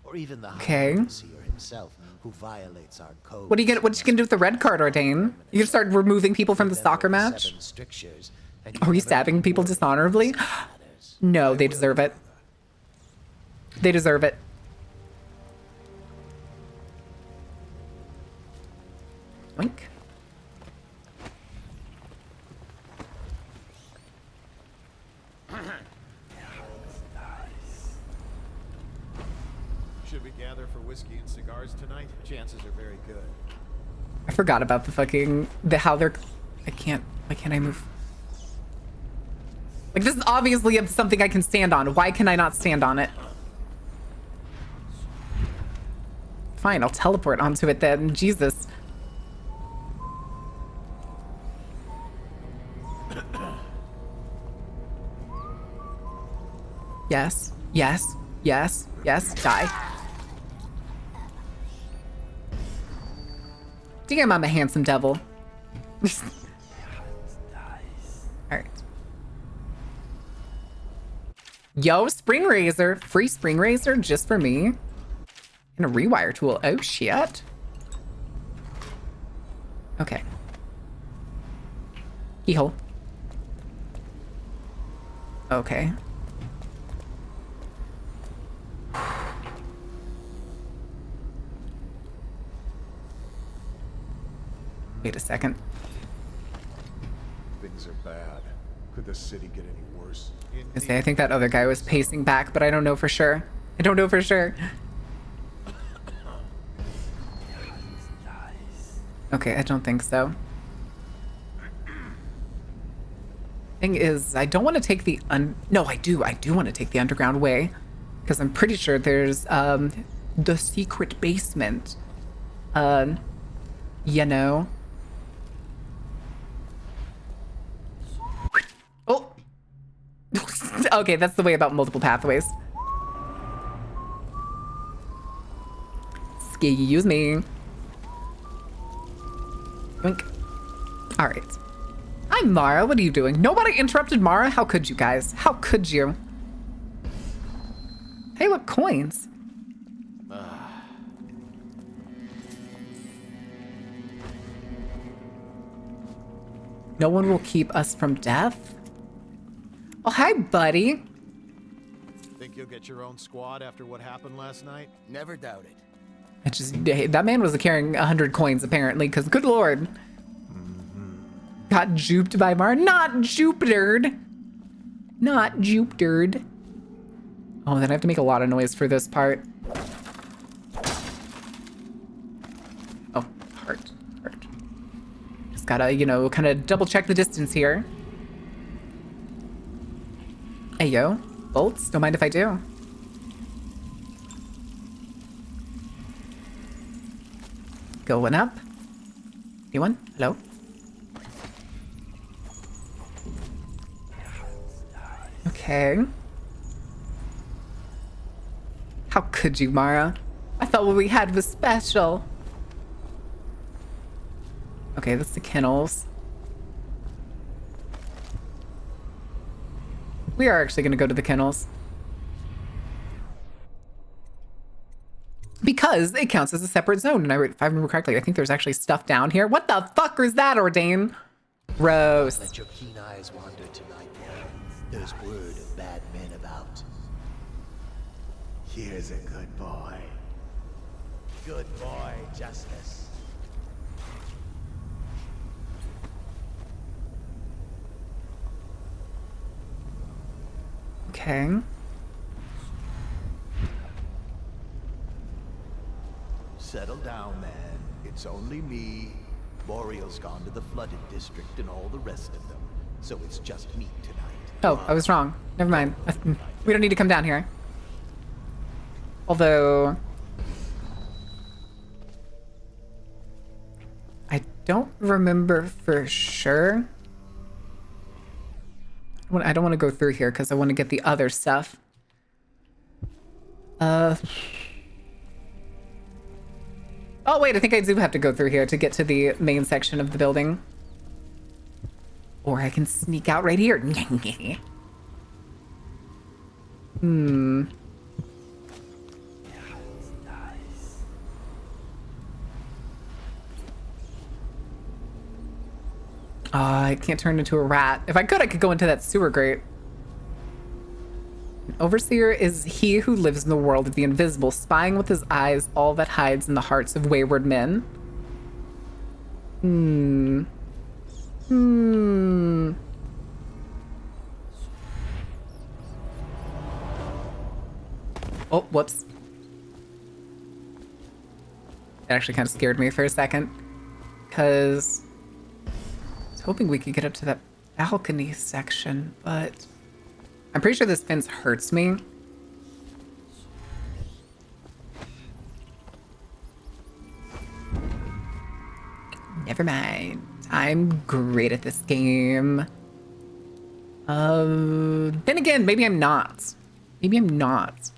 Or even the Okay. high overseer himself, who violates our code. What are you gonna do with the red card, Ordain? You gonna start removing people from the soccer match? Are you stabbing people dishonorably? No, they deserve it. They deserve it. Wink. Should we gather for whiskey and cigars tonight? Chances are very good. I forgot about the fucking how they're. I can't. Why can't I move? Like, this is obviously something I can stand on. Why can I not stand on it? Fine, I'll teleport onto it then. Jesus. Yes. Yes. Yes. Yes. Die. Damn, I'm a handsome devil. Alright. Yo, spring razor. Free spring razor just for me. And a rewire tool. Oh, shit. Okay. Keyhole. Okay. Wait a second. Things are bad. Could the city get any worse? I think that other guy was pacing back, but I don't know for sure. I don't know for sure. Okay, I don't think so. Thing is, I don't want to take the no, I do want to take the underground way, because I'm pretty sure there's the secret basement. You know. Oh. Okay, that's the way about multiple pathways. Excuse me. Wink. All right. Hi, Mara. What are you doing? Nobody interrupted Mara? How could you guys? How could you? Hey, look, coins. No one will keep us from death? Oh, hi, buddy. Think you'll get your own squad after what happened last night? Never doubt it. That man was carrying 100 coins, apparently, because good lord. Got juped by Mar. Not Jupitered. Not Jupitered. Oh, then I have to make a lot of noise for this part. Oh, heart. Just gotta, you know, kind of double check the distance here. Hey, yo. Bolts? Don't mind if I do. Going up. Anyone? Hello? Okay. How could you, Mara? I thought what we had was special. Okay, that's the kennels. We are actually going to go to the kennels. Because it counts as a separate zone. And if I remember correctly, I think there's actually stuff down here. What the fuck was that, Ordain? Gross. Let your keen eyes wander tonight, boy. There's word of bad men about. Here's a good boy. Good boy, Justice. Okay. Settle down, man. It's only me. Boreal's gone to the flooded district and all the rest of them. So it's just me tonight. Oh, I was wrong. Never mind. We don't need to come down here. Although... I don't remember for sure. I don't want to go through here because I want to get the other stuff. Oh, wait, I think I do have to go through here to get to the main section of the building. Or I can sneak out right here. I can't turn into a rat. If I could go into that sewer grate. An overseer is he who lives in the world of the invisible, spying with his eyes all that hides in the hearts of wayward men. Oh, whoops. It actually kind of scared me for a second. Because I was hoping we could get up to that balcony section, but I'm pretty sure this fence hurts me. Never mind. I'm great at this game. Then again, maybe I'm not. Maybe I'm not.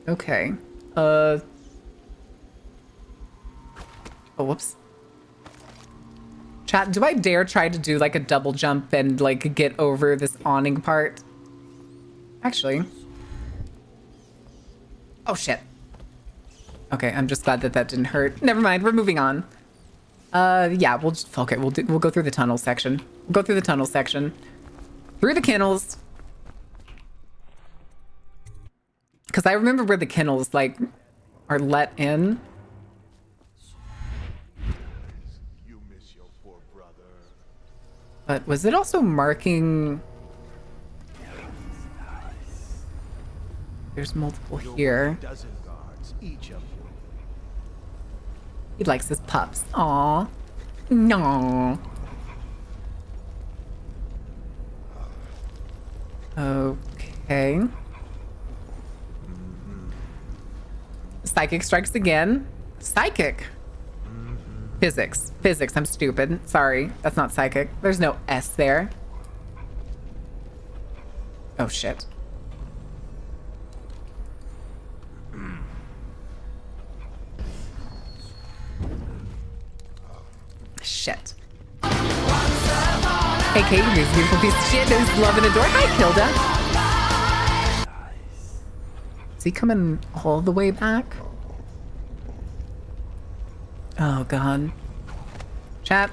Okay. Oh, whoops. Chat, do I dare try to do like a double jump and like get over this awning part? Actually. Oh shit. Okay, I'm just glad that that didn't hurt. Never mind, we're moving on. Yeah, we'll just, okay, we'll go through the tunnel section. We'll go through the tunnel section. Through the kennels. Because I remember where the kennels, like, are let in. You miss your poor brother. But was it also marking... There's multiple here. Dozen guards, each of you. He likes his pups. Aw. No. Okay. Psychic strikes again. Psychic. Physics. Physics. I'm stupid. Sorry. That's not psychic. There's no S there. Oh, shit. Shit. Hey, Kate, you beautiful piece of shit. There's love and adore. Hi, Kilda. Is he coming all the way back? Oh, God. Chat.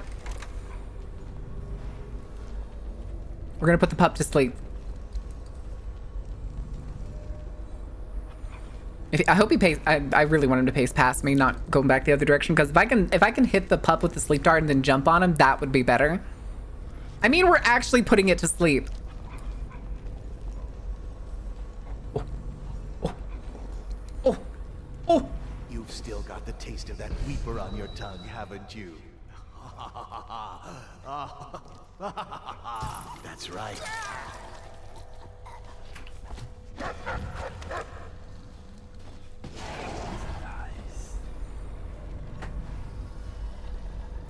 We're gonna put the pup to sleep. I hope he pays. I really want him to pace past me, not going back the other direction. Because if I can hit the pup with the sleep dart and then jump on him, that would be better. I mean, we're actually putting it to sleep. Oh. You've still got the taste of that weeper on your tongue, haven't you? That's right.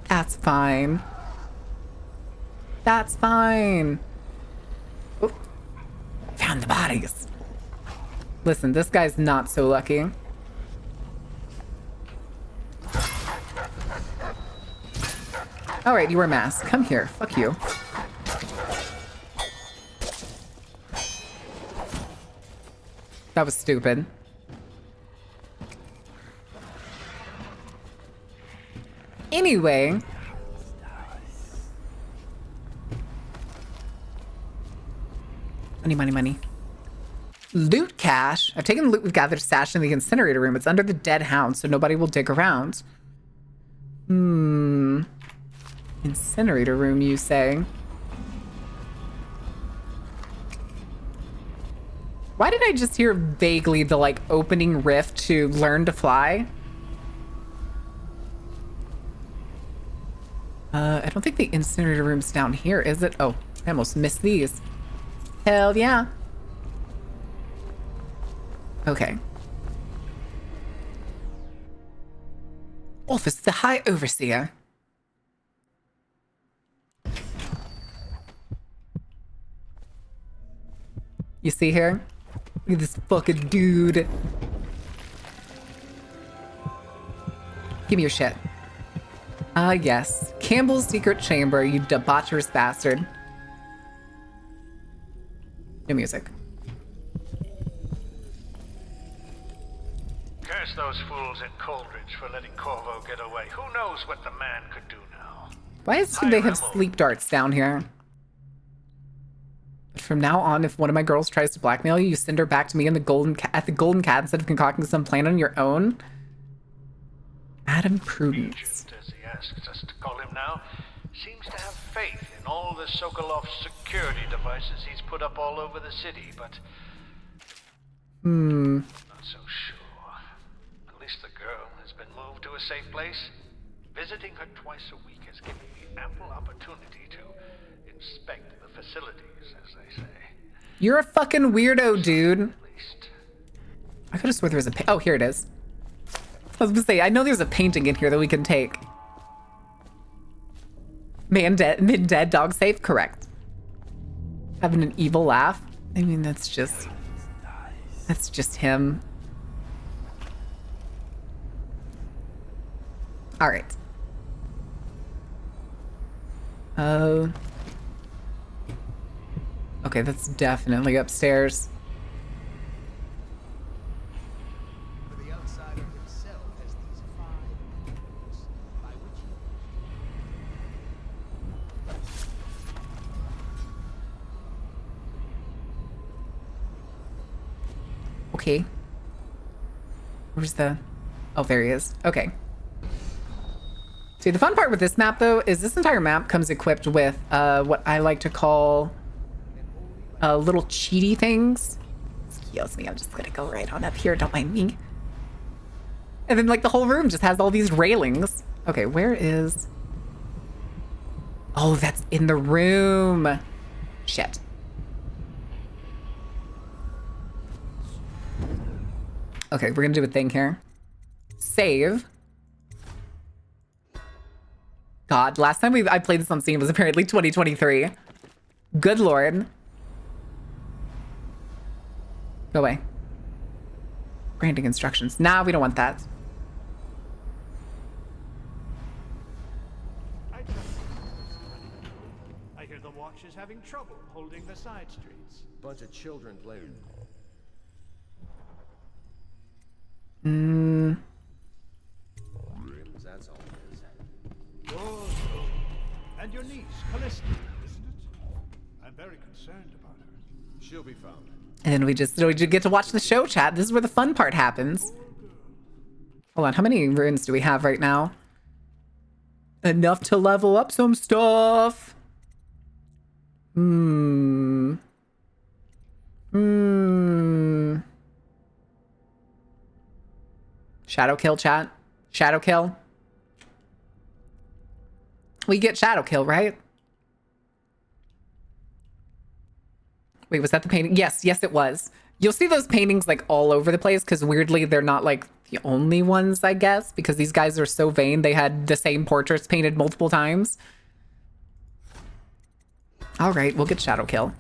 That's fine. That's fine. Oh, found the bodies. Listen, this guy's not so lucky. All right, you wear a mask. Come here. Fuck you. That was stupid. Anyway. Money, money, money. Loot cache. I've taken the loot we've gathered stashed in the incinerator room. It's under the dead hound, so nobody will dig around. Incinerator room, you say? Why did I just hear vaguely the, like, opening riff to Learn to Fly? I don't think the incinerator room's down here, is it? Oh, I almost missed these. Hell yeah. Okay. Office of the High Overseer. You see here? Look at this fucking dude. Give me your shit. Ah, yes. Campbell's secret chamber, you debaucherous bastard. No music. Curse those fools at Coldridge for letting Corvo get away. Who knows what the man could do now? Why do they have sleep darts down here? But from now on, if one of my girls tries to blackmail you, you send her back to me in the at the Golden Cat instead of concocting some plan on your own? Madam Prudence. As he asks us to call him now, seems to have faith in all the Sokolov security devices he's put up all over the city, but... Not so sure. At least the girl has been moved to a safe place. Visiting her twice a week has given me ample opportunity to inspect the facilities, as they say. You're a fucking weirdo, dude. I could have swore there was a... Oh, here it is. I was gonna say, I know there's a painting in here that we can take. Man dead, mid dead, dog safe, correct. Having an evil laugh. I mean, that's just him. All right. Okay, that's definitely upstairs. The outsider himself has these 5 rules by which Okay. Where's the... Oh, there he is. Okay. See, the fun part with this map, though, is this entire map comes equipped with what I like to call little cheaty things. Excuse me, I'm just gonna go right on up here, don't mind me. And then, like, the whole room just has all these railings. Okay, where is... Oh, that's in the room. Shit. Okay, we're gonna do a thing here. Save. God, last time I played this on Steam was apparently 2023. Good lord. Go away. Granting instructions. Nah, we don't want that. I hear the watch is having trouble holding the side streets. Bunch of children playing. That's all it is. Oh, and your niece, Callista, isn't it? I'm very concerned about her. She'll be found. And then we just get to watch the show, chat. This is where the fun part happens. Hold on, how many runes do we have right now? Enough to level up some stuff. Shadow kill, chat. Shadow kill. We get shadow kill, right? Wait, was that the painting? Yes, yes, it was. You'll see those paintings like all over the place because weirdly they're not like the only ones, I guess, because these guys are so vain. They had the same portraits painted multiple times. All right, we'll get shadow kill.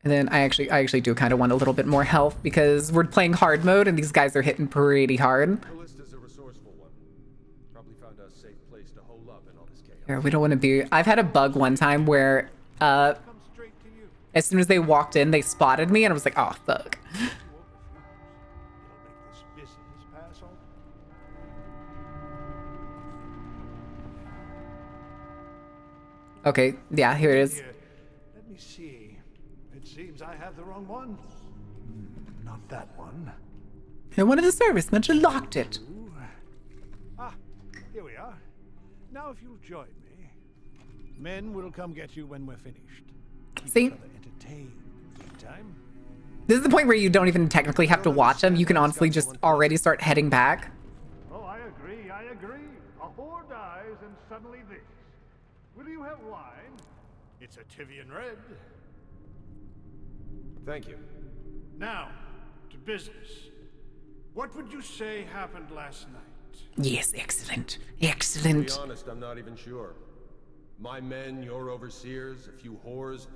And then I actually do kind of want a little bit more health because we're playing hard mode and these guys are hitting pretty hard. Callista's a resourceful one. Probably found a safe place to hole up in all this chaos. Here, we don't want to be... I've had a bug one time where as soon as they walked in, they spotted me and I was like, oh, fuck. Okay, yeah, here it is. Let me see. It seems I have the wrong one. Not that one. And one of the servicemen locked it. Ah, here we are. Now if you'll join me, men will come get you when we're finished. Keep See? each other entertained in the meantime. This is the point where you don't even technically have to watch them. You can honestly just already start heading back. Oh, I agree, I agree. A whore dies and suddenly this. Will you have wine? It's a Tivian red. Thank you. Now, to business. What would you say happened last night? Yes, excellent. Excellent. To be honest, I'm not even sure. My men, your overseers, a few whores,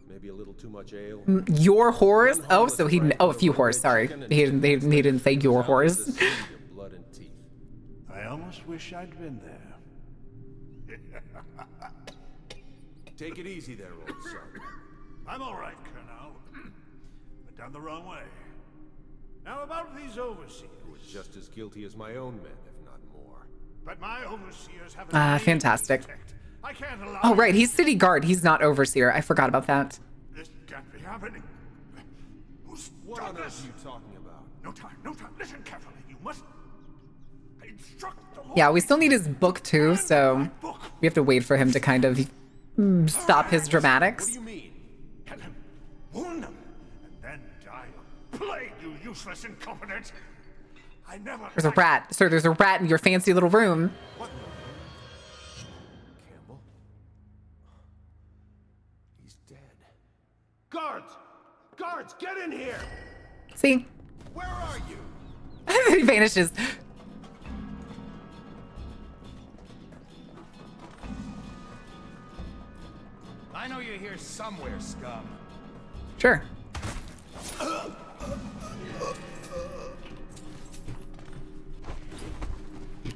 maybe a little too much ale. Your whores? Oh, so he... Oh, a few whores, sorry. He didn't say your whores. Blood and teeth. I almost wish I'd been there. Take it easy there, old son. I'm all right, Colonel. But down the wrong way. Now about these overseers. Who is just as guilty as my own men, if not more. But my overseers have fantastic. I can't allow. Oh, right, he's city guard. He's not overseer. I forgot about that. This can't be happening. What on earth are you talking about? No time, no time. Listen carefully. You must instruct the Lord. Yeah, we still need his book too, so we have to wait for him to kind of stop his dramatics. What do you mean? Kill him, wound him, and then die of plague, you useless incompetent. I never. There's a rat. Sir, there's a rat in your fancy little room. What? Campbell? He's dead. Guards! Guards, get in here! See? Where are you? He vanishes. I I know you're here somewhere, scum. Sure.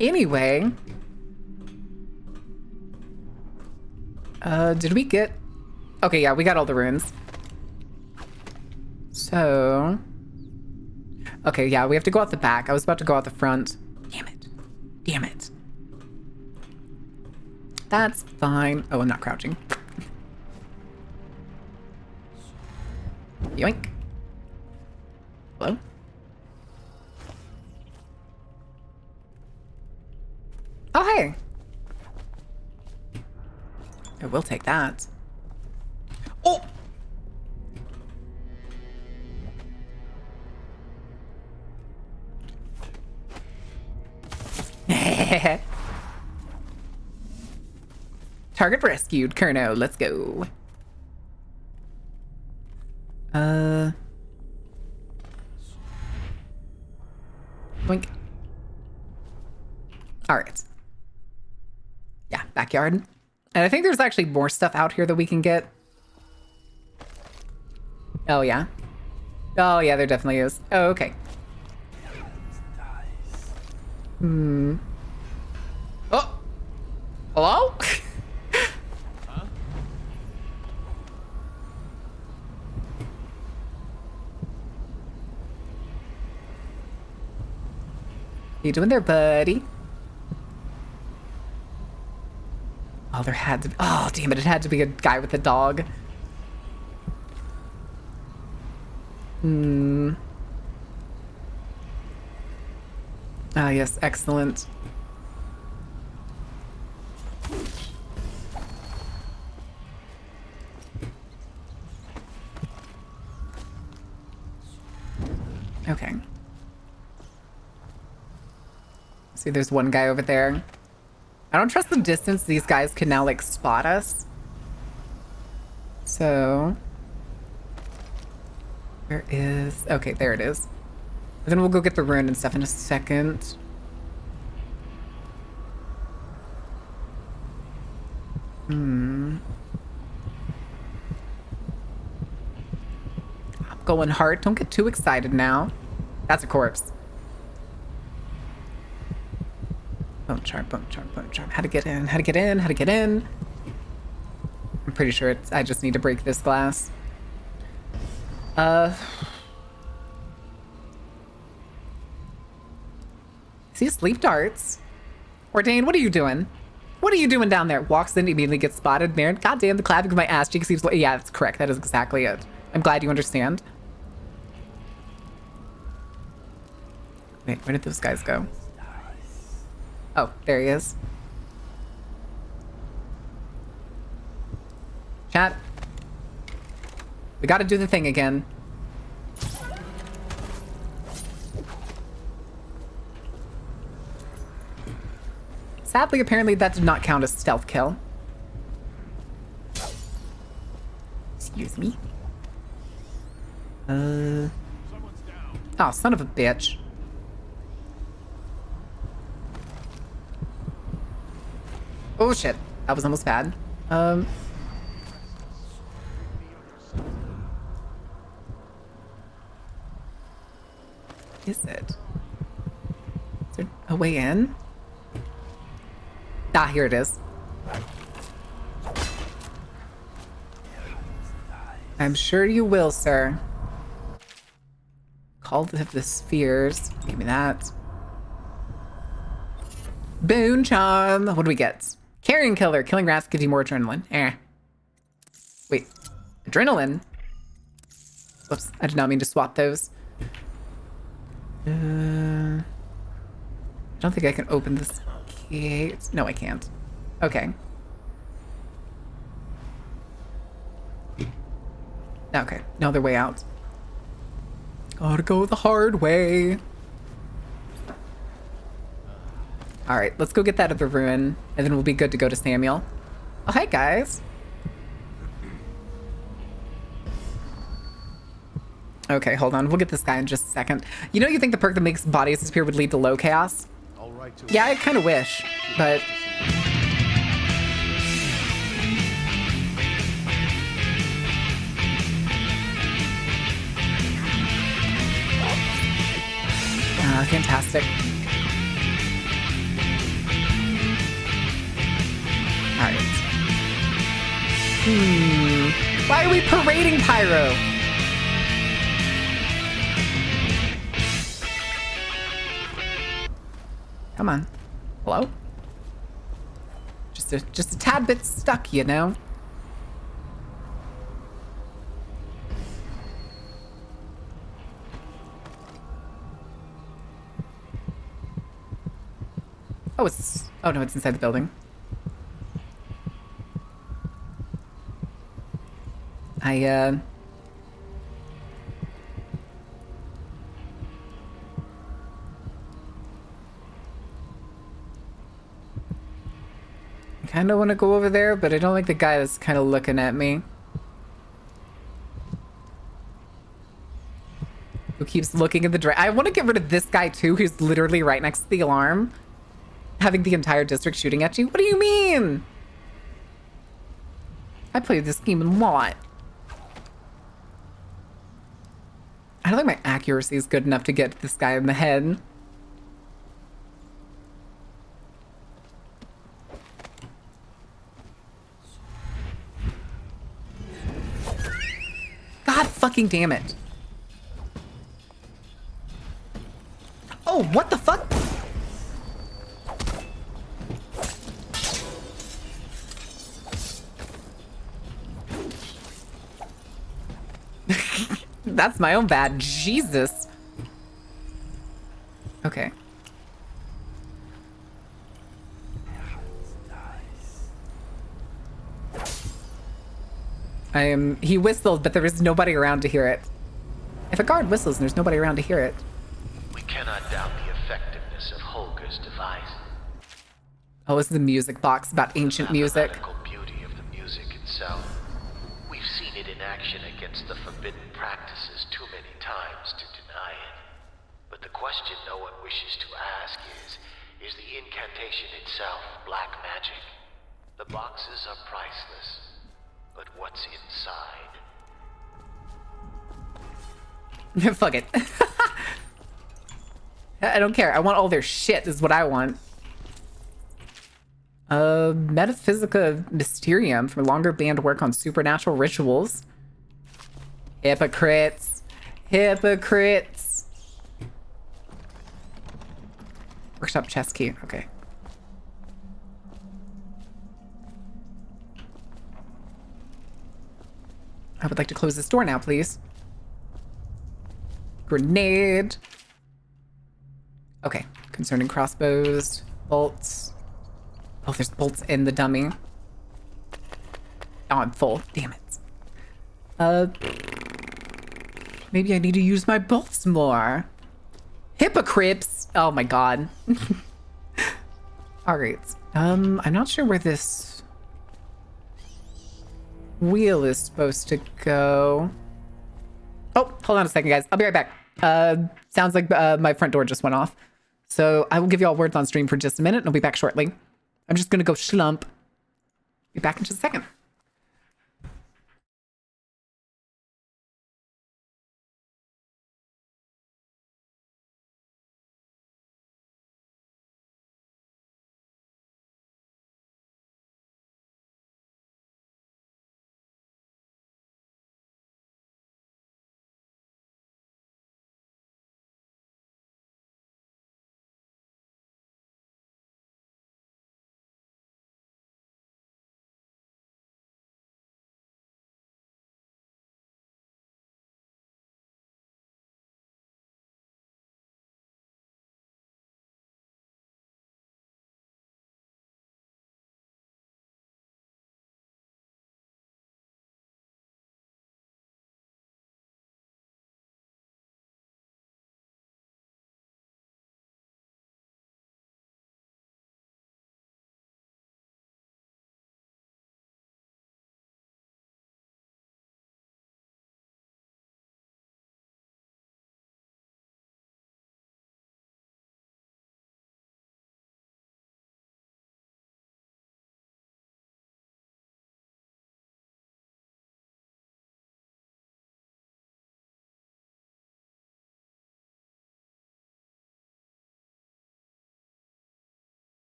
Anyway. Did we get... Okay, yeah, we got all the runes. So... Okay, yeah, we have to go out the back. I was about to go out the front. Damn it. Damn it. That's fine. Oh, I'm not crouching. Yoink. Hello? Oh, hey. I will take that. Oh! Target rescued, Kerno. Let's go. Boink. All right. Yeah, backyard. And I think there's actually more stuff out here that we can get. Oh, yeah. Oh, yeah, there definitely is. Oh, okay. Hmm. Oh! Hello? Huh? You doing there, buddy? Oh, there had to be... Oh, damn it. It had to be a guy with a dog. Hmm. Ah, yes. Excellent. Okay. See, there's one guy over there. I don't trust the distance these guys can now, like, spot us. So... Where is... Okay, there it is. And then we'll go get the rune and stuff in a second. Hmm. I'm going hard. Don't get too excited now. That's a corpse. Bone chart, bone chart, bone chart. How to get in, how to get in, how to get in. I'm pretty sure it's... I just need to break this glass. Is he asleep, Darts? Ordain, what are you doing? What are you doing down there? Walks in, immediately gets spotted there. God damn, the clapping of my ass cheek seems... Yeah, that's correct. That is exactly it. I'm glad you understand. Wait, where did those guys go? Oh, there he is. Chat. We gotta do the thing again. Sadly, apparently that did not count as stealth kill. Excuse me. Oh, son of a bitch. Oh shit, that was almost bad. Is it? Is there a way in? Ah, here it is. I'm sure you will, sir. Call of the spheres. Give me that. Boon charm. What do we get? Carrion killer. Killing rats gives you more adrenaline. Wait. Adrenaline? Whoops. I did not mean to swap those. I don't think I can open this gate. No, I can't. Okay. Okay. No other way out. Gotta go the hard way. All right, let's go get that other ruin, and then we'll be good to go to Samuel. Oh, hey, guys. Okay, hold on. We'll get this guy in just a second. You know, you think the perk that makes bodies disappear would lead to low chaos? Yeah, I kind of wish, but... Fantastic. All right. Why are we parading Pyro? Come on. Hello? Just a tad bit stuck, you know? Oh no, it's inside the building. I kind of want to go over there, but I don't like the guy that's kind of looking at me. Who keeps looking at the I want to get rid of this guy too, who's literally right next to the alarm. Having the entire district shooting at you? What do you mean? I played this game a lot. I don't think my accuracy is good enough to get this guy in the head. God fucking damn it. Oh, what the fuck? That's my own bad. Jesus. Okay. He whistled, but there was nobody around to hear it. If a guard whistles and there's nobody around to hear it. We cannot doubt the effectiveness of Holger's device. Oh, this is the music box about ancient music. The beauty of the music itself. We've seen it in action against the forbidden practices too many times to deny it. But the question no one wishes to ask is the incantation itself black magic? The boxes are priceless, but what's inside? Fuck it. I don't care. I want all their shit is what I want. Metaphysica Mysterium for longer band work on supernatural rituals. Hypocrites. Hypocrites. Workshop chest key. Okay. I would like to close this door now, please. Grenade. Okay. Concerning crossbows. Bolts. Oh, there's bolts in the dummy. Oh, I'm full. Damn it. Maybe I need to use my bolts more. Hypocrites. Oh my god. All right. I'm not sure where this wheel is supposed to go. Oh, hold on a second, guys. I'll be right back. Sounds like my front door just went off. So I will give you all words on stream for just a minute, and I'll be back shortly. I'm just gonna go schlump. Be back in just a second.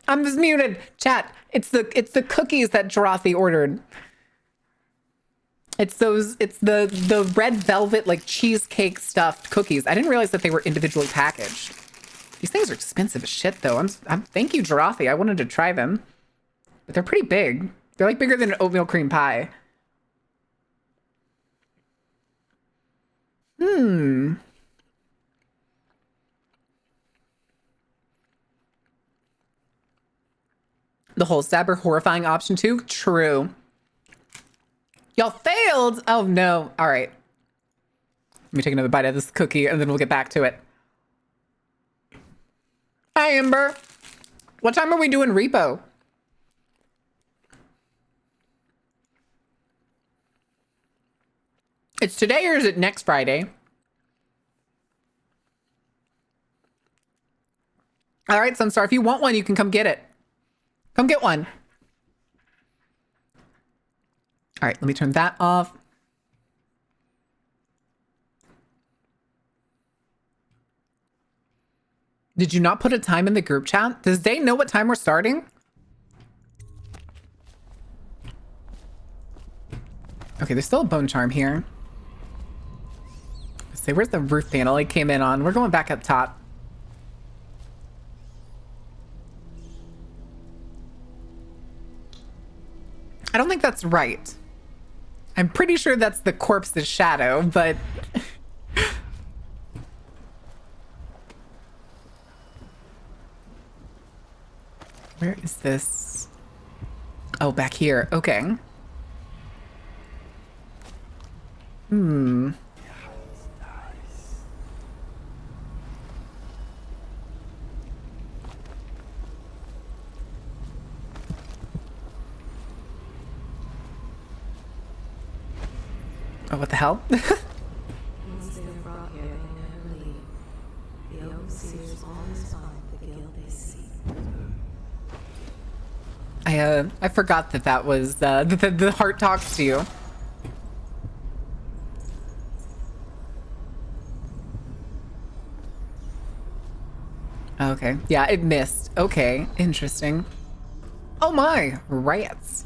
I'm just muted. Chat. It's the cookies that Jarathi ordered. It's the red velvet like cheesecake stuffed cookies. I didn't realize that they were individually packaged. These things are expensive as shit though. Thank you, Jarathi. I wanted to try them. But they're pretty big. They're like bigger than an oatmeal cream pie. The whole stabber horrifying option too? True. Y'all failed? Oh no. All right. Let me take another bite of this cookie and then we'll get back to it. Hi, Amber. What time are we doing repo? It's today or is it next Friday? All right, Sunstar, if you want one, you can come get it. Come get one. All right, let me turn that off. Did you not put a time in the group chat? Does they know what time we're starting? Okay, there's still a bone charm here. Let's see, where's the roof panel I came in on? We're going back up top. I don't think that's right. I'm pretty sure that's the corpse's shadow, but... Where is this? Oh, back here. Okay. Oh, what the hell? I forgot that was the heart talks to you. Okay. Yeah, it missed. Okay. Interesting. Oh my. Rats.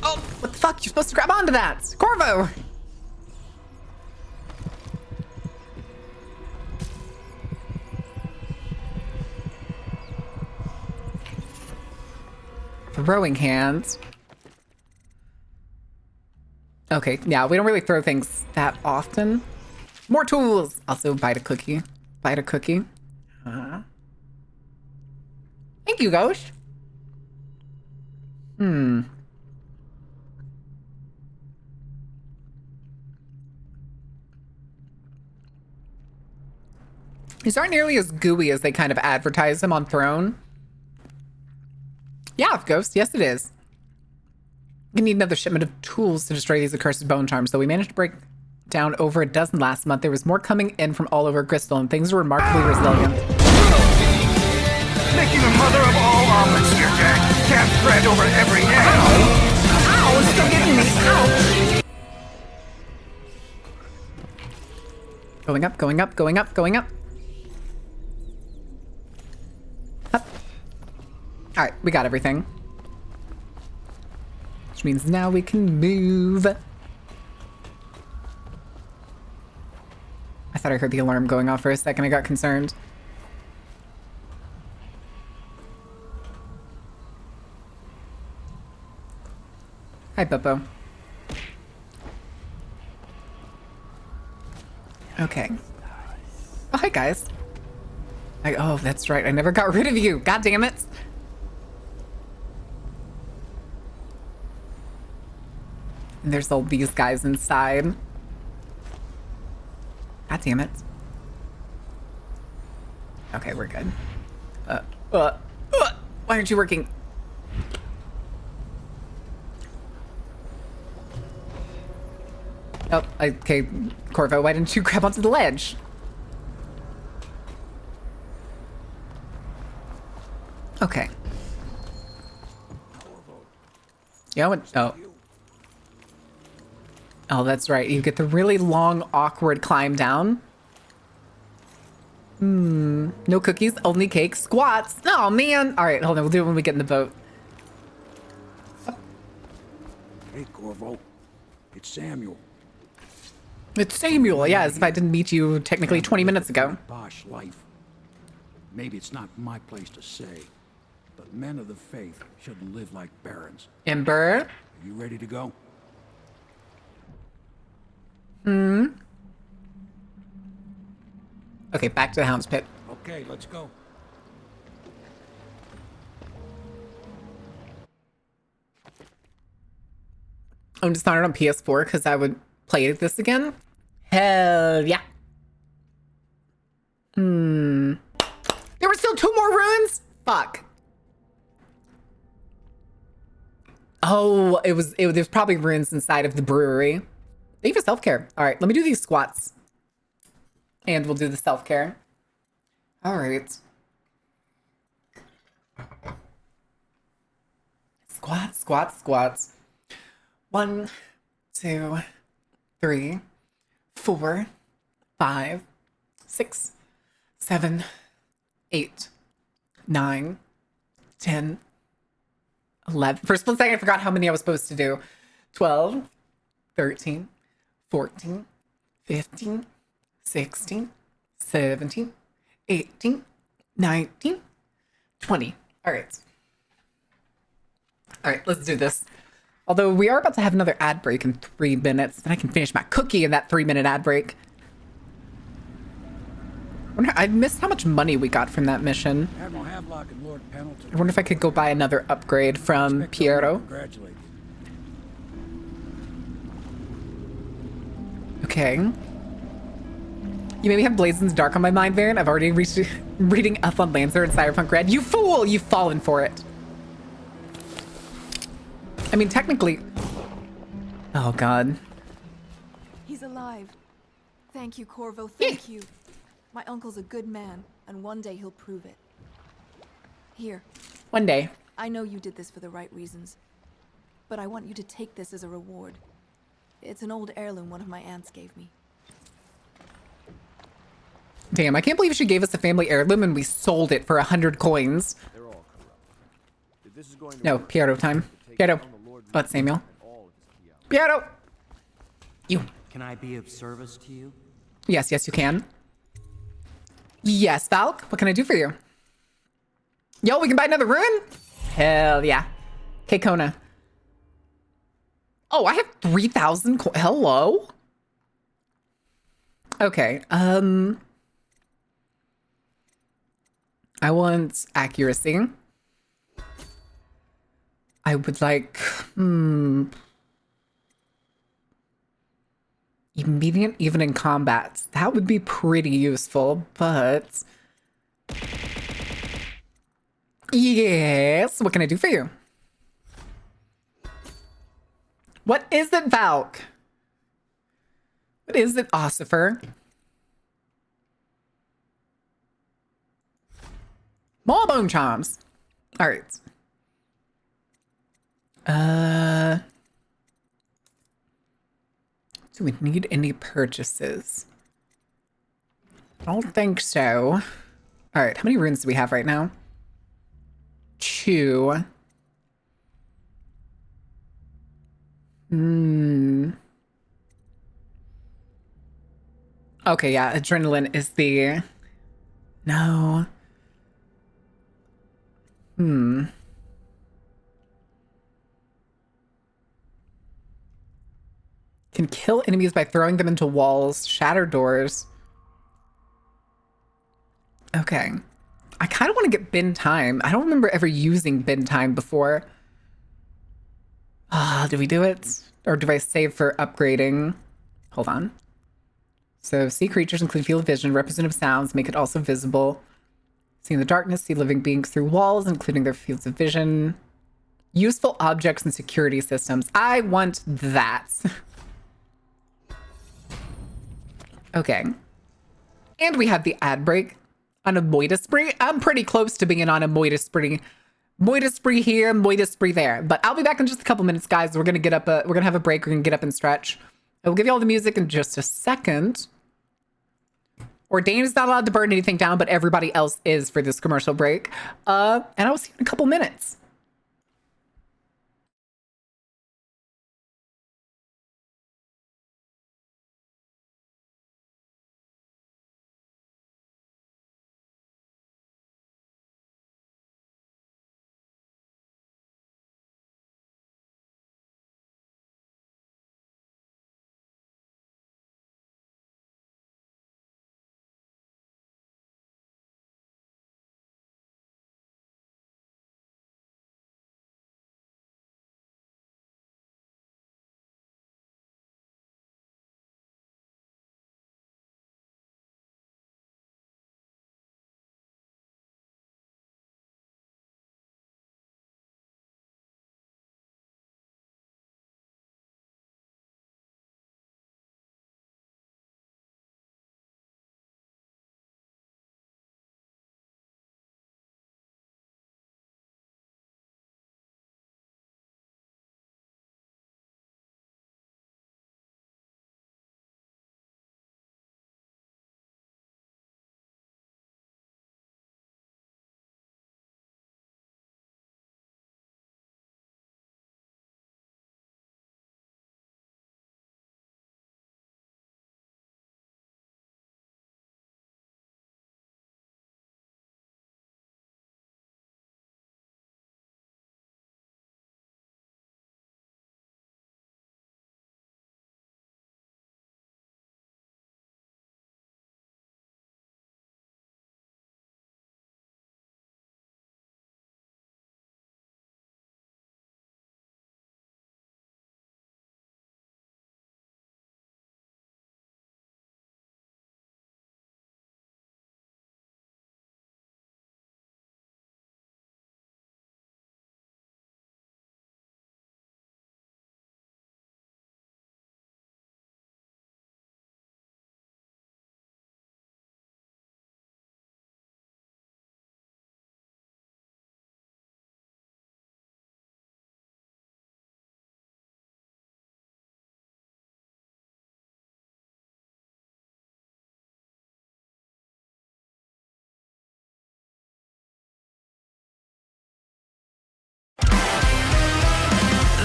Oh, what the fuck? You're supposed to grab onto that. Corvo. Throwing hands. Okay, yeah, we don't really throw things that often. More tools. Also, bite a cookie. Bite a cookie. Thank you, Ghost. These aren't nearly as gooey as they kind of advertise them on Throne. Yeah, Ghost. Yes, it is. We need another shipment of tools to destroy these accursed bone charms, though we managed to break down over a dozen last month. There was more coming in from all over Crystal, and things are remarkably resilient. Making the mother of all omelets here, Jack. Can't spread over every egg. Ow! Ow, it's still getting me. Ouch! Going up, going up, going up, going up. Up. All right, we got everything. Which means now we can move. I thought I heard the alarm going off for a second. I got concerned. Hi, Bubbo. Okay. Oh, hi, guys. Oh, that's right. I never got rid of you. God damn it. And there's all these guys inside. God damn it. Okay, we're good. Why aren't you working? Oh, okay. Corvo, why didn't you grab onto the ledge? Okay. Yeah, what? Oh. Oh, that's right. You get the really long, awkward climb down. No cookies, only cake. Squats. Oh, man. All right, hold on. We'll do it when we get in the boat. Hey, Corvo. It's Samuel. It's Samuel, yeah, as if I didn't meet you technically 20 minutes ago. Posh life. Maybe it's not my place to say, but men of the faith shouldn't live like barons. Ember? Are you ready to go? Okay, back to the Hound's Pit. Okay, let's go. I'm Dishonored on PS4 because I would play this again. Hell yeah. There were still 2 more ruins? Fuck. Oh, there's probably ruins inside of the brewery. Thank you for self-care. All right, let me do these squats. And we'll do the self-care. All right. Squats, squats, squats. 1, 2, 3, 4, 5, 6, 7, 8, 9, 10, 11. For a split second, I forgot how many I was supposed to do. 12, 13, 14, 15, 16, 17, 18, 19, 20. All right. All right, let's do this. Although we are about to have another ad break in 3 minutes, then I can finish my cookie in that 3-minute ad break. I missed how much money we got from that mission. Admiral Havelock and Lord Pendleton. I wonder if I could go buy another upgrade from Piero. Congratulate you. Okay. You maybe have Blazon's Dark on my mind, Baron. I've already reached reading up on Lancer and Cyberpunk Red. You fool! You've fallen for it. I mean, technically... Oh, God. He's alive. Thank you, Corvo. Thank you. My uncle's a good man, and one day he'll prove it. Here. One day. I know you did this for the right reasons, but I want you to take this as a reward. It's an old heirloom one of my aunts gave me. Damn, I can't believe she gave us a family heirloom and we sold it for 100 coins. They're all corrupt. If this is going to No, work, Piero time. Piero. But Samuel. Piero! You. Can I be of service to you? Yes, yes, you can. Yes, Falk. What can I do for you? Yo, we can buy another ruin? Hell yeah. Okay, Kona. Oh, I have 3,000 hello? Okay, I want accuracy. I would like, immediate even in combat. That would be pretty useful, but... Yes, what can I do for you? What is it, Valk? What is it, Ossifer? More bone charms. All right. Do we need any purchases? I don't think so. All right, how many runes do we have right now? 2. Okay, yeah, adrenaline is the... No. Can kill enemies by throwing them into walls, shatter doors. Okay. I kind of want to get bin time. I don't remember ever using bin time before. Do we do it? Or do I save for upgrading? Hold on. So see creatures include field of vision, representative sounds, make it also visible. See in the darkness, see living beings through walls, including their fields of vision. Useful objects and security systems. I want that. Okay. And we have the ad break on a Moida spree. I'm pretty close to being on a Moida spree. Moida spree here, Moida spree there. But I'll be back in just a couple minutes, guys. We're gonna get up. We're gonna have a break. We're gonna get up and stretch. I will give you all the music in just a second. Bourdain is not allowed to burn anything down, but everybody else is for this commercial break. And I will see you in a couple minutes.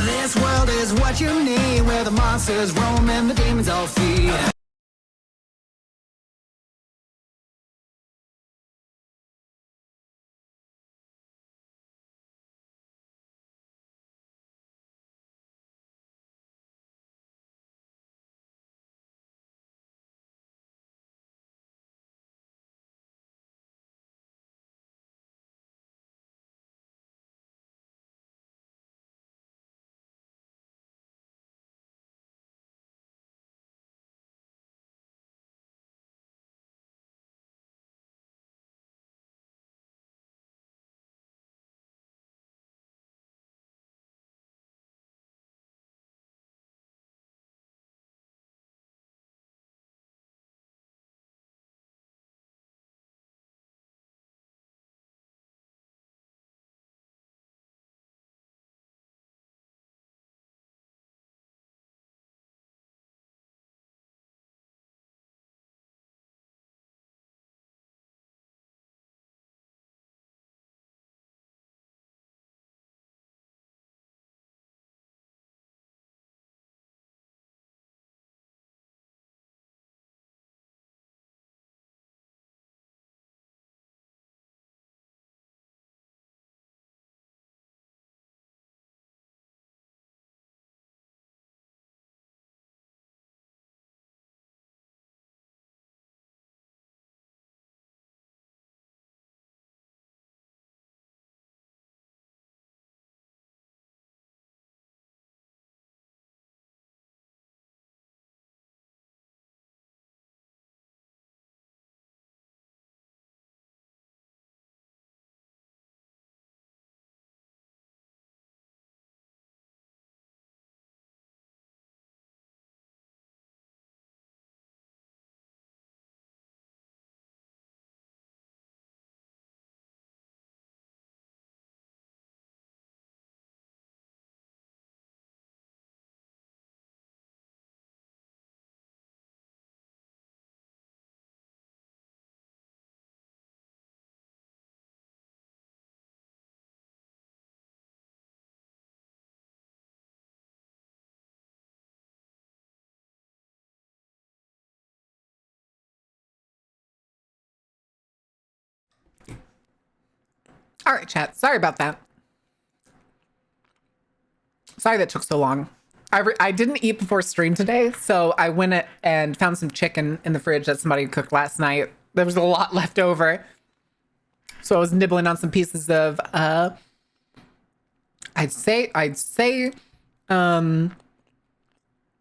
This world is what you need, where the monsters roam and the demons all feed. All right, chat. Sorry about that. Sorry that took so long. I didn't eat before stream today, so I went and found some chicken in the fridge that somebody cooked last night. There was a lot left over. So I was nibbling on some pieces of, I'd say,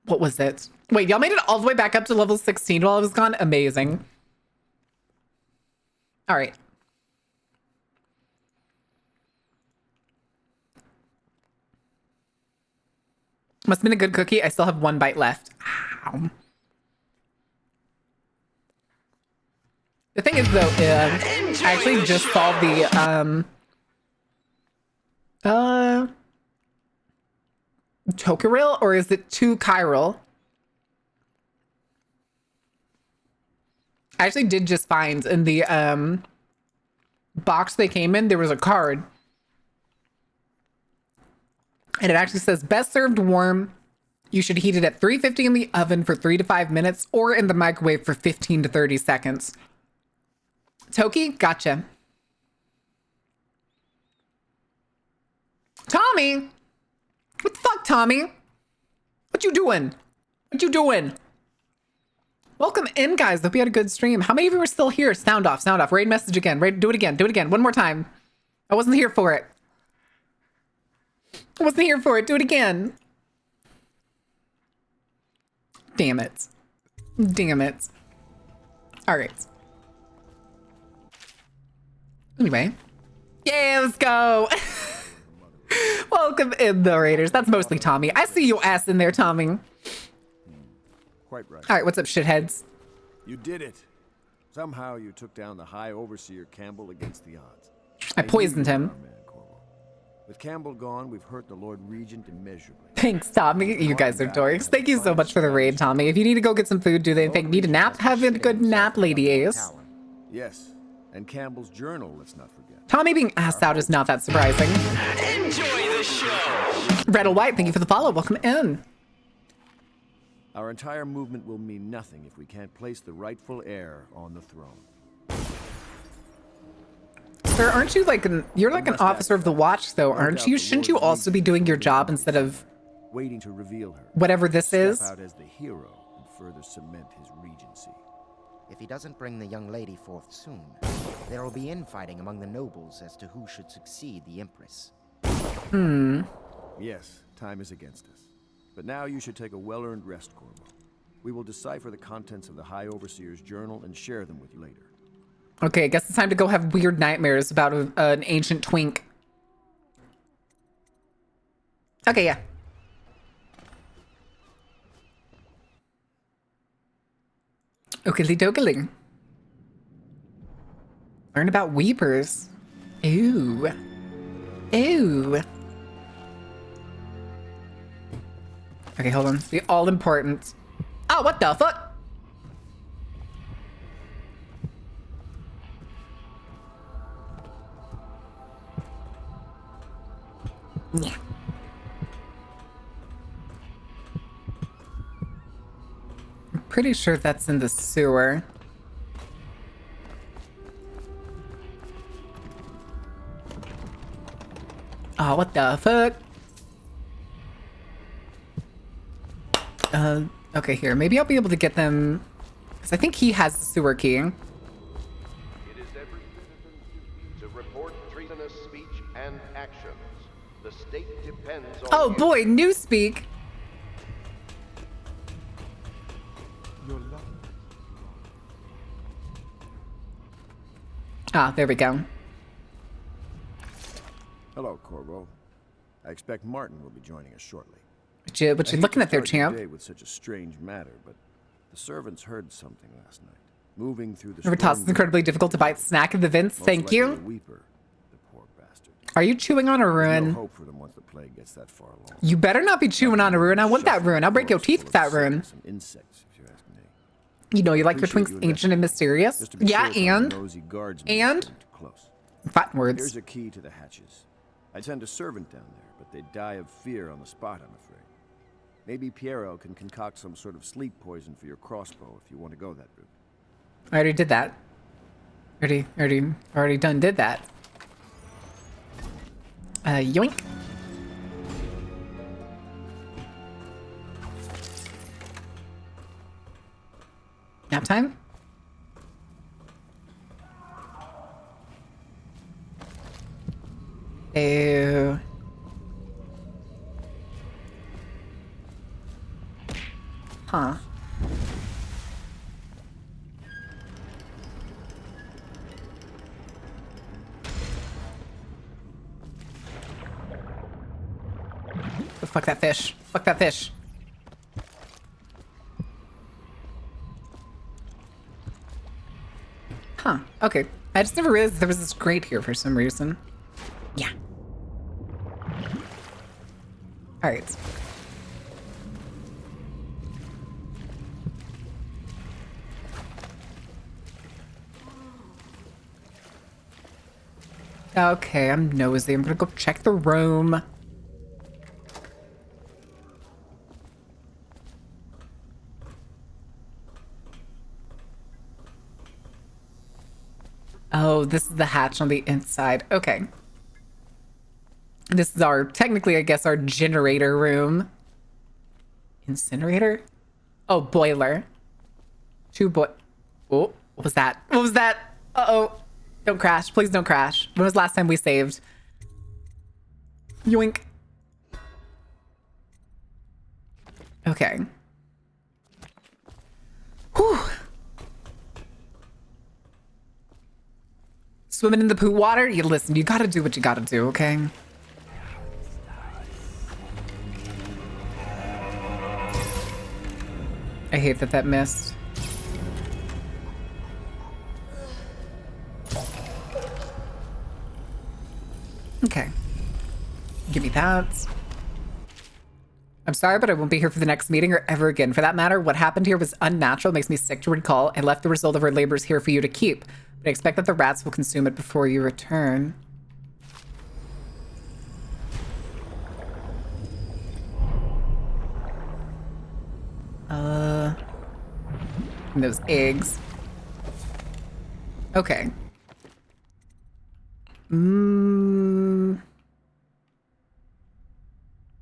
what was it? Wait, y'all made it all the way back up to level 16 while I was gone? Amazing. All right. Must have been a good cookie. I still have one bite left. Ow. The thing is, though, I actually just solved the, Tokaril, or is it 2 Chiral? I actually did just find in the, box they came in, there was a card. And it actually says, best served warm. You should heat it at 350 in the oven for 3 to 5 minutes or in the microwave for 15 to 30 seconds. Toki, gotcha. Tommy! What the fuck, Tommy? What you doing? What you doing? Welcome in, guys. Hope you had a good stream. How many of you are still here? Sound off, sound off. Raid message again. Raid, do it again. Do it again. One more time. I wasn't here for it. I wasn't here for it. Do it again. Damn it. Damn it. All right. Anyway. Yeah, let's go. Welcome in, the Raiders. That's mostly Tommy. I see your ass in there, Tommy. Quite right. All right, what's up, shitheads? You did it. Somehow you took down the High Overseer Campbell against the odds. I poisoned him. With Campbell gone, we've hurt the Lord Regent immeasurably. Thanks, Tommy. You guys are dorks. Thank you so much for the raid, Tommy. If you need to go get some food, do anything, need a nap, have a good nap, Lady Ace. Yes, and Campbell's journal, let's not forget. Tommy being asked out is not that surprising. Enjoy the show! Red White, thank you for the follow. Welcome in. Our entire movement will mean nothing if we can't place the rightful heir on the throne. Sir, aren't you like you're like an officer of the watch, though, aren't you? Shouldn't you also be doing your job instead of waiting to reveal her? Whatever this is. Step out as the hero and further cement his regency. If he doesn't bring the young lady forth soon, there will be infighting among the nobles as to who should succeed the Empress. Yes, time is against us. But now you should take a well-earned rest, Corvo. We will decipher the contents of the High Overseer's journal and share them with you later. Okay, I guess it's time to go have weird nightmares about an ancient twink. Okay, yeah. Oakley dokley. Learn about weepers. Ooh. Ooh. Okay, hold on. The all important. Oh, what the fuck? Yeah. I'm pretty sure that's in the sewer. Oh, what the fuck? Okay, here. Maybe I'll be able to get them, because I think he has the sewer key. It is every citizen's duty to report treasonous speech and actions. The state depends on Oh you. boy, Newspeak. Ah, there we go. Hello, Corvo. I expect Martin will be joining us shortly. What you looking at there, champ? With such a strange matter, but the servants heard something last night. Moving through the Rivertoss is incredibly difficult to buy snack in the vents. Thank you. Weeper, the poor bastard. Are you chewing on a ruin? No hope for them once the plague gets that far along. You better not be chewing on a ruin. I want that ruin. I'll break your teeth with that ruin. Some insects, if you ask me. You know you like your twinks ancient and mysterious. Yeah, and fat words. Here's a key to the hatches. I'd send a servant down there, but they'd die of fear on the spot, I'm afraid. Maybe Piero can concoct some sort of sleep poison for your crossbow if you want to go that route. I already did that. Already did that. Yoink. Nap time? Ew. Huh. Oh, fuck that fish. Fuck that fish. Huh. Okay. I just never realized there was this grate here for some reason. Yeah. All right. Okay, I'm nosy. I'm gonna go check the room. Oh, this is the hatch on the inside. Okay. This is our, technically, I guess, our generator room. Incinerator? Oh, boiler. Oh, what was that? What was that? Uh-oh. Don't crash. Please don't crash. When was the last time we saved? Yoink. Okay. Whew. Swimming in the poo water? You listen, you gotta do what you gotta do, okay? I hate that missed. Okay. Give me that. I'm sorry, but I won't be here for the next meeting or ever again. For that matter, what happened here was unnatural, makes me sick to recall. I left the result of our labors here for you to keep, but I expect that the rats will consume it before you return. And those eggs. Okay.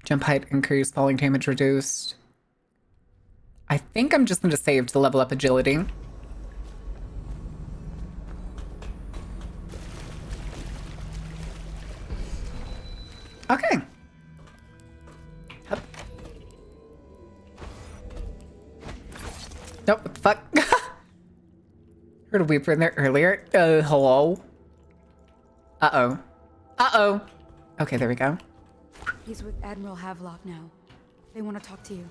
Jump height increased, falling damage reduced. I think I'm just going to save to level up agility. Okay. Yep. Nope, what the fuck? Heard a weeper in there earlier. Hello? Uh-oh. Uh-oh. Okay, there we go. He's with Admiral Havelock now. They want to talk to you.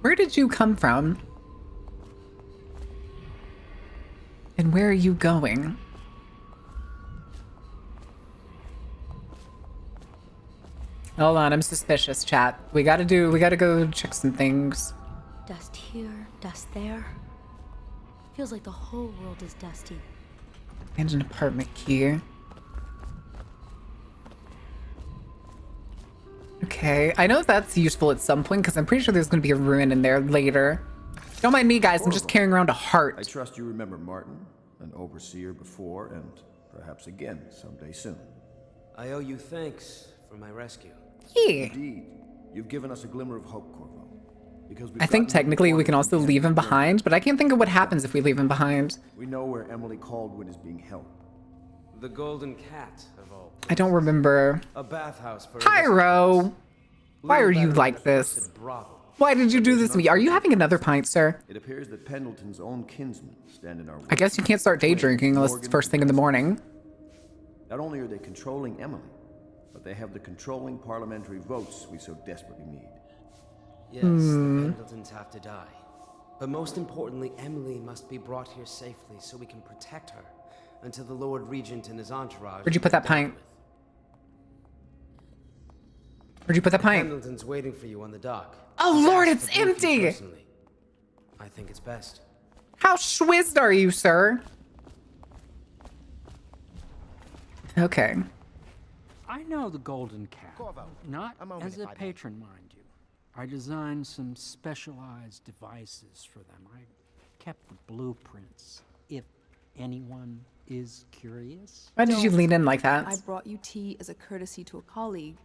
Where did you come from? And where are you going? Hold on, I'm suspicious, chat. We gotta go check some things. Dust here, dust there. Feels like the whole world is dusty. Abandoned apartment key. Okay, I know that's useful at some point because I'm pretty sure there's going to be a ruin in there later. Don't mind me, guys. I'm just carrying around a heart. I trust you remember Martin, an overseer before, and perhaps again someday soon. I owe you thanks for my rescue. Yeah. Indeed, you've given us a glimmer of hope, Corvo. Because I think technically we can also leave him behind, but I can't think of what happens if we leave him behind. We know where Emily Caldwin is being held. The Golden Cat of all. I don't remember. A bathhouse for Pyro! Why are you like this? Why did you do this to me? Are you having another pint, sir? It appears that Pendleton's own kinsmen stand in our way. I guess you can't start day drinking unless it's first thing in the morning. Not only are they controlling Emily, but they have the controlling parliamentary votes we so desperately need. Yes, the Pendletons have to die. But most importantly, Emily must be brought here safely so we can protect her until the Lord Regent and his entourage. Where'd you put that pint? Where'd you put that pint? Pendleton's waiting for you on the dock. Oh Lord, it's empty! I think it's best. How schwizzed are you, sir? Okay. I know the Golden Cat. Not as a patron, mind you. I designed some specialized devices for them. I kept the blueprints, if anyone is curious. Why did you lean in like that? I brought you tea as a courtesy to a colleague.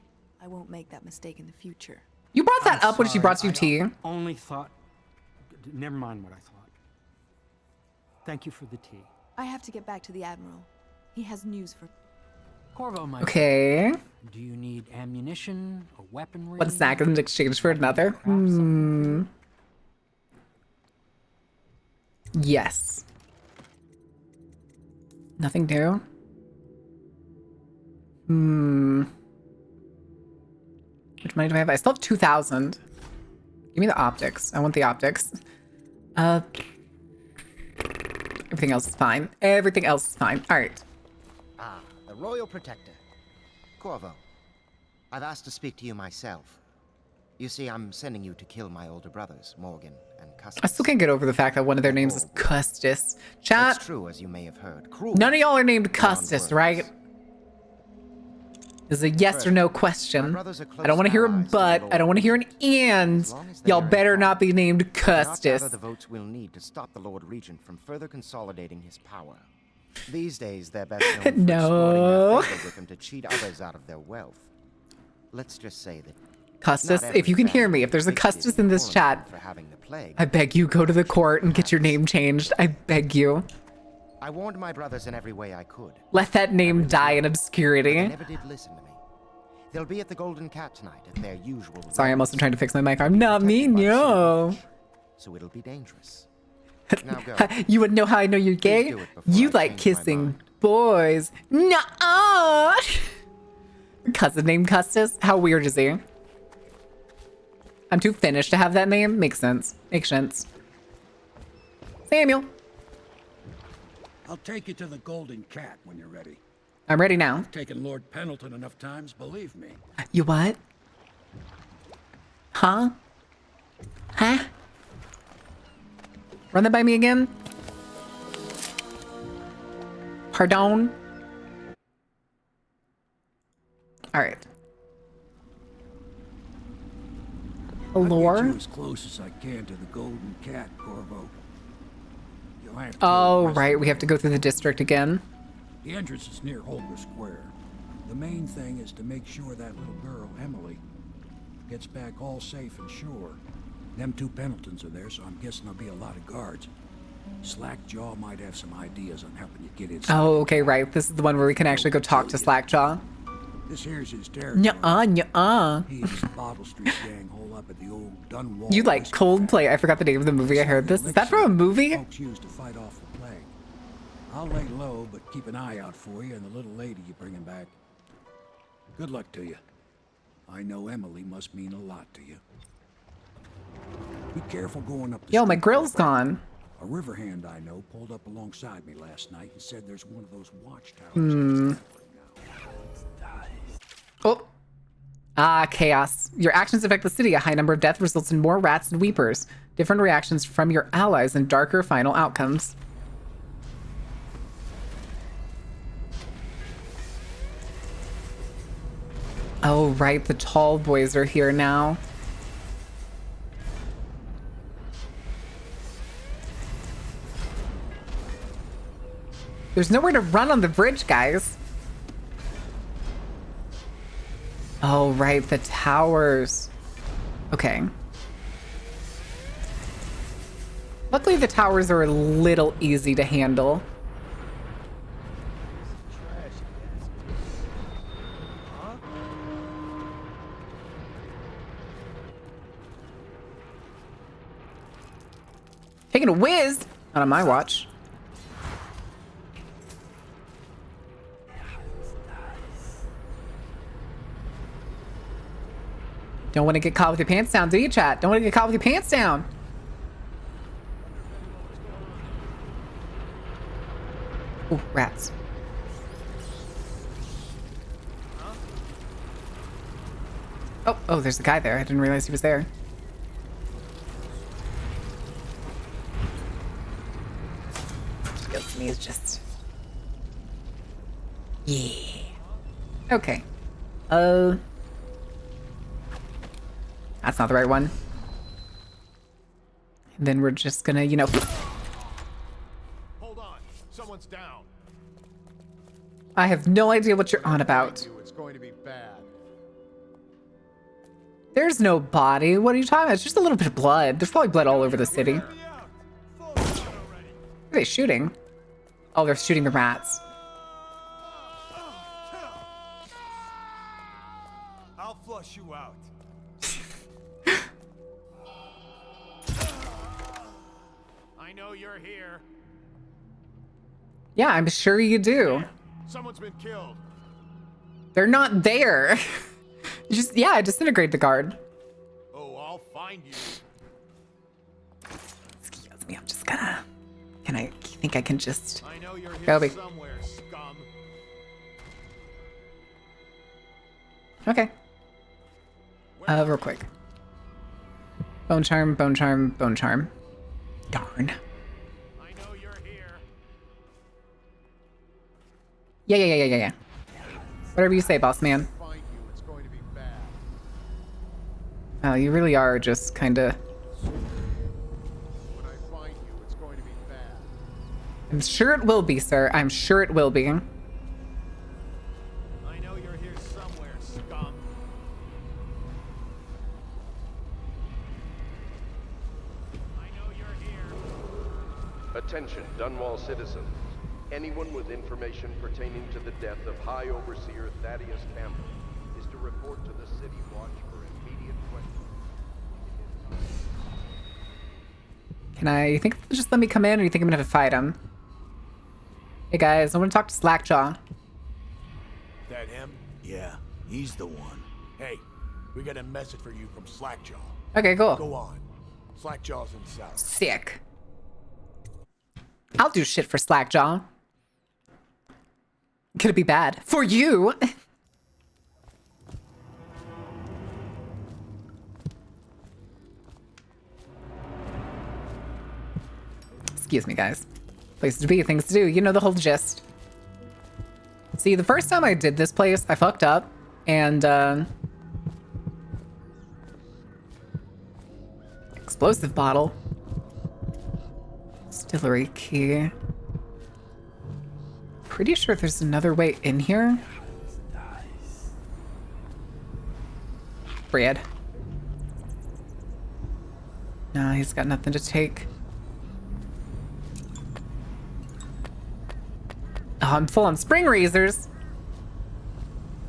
I won't make that mistake in the future. You brought that up when she Sorry, brought you I tea. Only thought. Never mind what I thought. Thank you for the tea. I have to get back to the Admiral. He has news for... Corvo, my Okay. friend, do you need ammunition or weaponry? One snack in exchange for another. Yes. Nothing new. Which money do I have? I still have 2,000. Give me the optics. I want the optics. Everything else is fine. Everything else is fine. All right. Ah, the Royal Protector. Corvo, I've asked to speak to you myself. You see, I'm sending you to kill my older brothers, Morgan and Custis. I still can't get over the fact that one of their names is Custis. Chat. It's true, as you may have heard. Cruel. None of y'all are named Custis, right? This is a yes or no question. I don't want to hear a but. I don't want to hear an and. Y'all better not be named Custis. The votes we'll need to stop the Lord Regent from further consolidating his power. These days, they're best known for exploiting their favor with him to cheat others out of their wealth. Let's just say that Custis, if you can hear me, if there's a Custis in this chat, I beg you, go to the court and get your name changed. I beg you. I warned my brothers in every way I could. Let that name die in They obscurity. never did listen to me. They'll be at the Golden Cat tonight at their usual. Sorry, I'm also trying to fix my mic arm. Not me, no. So it'll be dangerous. Now go. You wouldn't know how I know you're gay? You like kissing boys. Nuh-uh. Cousin named Custis? How weird is he? I'm too finished to have that name? Makes sense. Makes sense. Samuel. I'll take you to the Golden Cat when you're ready. I'm ready now. I've taken Lord Pendleton enough times, believe me. You what? Huh? Huh? Run that by me again? Pardon? Alright. I'll Lore? get you as close as I can to the Golden Cat, Corvo. You'll have to Oh, right. We have to go through the district again. The entrance is near Holger Square. The main thing is to make sure that little girl, Emily, gets back all safe and sure. Them two Pendletons are there, so I'm guessing there'll be a lot of guards. Slackjaw might have some ideas on helping you get inside. Oh, okay, right. This is the one where we can actually go talk to Slackjaw. This here's his territory. Nuh-uh, nuh-uh. He and his Bottle Street gang hole up at the old Dunwall. You like Coldplay. I forgot the name of the movie. I heard this. Is that from a movie? Folks used to fight off the plague. I'll lay low, but keep an eye out for you and the little lady you bringing back. Good luck to you. I know Emily must mean a lot to you. Be careful going up the Yo, my street. grill's gone. A river hand I know pulled up alongside me last night and said there's one of those watchtowers. Oh. Ah, chaos. Your actions affect the city. A high number of deaths results in more rats and weepers. Different reactions from your allies and darker final outcomes. Oh, right. The tall boys are here now. There's nowhere to run on the bridge, guys. Oh, right. The towers. Okay. Luckily, the towers are a little easy to handle. Taking a whiz? Not on my watch. Don't want to get caught with your pants down, do you, chat? Don't want to get caught with your pants down. Ooh, rats. Oh, there's a guy there. I didn't realize he was there. Feels to me is just... Yeah. Okay. That's not the right one. And then we're just gonna, you know... on. Someone's down. I have no idea what you're on about. It's going to be bad. There's no body. What are you talking about? It's just a little bit of blood. There's probably blood all over the city. What are they shooting? Oh, they're shooting the rats. I'll flush you out. I know you're here. Yeah, I'm sure you do. Someone's been killed. They're not there. Just, yeah, disintegrate the guard. Oh, I'll find you. Excuse me, I'm just gonna... I think I can just... I know you're here Kobe. somewhere, scum. Okay. Real quick. Bone charm, bone charm, bone charm. Darn. I know you're here. Yeah. Whatever you say, boss man. Find you, it's going to be bad. Oh, you really are just kinda... When I find you, it's going to be bad. I'm sure it will be, sir. I'm sure it will be. I know you're here somewhere, scum. I know you're here. Attention, Dunwall citizens. Anyone with information pertaining to the death of High Overseer Thaddeus Campbell is to report to the City Watch for immediate questioning. You think they'll just let me come in, or you think I'm gonna have to fight him? Hey guys, I want to talk to Slackjaw. That him? Yeah, he's the one. Hey, we got a message for you from Slackjaw. Okay, cool. Go on. Slackjaw's in south. Sick. I'll do shit for Slackjaw. Could it be bad? For you! Excuse me, guys. Places to be, things to do. You know the whole gist. See, the first time I did this place, I fucked up. And, explosive bottle. Distillery key. Pretty sure there's another way in here. Brad. Nah, he's got nothing to take. Oh, I'm full on spring razors.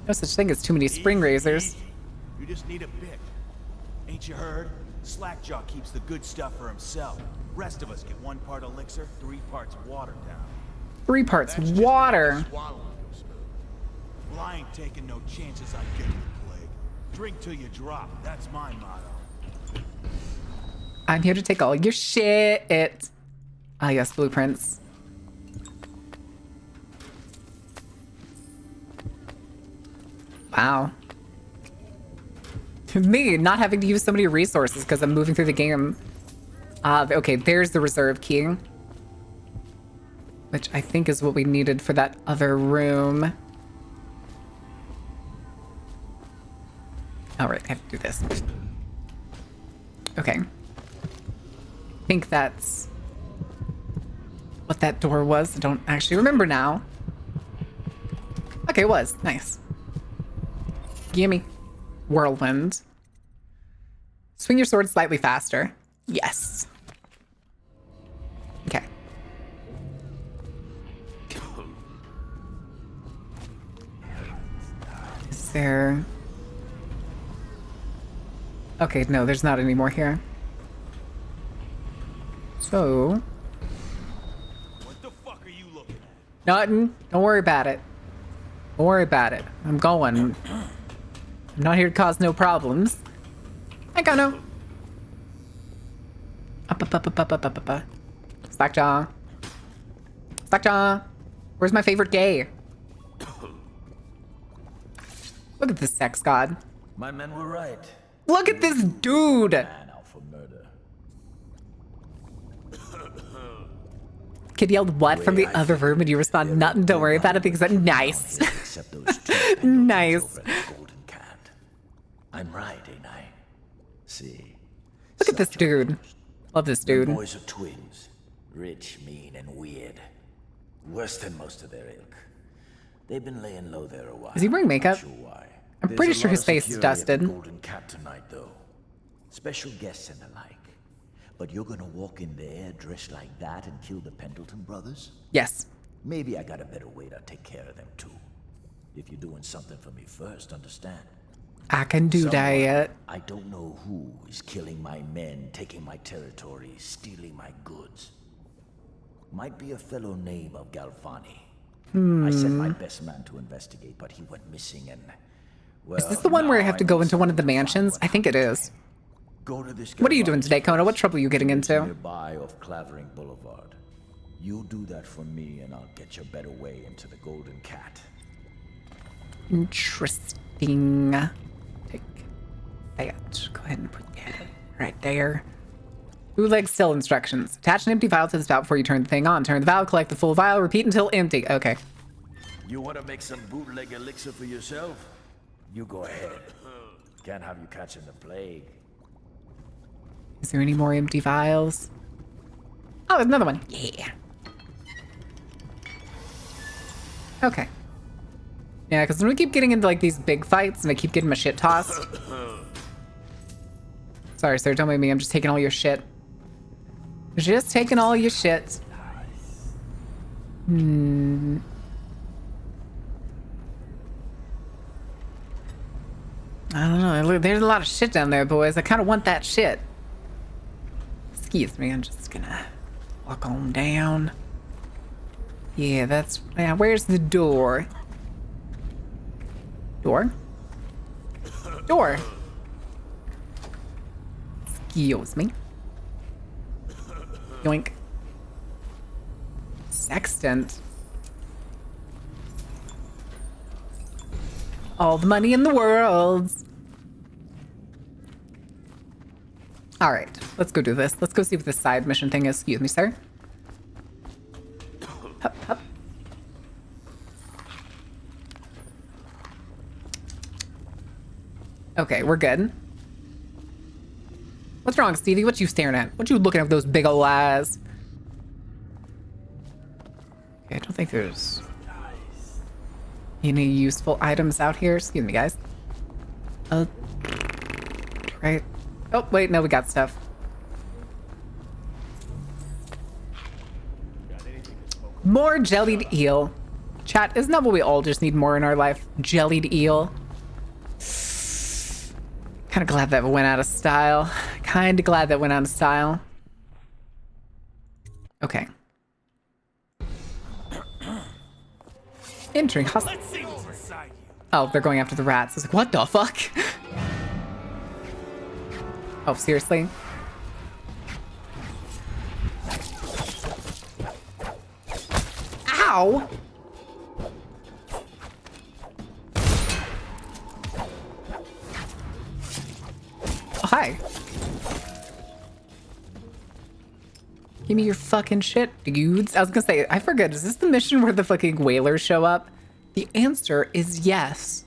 No such thing as too many spring razors. You just need a bit. Ain't you heard? Slackjaw keeps the good stuff for himself. Rest of us get 1 part elixir, 3 parts water down. 3 parts water. Well, I ain't taking no chances on getting the plague. Drink till you drop. That's my motto. I'm here to take all your shit. Ah, yes, blueprints. Wow. Me, not having to use so many resources because I'm moving through the game. Okay, there's the reserve key. Which I think is what we needed for that other room. All right, I have to do this. Okay. I think that's what that door was. I don't actually remember now. Okay, it was. Nice. Gimme. Whirlwind. Swing your sword slightly faster. Yes. Okay. Is there... Okay, no, there's not any more here. So... What the fuck are you looking at? Nothing. Don't worry about it. Don't worry about it. I'm going. I'm not here to cause no problems. I got no. Up. Slackjaw. Slackjaw. Where's my favorite gay? Look at this sex god. My men were right. Look at this dude. Man out for murder. Kid yelled what from the other room and you respond nothing. Don't worry about it because I'm nice. Nice. I'm right, ain't I? See. Look at this dude. Love this dude. The boys are twins. Rich, mean, and weird. Worse than most of their ilk. They've been laying low there a while. Does he wearing makeup? Not sure why. I'm pretty sure his face is dusted. At the Golden Cat tonight, though. Special guests and the like. But you're gonna walk in there dressed like that and kill the Pendleton brothers? Yes. Maybe I got a better way to take care of them too. If you're doing something for me first, understand? I can do that. I don't know who is killing my men, taking my territory, stealing my goods. Might be a fellow named of Galvani. I sent my best man to investigate, but he went missing and... Well, is this the one where I have to go into one of the mansions? I think it is. Go to this. What are you doing today, Kona? What trouble are you getting into? Nearby off Clavering Boulevard. You do that for me and I'll get your better way into the Golden Cat. Interesting. Take that. Go ahead and put that right there. Bootleg still instructions. Attach an empty vial to the spout before you turn the thing on. Turn the vial, collect the full vial, repeat until empty. Okay. You want to make some bootleg elixir for yourself? You go ahead. Can't have you catching the plague. Is there any more empty vials? Oh, there's another one. Yeah. Okay. Yeah, because when we keep getting into like these big fights and I keep getting my shit tossed. Sorry, sir. Don't mind me. I'm just taking all your shit. Just taking all your shit. I don't know. Look, there's a lot of shit down there, boys. I kind of want that shit. Excuse me. I'm just gonna walk on down. Yeah, that's... Yeah, where's the door? Door? Door. Excuse me. Yoink. Sextant. All the money in the world. All right, let's go do this. Let's go see what this side mission thing is. Excuse me, sir. Hup, hup. Okay, we're good. What's wrong, Stevie? What you staring at? What you looking at with those big ol' eyes? Okay, I don't think there's any useful items out here. Excuse me, guys. Right. Oh, wait, no, we got stuff. More jellied eel. Chat, isn't that what we all just need more in our life? Jellied eel. Kind of glad that went out of style. Kind of glad that went out of style. Okay. Entering hospital. Oh, they're going after the rats. I was like, what the fuck? Oh, seriously? Ow! Oh, hi. Give me your fucking shit, dudes. I was gonna say, I forget, is this the mission where the fucking whalers show up? The answer is yes.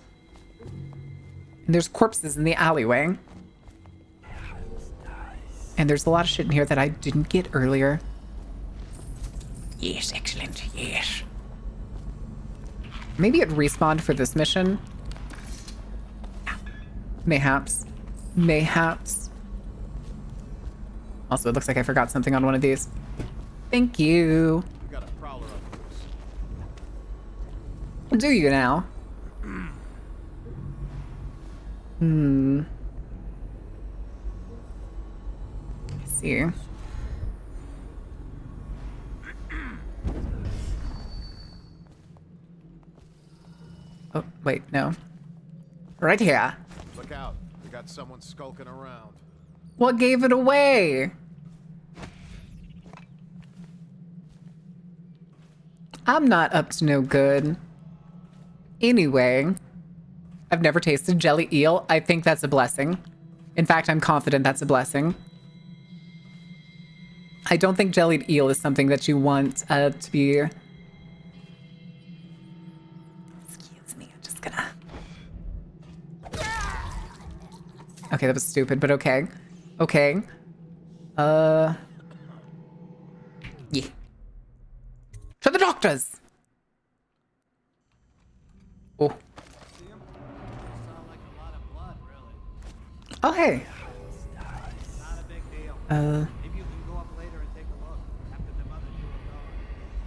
And there's corpses in the alleyway. And there's a lot of shit in here that I didn't get earlier. Yes, excellent, yes. Maybe it respawned for this mission. Mayhaps. Mayhaps. Also, it looks like I forgot something on one of these. Thank you. We got a prowler up close. Do you now? Let's see. Oh, wait, no. Right here. Look out. We got someone skulking around. What gave it away? I'm not up to no good. Anyway, I've never tasted jelly eel. I think that's a blessing. In fact, I'm confident that's a blessing. I don't think jellied eel is something that you want to be... Excuse me, I'm just gonna... Okay, that was stupid, but okay. Okay. Yeah. Shut the door! doctors. Oh. Oh, hey. Well,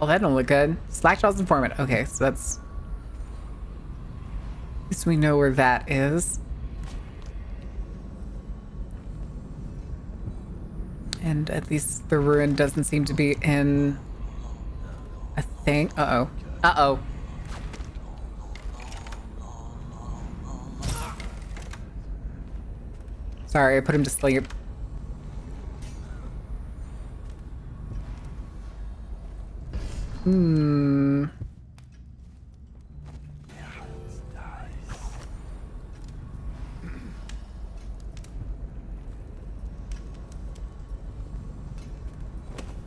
that don't look good. Slackjaw's informant. Okay, so that's... At least we know where that is. And at least the ruin doesn't seem to be in a thing. Uh-oh. Uh-oh. Sorry, I put him to sleep. Hmm.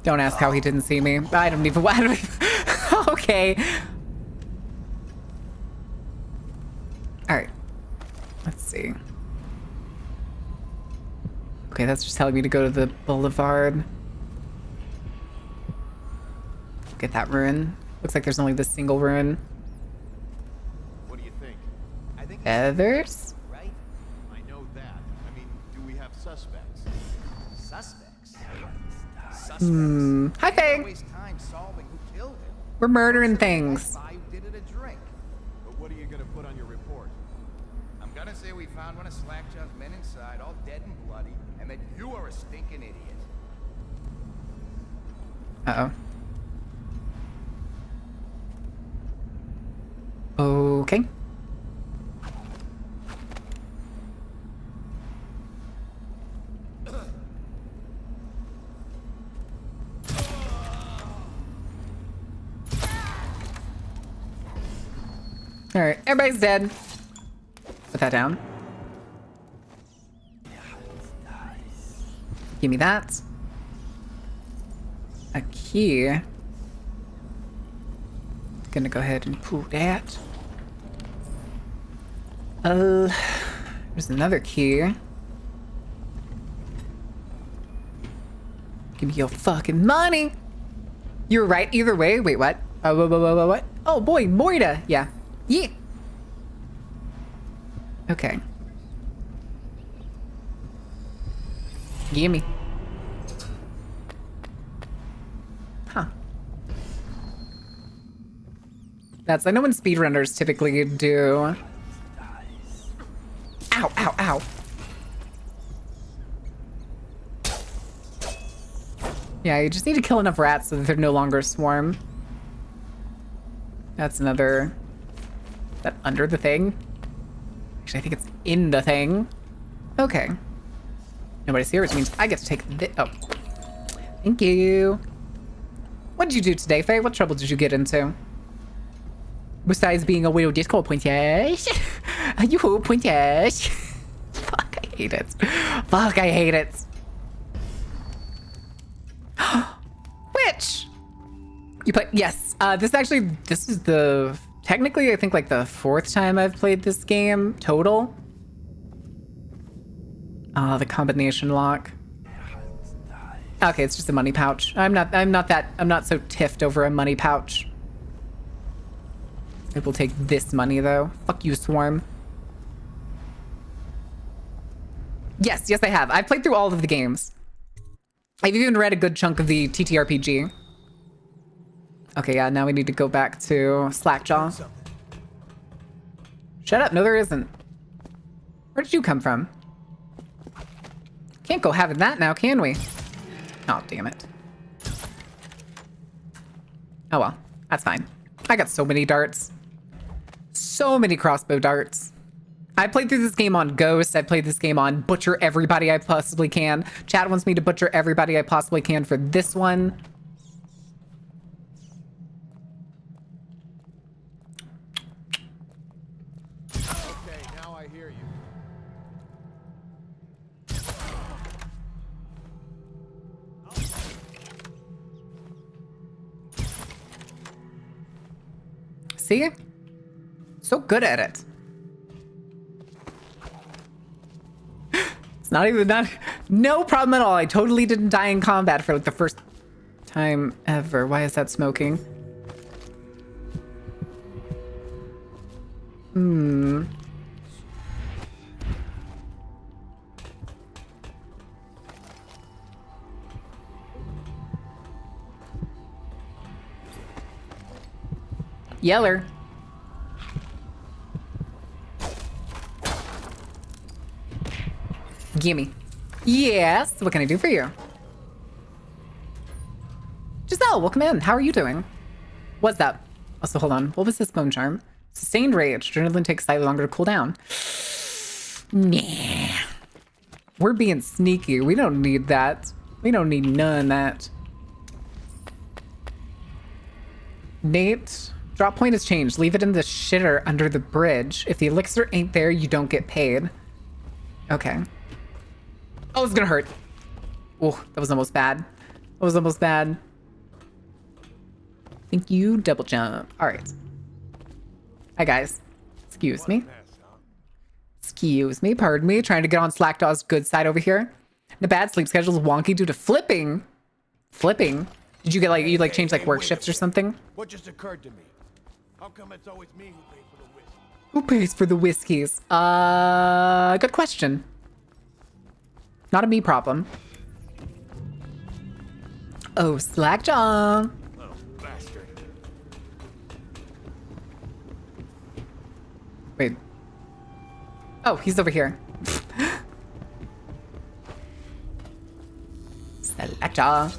Don't ask how he didn't see me. I don't even... Okay. All right. Let's see. Okay, that's just telling me to go to the boulevard. Get that ruin. Looks like there's only this single ruin. What do you think? I think Feathers? right? I know that. I mean, do we have suspects? Suspects? Hmm. Hi, Faye. Waste time solving who killed him. We're murdering things. I did it a drink. But what are you gonna put on your report? I'm gonna say we found one of Slackjaw's men inside, all dead and bloody, and that you are a stinking idiot. Uh-oh. Okay. All right, everybody's dead. Put that down. Give me that. A key. Gonna go ahead and pull that. There's another key. Give me your fucking money. You were right either way. Wait, what? What? Oh boy, Moira. Yeah. Yeah. Okay. Gimme. Huh. I know when speedrunners typically do. Ow, ow, ow. Yeah, you just need to kill enough rats so that they're no longer a swarm. That's another... Is that under the thing? Actually, I think it's in the thing. Okay. Nobody's here, which means I get to take this. Oh. Thank you. What did you do today, Faye? What trouble did you get into? Besides being a widow disco pointage. Yoo-hoo, pointage. Fuck, I hate it. Fuck, I hate it. Which? You play? Yes. This is the... Technically, I think like the 4th time I've played this game total. The combination lock. Okay, it's just a money pouch. I'm not so tiffed over a money pouch. It will take this money though. Fuck you, Swarm. Yes, I have. I've played through all of the games. I've even read a good chunk of the TTRPG. Okay, yeah, now we need to go back to Slackjaw. Shut up, no there isn't. Where did you come from? Can't go having that now, can we? Oh, damn it. Oh well, that's fine. I got so many darts. So many crossbow darts. I played through this game on Ghost. I played this game on Butcher Everybody I possibly can. Chat wants me to butcher everybody I possibly can for this one. Okay, now I hear you. See? So good at it. It's not even that. No problem at all. I totally didn't die in combat for like the first time ever. Why is that smoking? Hmm. Yeller. Gimme. Yes, what can I do for you? Giselle, welcome in. How are you doing? What's up? Also, hold on. What was this bone charm? Sustained rage. Adrenaline takes slightly longer to cool down. Nah. We're being sneaky. We don't need that. We don't need none of that. Nate, drop point has changed. Leave it in the shitter under the bridge. If the elixir ain't there, you don't get paid. Okay. Oh, it's gonna hurt. Oh, that was almost bad. That was almost bad. Thank you, double jump. All right. Hi, guys. Excuse me. Excuse me, pardon me. Trying to get on Slackjaw's good side over here. The bad sleep schedule is wonky due to flipping. Flipping? Did you get like, you like change like work shifts or something? What just occurred to me? How come it's always me who pays for the whiskey? Who pays for the whiskeys? Good question. Not a me problem. Oh, Slackjaw. Little bastard. Wait. Oh, he's over here. Slackjaw.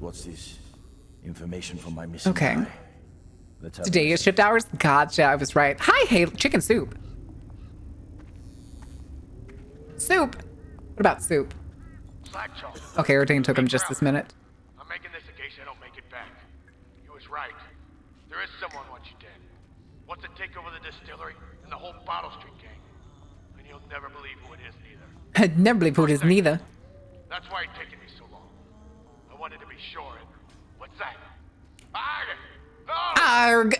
What's this? Information from my missing Okay. guy. Let's have Today a is shift hours? Gotcha, I was right. Hi, hey, chicken soup. Soup. What about soup? Okay, Ordain took him just this minute. I'm making this in case I don't make it back. You was right. There is someone wants you dead. Wants to take over the distillery and the whole Bottle Street gang. And you'll never believe who it is neither. I'd never believe who it is neither. That's why it's taken me so long. I wanted to be sure. And what's that? Arg! No! Arg!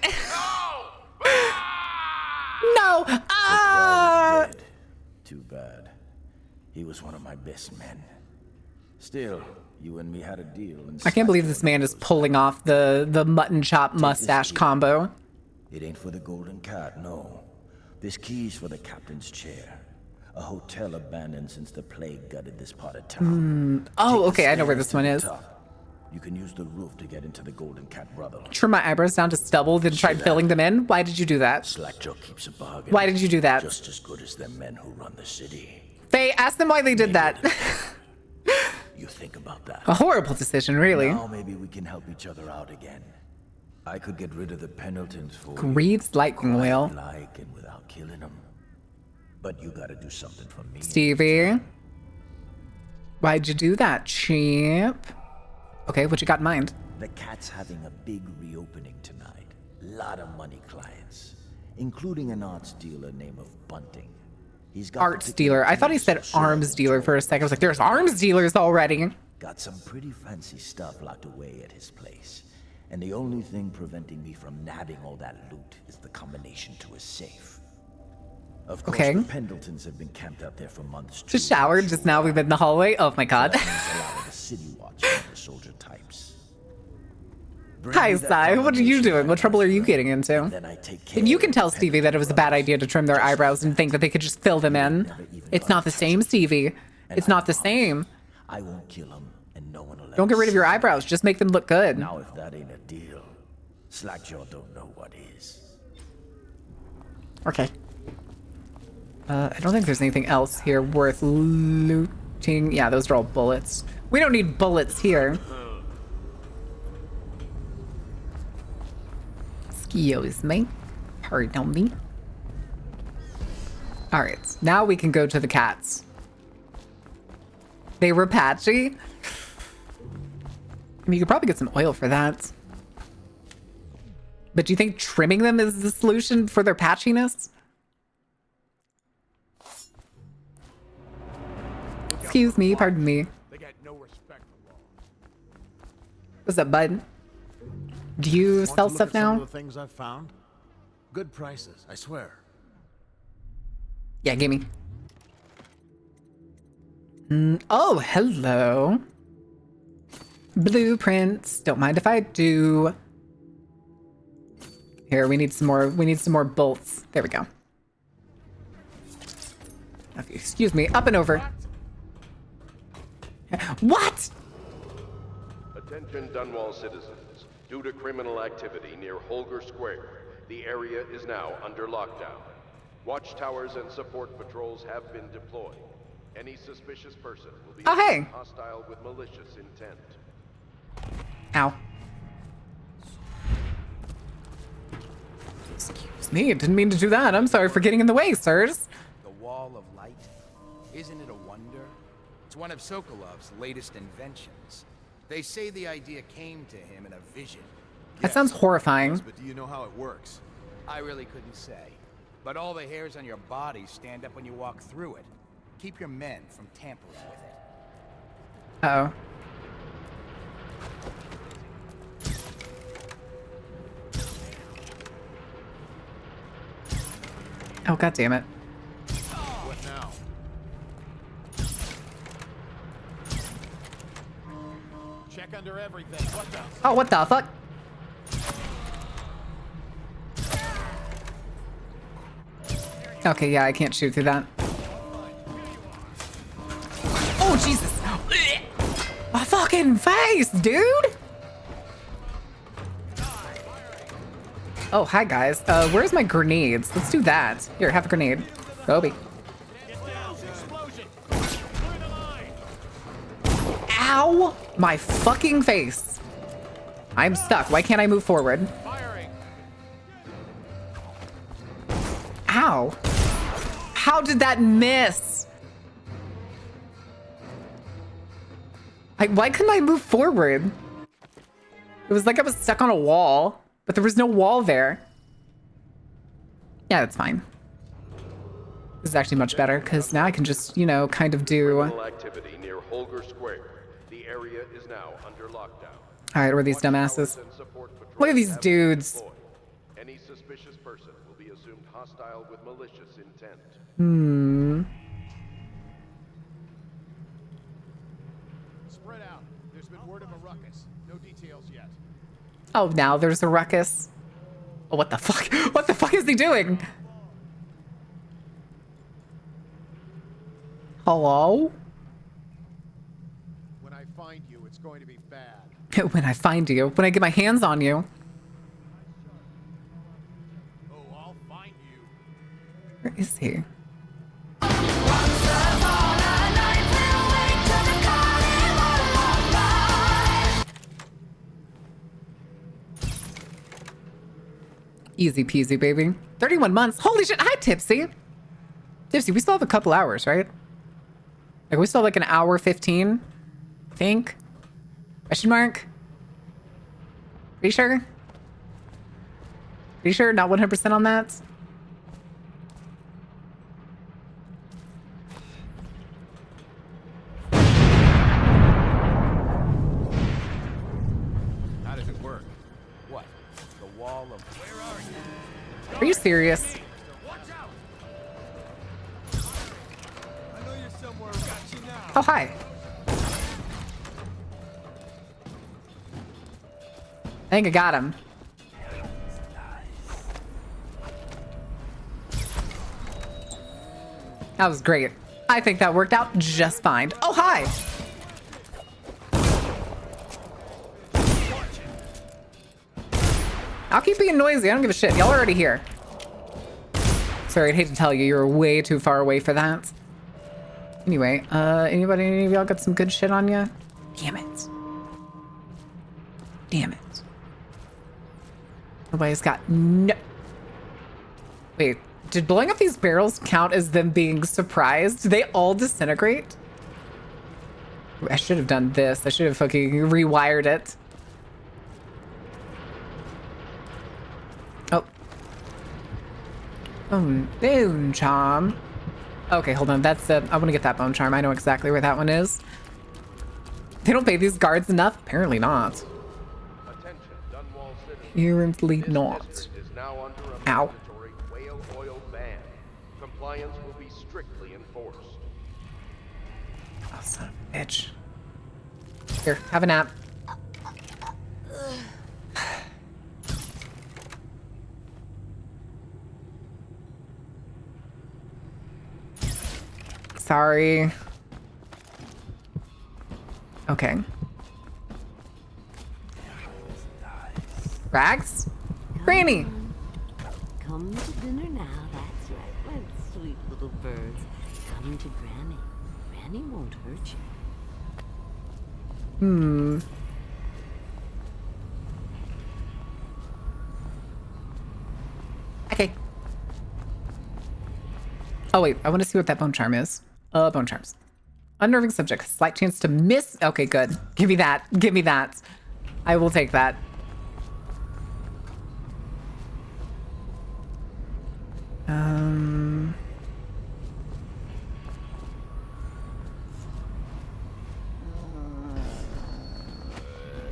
No! No! Ah! dead. Too bad. He was one of my best men. Still, you and me had a deal. And I can't believe this man is pulling off the mutton chop mustache combo. It ain't for the Golden Cat, no. This key's for the captain's chair. A hotel abandoned since the plague gutted this part of town. Oh, okay, I know where this one is. You can use the roof to get into the Golden Cat Brotherhood. Trim my eyebrows down to stubble, then tried filling them in? Why did you do that? Slackjaw keeps a bargain. Why did you do that? Just as good as the men who run the city. Faye, ask them why they did that. You think about that. A horrible decision, really. Now maybe we can help each other out again. I could get rid of the Pendletons for Greed's lightning wheel. like and without killing them. But you gotta do something for me. Stevie. Why'd you do that, champ? Okay, what you got in mind? The Cat's having a big reopening tonight. Lot of money clients, including an arts dealer named Bunting. He's got Arts dealer. I thought he said arms dealer for a second. I was like, there's arms dealers already. Got some pretty fancy stuff locked away at his place. And the only thing preventing me from nabbing all that loot is the combination to a safe. Of course, Okay. the Pendletons have been camped out there for months. Just showered, just now we've been in the hallway. Oh my god. A lot of the city watch and the soldier types. Hi, Sai. What are you doing? What trouble are you getting into? And you can tell Stevie that it was a bad idea to trim their eyebrows and think that they could just fill them in. It's not the same, Stevie. It's not the same. I won't kill him, and no one will Don't get rid of your eyebrows. Just make them look good. Now, if that ain't a deal, Slackjaw don't know what is. Okay. I don't think there's anything else here worth looting. Yeah, those are all bullets. We don't need bullets here. Excuse me. Pardon me. Alright, now we can go to the cats. They were patchy. I mean, you could probably get some oil for that. But do you think trimming them is the solution for their patchiness? Excuse me, pardon me. They got no respect for law. What's up, bud? Do you Want sell to look stuff at some now? of the things I've found? Good prices, I swear. Yeah, gimme. Oh, hello. Blueprints. Don't mind if I do. Here, we need some more bolts. There we go. If you excuse me, up and over. What? Attention Dunwall citizens. Due to criminal activity near Holger Square, the area is now under lockdown. Watchtowers and support patrols have been deployed. Any suspicious person will be hostile with malicious intent. Ow. Excuse me, didn't mean to do that. I'm sorry for getting in the way, sirs. The Wall of Light? Isn't it a wonder? It's one of Sokolov's latest inventions. They say the idea came to him in a vision. That sounds horrifying. But do you know how it works? I really couldn't say. But all the hairs on your body stand up when you walk through it. Keep your men from tampering with it. Uh-oh. Oh, god damn it. What now? Check under everything. What the? Oh, what the fuck? Okay, yeah, I can't shoot through that. Oh, Jesus. My fucking face, dude. Oh, hi, guys. Where's my grenades? Let's do that. Here, have a grenade. Kobe. Ow! My fucking face. I'm stuck. Why can't I move forward? Ow. How did that miss? Why couldn't I move forward? It was like I was stuck on a wall. But there was no wall there. Yeah, that's fine. This is actually much better because now I can just, you know, kind of do. Activity near Holger Square. The area is now under lockdown. All right, where are these dumbasses? Look at these dudes. Any suspicious person will be assumed hostile with malicious intent. Spread out. There's been word of a ruckus. No details yet. Oh, now there's a ruckus. Oh, what the fuck? What the fuck is he doing? Hello? When I find you, it's going to be bad. When I find you, when I get my hands on you. Oh, I'll find you. Where is he? Easy peasy, baby. 31 months. Holy shit. Hi, Tipsy. Tipsy, we still have a couple hours, right? Like, we still have like an hour 15, I think. Question mark? Are you sure? Are you sure? Not 100% on that? How does it work? What? The wall of... Where are you? Are you serious? Oh, hi. I think I got him. That was great. I think that worked out just fine. Oh, hi. I'll keep being noisy. I don't give a shit. Y'all are already here. Sorry, I'd hate to tell you. You're way too far away for that. Anyway, any of y'all got some good shit on you? Damn it. Damn it. Nobody's got no... Wait, did blowing up these barrels count as them being surprised? Do they all disintegrate? I should have done this. I should have fucking rewired it. Oh. Oh, bone charm. Okay, hold on. That's I want to get that bone charm. I know exactly where that one is. They don't pay these guards enough? Apparently not. Apparently not. Ow. Whale oil ban. Compliance will be strictly enforced. Oh, son of a bitch. Here, have a nap. Sorry. Okay. Rags? Granny! Come to dinner now, that's right, my sweet little birds. Come to Granny. Granny won't hurt you. Okay. Oh wait, I want to see what that bone charm is. Bone charms. Unnerving subject. Slight chance to miss. Okay, good. Give me that. Give me that. I will take that.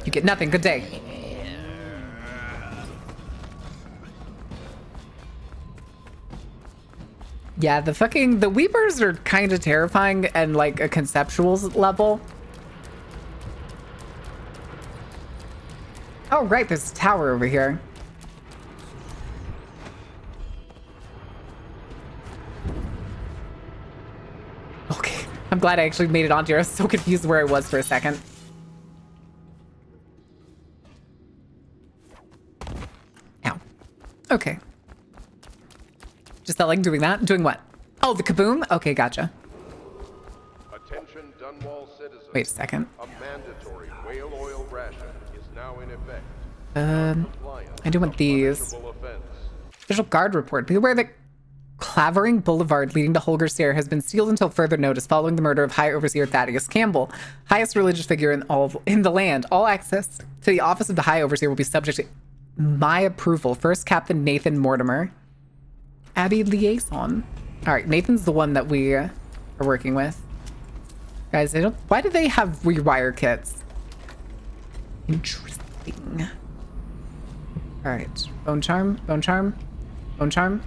You get nothing. Good day. Yeah, the Weepers are kind of terrifying and like a conceptual level. Oh, right, there's a tower over here. Okay, I'm glad I actually made it onto here. I was so confused where I was for a second. Ow. Okay. Just felt like doing that. Doing what? Oh, the kaboom? Okay, gotcha. Attention Dunwall citizens. Wait a second. A mandatory whale oil ration is now in effect. I do want these. Official guard report. Be aware that Clavering Boulevard leading to Holger Stair has been sealed until further notice following the murder of High Overseer Thaddeus Campbell, highest religious figure in the land. All access to the office of the High Overseer will be subject to my approval. First, Captain Nathan Mortimer. Abby Liaison. All right, Nathan's the one that we are working with. Guys, why do they have rewire kits? Interesting. All right, bone charm, bone charm, bone charm.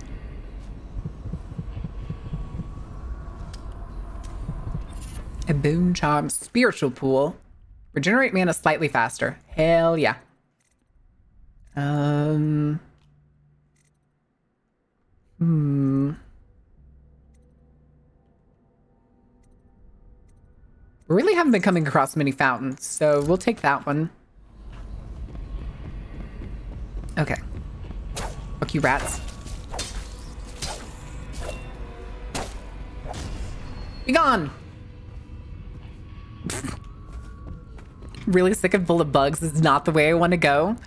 A bone charm spiritual pool. Regenerate mana slightly faster. Hell yeah. We really haven't been coming across many fountains, so we'll take that one. Okay. Fuck you, rats. Be gone! Really sick and full of bugs is not the way I want to go.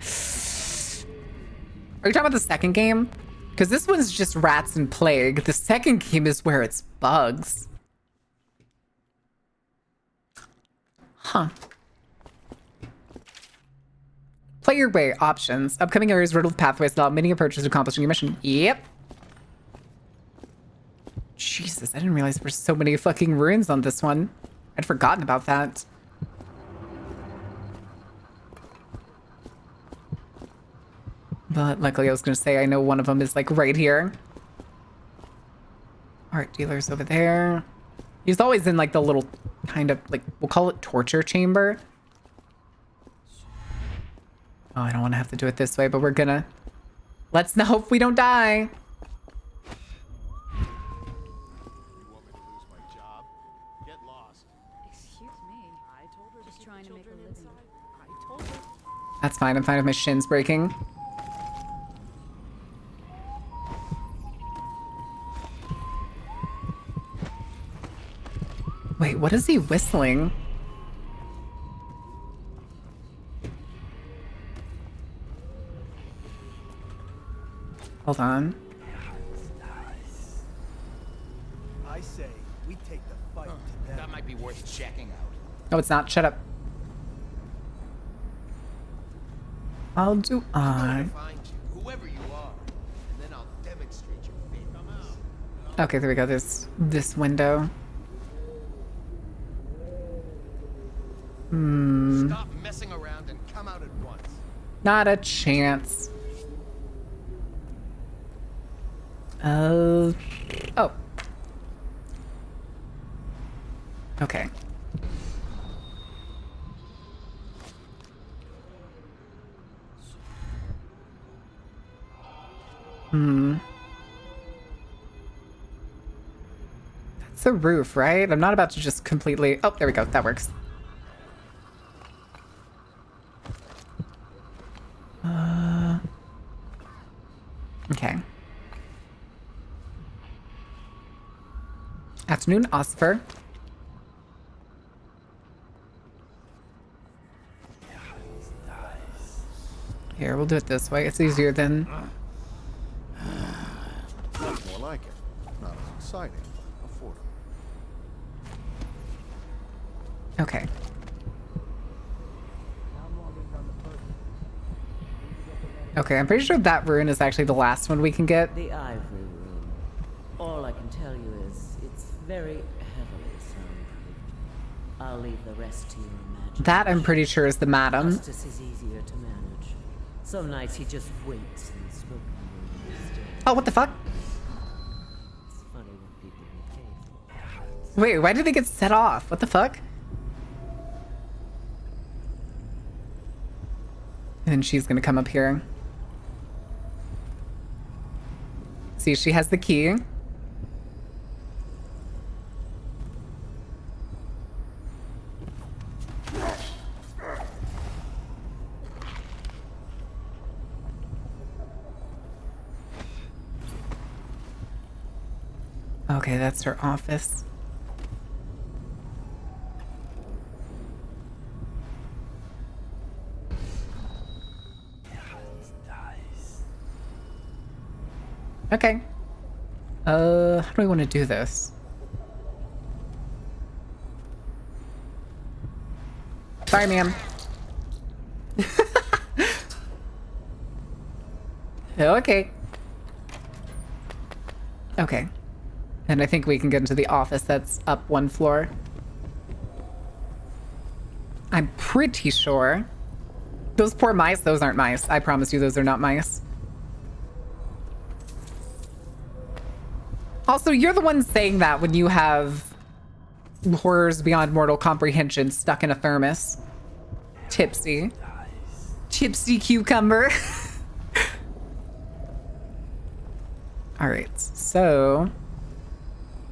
Are you talking about the second game? Because this one's just rats and plague. The second game is where it's bugs. Huh. Play your way. Options. Upcoming areas riddled with pathways allow many approaches to accomplishing your mission. Yep. Jesus, I didn't realize there were so many fucking ruins on this one. I'd forgotten about that. But luckily I was going to say I know one of them is like right here. Art dealer's over there. He's always in like the little kind of like, we'll call it torture chamber. Oh, I don't want to have to do it this way, but we're gonna. Let's hope we don't die. That's fine. I'm fine with my shins breaking. Wait, what is he whistling? Hold on. I say we take the fight to them. That might be worth checking out. No, it's not. Shut up. How do I? Whoever you are, and then I'll demonstrate your fitness. Okay, there we go. There's this window. Stop messing around and come out at once. Not a chance. Oh. Okay. It's a roof, right? I'm not about to just completely... Oh, there we go. That works. Okay. Afternoon, Osfer. Here, we'll do it this way. It's easier than... That's more like it. Not as exciting, but affordable. Okay. Okay, I'm pretty sure that rune is actually the last one we can get. The ivory room. All I can tell you is it's very heavily soundproof. I'll leave the rest to your imagination. That I'm pretty sure is the madam. Justice is easier to manage. Some nights he just waits in the smoking room instead. Oh, what the fuck? It's funny when people behave. Wait, why did they get set off? What the fuck? And then she's gonna come up here. See, she has the key. Okay, that's her office. Okay. How do we want to do this? Sorry, ma'am. Okay. Okay. And I think we can get into the office that's up one floor. I'm pretty sure. Those poor mice, those aren't mice. I promise you those are not mice. Also, you're the one saying that when you have horrors beyond mortal comprehension stuck in a thermos. Tipsy. Tipsy cucumber. All right, so...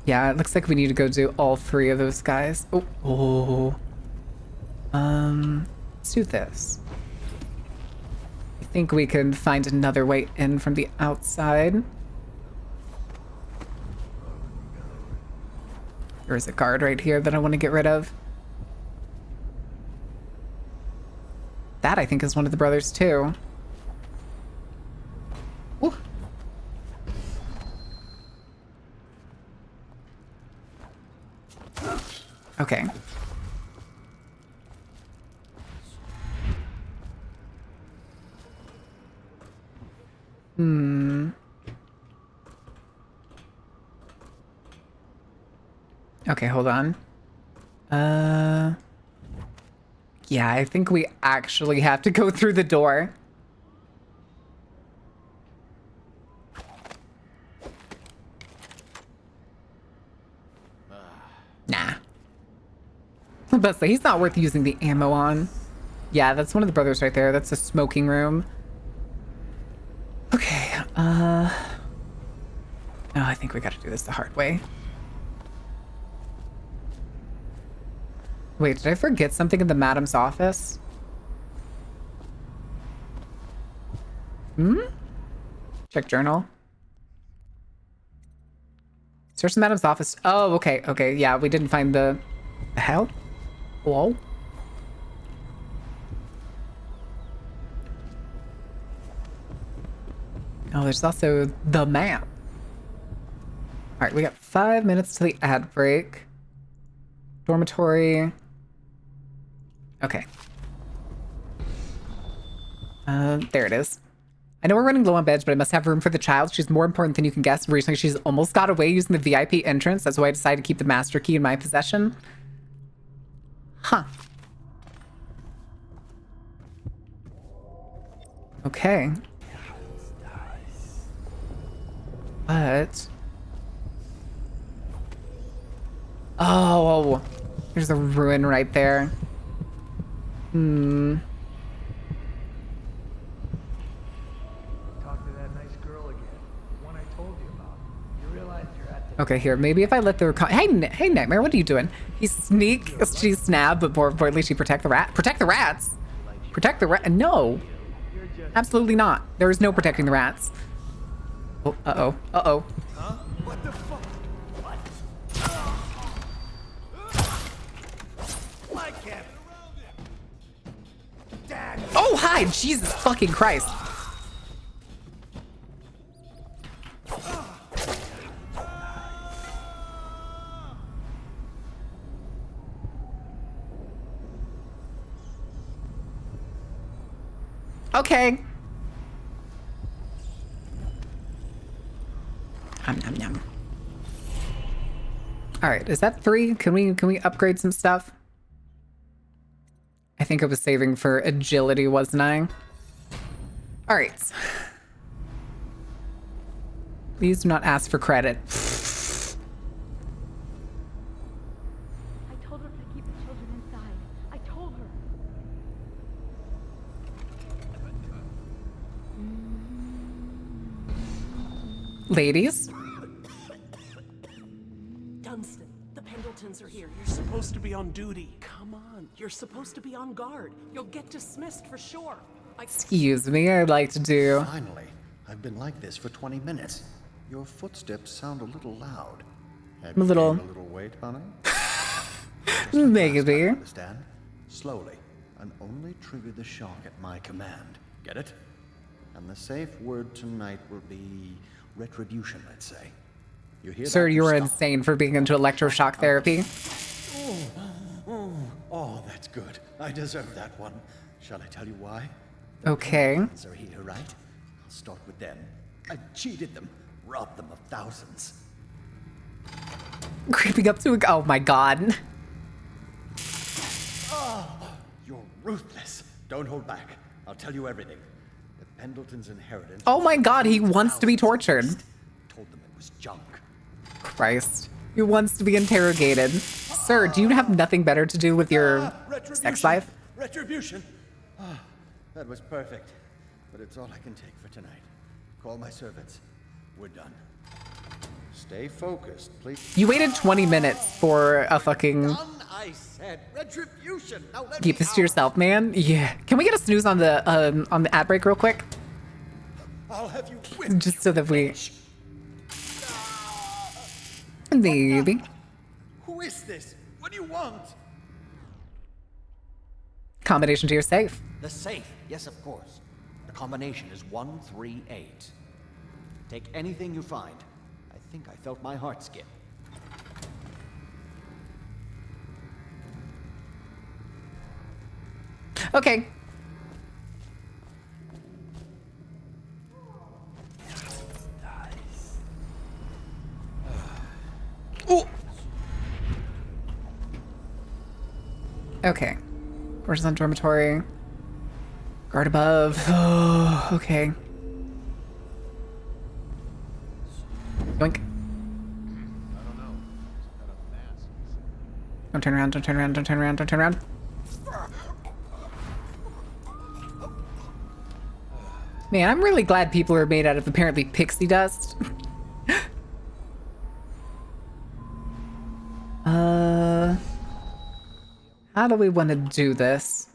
yeah, it looks like we need to go do all three of those guys. Oh. Let's do this. I think we can find another way in from the outside. There's a guard right here that I want to get rid of. That, I think, is one of the brothers, too. Ooh. Okay. Okay, hold on. Yeah, I think we actually have to go through the door. Nah. But he's not worth using the ammo on. Yeah, that's one of the brothers right there. That's a smoking room. Okay, oh, I think we gotta do this the hard way. Wait, did I forget something in the madam's office? Check journal. Search the madam's office. Oh, okay, okay. Yeah, we didn't find the hell? Hello? Oh, there's also the map. All right, we got 5 minutes to the ad break. Dormitory. Okay. There it is. I know we're running low on beds, but I must have room for the child. She's more important than you can guess. Recently, she's almost got away using the VIP entrance. That's why I decided to keep the master key in my possession. Huh. Okay. But... oh, there's a ruin right there. Talk to that nice girl again. The one I told you about. You realize you're at Okay, here. Maybe if I let the hey, Nightmare, what are you doing? He sneak, she snab, but more importantly, she protect the rat. Protect the rats. Protect the rat. No, absolutely not. There is no protecting the rats. Oh, uh-oh. Uh-oh. Huh? What the fuck? What? I can't. Dad. Oh, hi! Jesus fucking Christ. Okay. Nom, nom, nom. All right, is that 3? Can we upgrade some stuff? I think I was saving for agility, wasn't I? All right. Please do not ask for credit. I told her to keep the children inside. I told her. Ladies? Dunstan, the Pendletons are here. You're supposed to be on duty. Come on, you're supposed to be on guard. You'll get dismissed for sure. Excuse me, I'd like to do. Finally, I've been like this for 20 minutes. Your footsteps sound a little loud. Have A you little. gained a little weight, honey? Maybe. Understand? Slowly, and only trigger the shock at my command. Get it? And the safe word tonight will be retribution, let's say. You hear Sir, that? you are Stop. insane for being into electroshock therapy. Oh, that's good. I deserve that one. Shall I tell you why? Okay. Pendletons are here, right? I'll start with them. I cheated them, robbed them of thousands. Creeping up to a... Oh my god. Oh, you're ruthless. Don't hold back. I'll tell you everything. The Pendleton's inheritance... Oh my god, he wants to be tortured. Told them it was junk. Christ. He wants to be interrogated. Sir, do you have nothing better to do with your sex life? Retribution! Ah, that was perfect. But it's all I can take for tonight. Call my servants. We're done. Stay focused, please. You waited 20 minutes for a fucking... I said retribution. Now let Keep me this out. to yourself, man. Yeah. Can we get a snooze on the ad break real quick? I'll have you whipped. Just so that we... Maybe. Who is this? What do you want? Combination to your safe. The safe, yes, of course. The combination is 138. Take anything you find. I think I felt my heart skip. Okay. Ooh. Okay. Where's on dormitory? Guard above. Oh, okay. Yoink. Don't turn around, don't turn around, don't turn around, don't turn around. Man, I'm really glad people are made out of apparently pixie dust. How do we want to do this?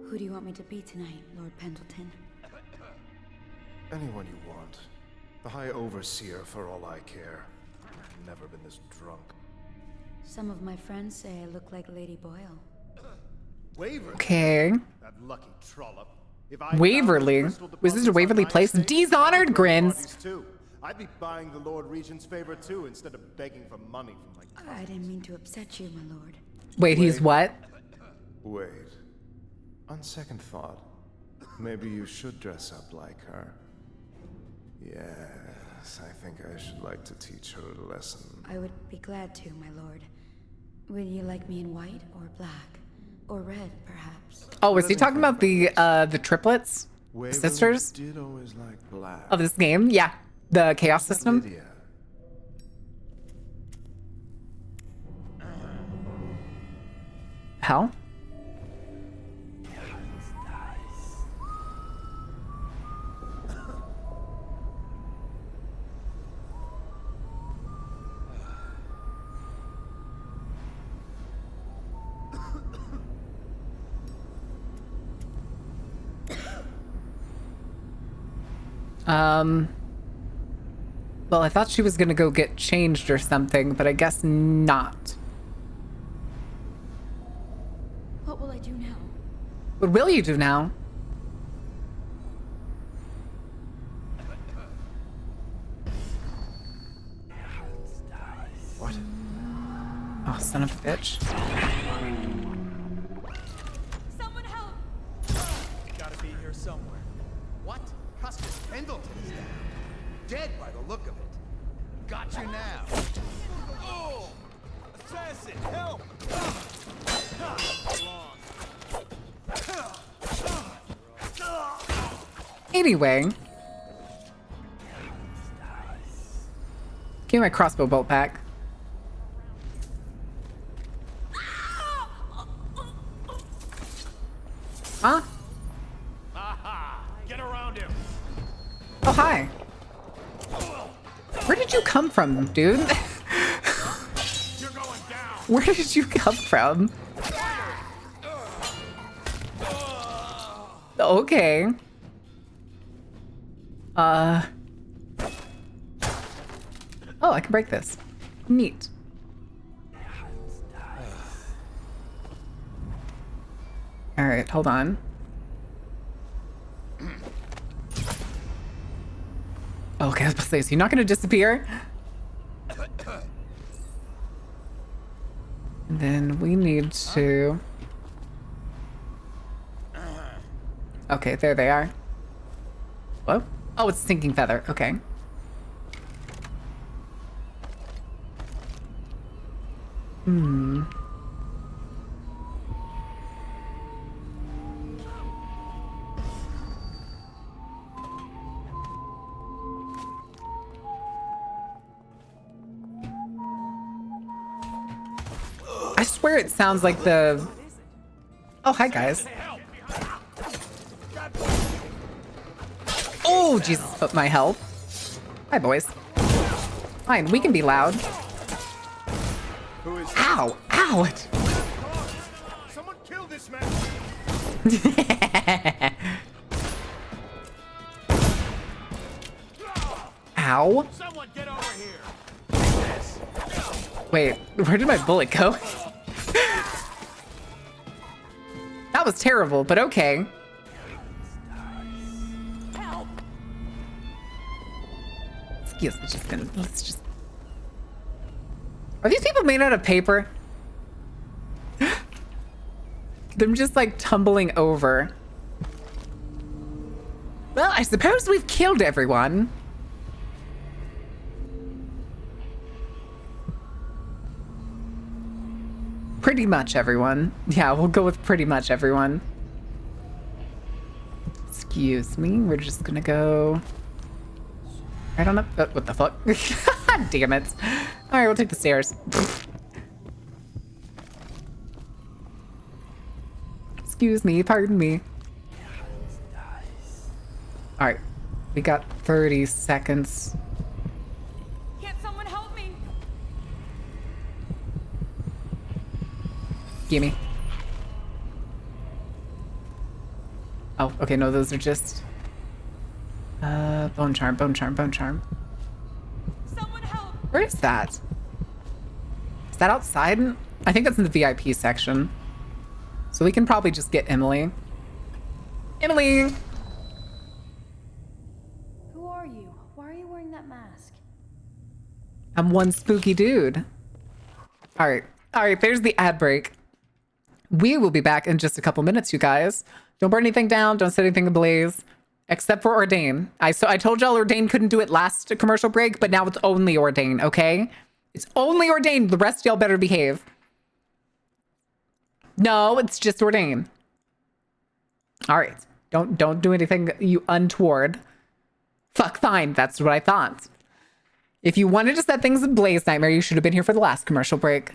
Who do you want me to be tonight, Lord Pendleton? Anyone you want. The High Overseer, for all I care. I've never been this drunk. Some of my friends say I look like Lady Boyle. Waverly? Okay. That lucky trollop. If I Waverly? Was this a Waverly Place? Dishonored grins. I'd be buying the Lord Regent's favor too, instead of begging for money from my cousins. I didn't mean to upset you, my lord. Wait, he's what? Wait. On second thought, maybe you should dress up like her. Yes, I think I should like to teach her a lesson. I would be glad to, my lord. Would you like me in white or black? Or red, perhaps? Oh, is he talking about the triplets? Waverly Sisters? did always like black. Of this game? Yeah. The chaos system? Lydia. Hell? Well, I thought she was gonna go get changed or something, but I guess not. What will I do now? What will you do now? What? Oh, son of a bitch. Someone help! Gotta be here somewhere. What? Custis Pendleton is down. Dead by the look of it. Got you now. Oh! Assassin, help! Anyway. Give me my crossbow bolt back. Huh? Get around him. Oh, hi. Where did you come from, dude? You're going down. Where did you come from? Okay. Oh, I can break this. Neat. All right, hold on. Okay, I was about to say, so you're not going to disappear? And then we need to... Okay, there they are. Whoa. Oh, it's Stinking Feather. Okay. Hmm. I swear it sounds like the... Oh, hi, guys. Oh, Jesus, my health. Hi, boys. Fine, we can be loud. Ow! Ow! Someone kill this man. Ow. Someone get over here. Wait, where did my bullet go? That was terrible, but okay. Excuse me, let's just... Are these people made out of paper? Them just like tumbling over. Well, I suppose we've killed everyone. Pretty much everyone. Yeah, we'll go with pretty much everyone. Excuse me, we're just gonna go... I don't know. What the fuck? Damn it. All right, we'll take the stairs. Excuse me, pardon me. All right, we got 30 seconds. Can't someone help me? Gimme. Oh, okay, no, those are just... bone charm, bone charm, bone charm. Someone help! Where is that? Is that outside? I think that's in the VIP section. So we can probably just get Emily. Emily! Who are you? Why are you wearing that mask? I'm one spooky dude. All right, there's the ad break. We will be back in just a couple minutes, you guys. Don't burn anything down, don't set anything ablaze. Except for Ordain. I told y'all Ordain couldn't do it last commercial break, but now it's only Ordain, okay? It's only Ordain. The rest of y'all better behave. No, it's just Ordain. All right. Don't do anything you untoward. Fuck, fine. That's what I thought. If you wanted to set things ablaze, Nightmare, you should have been here for the last commercial break.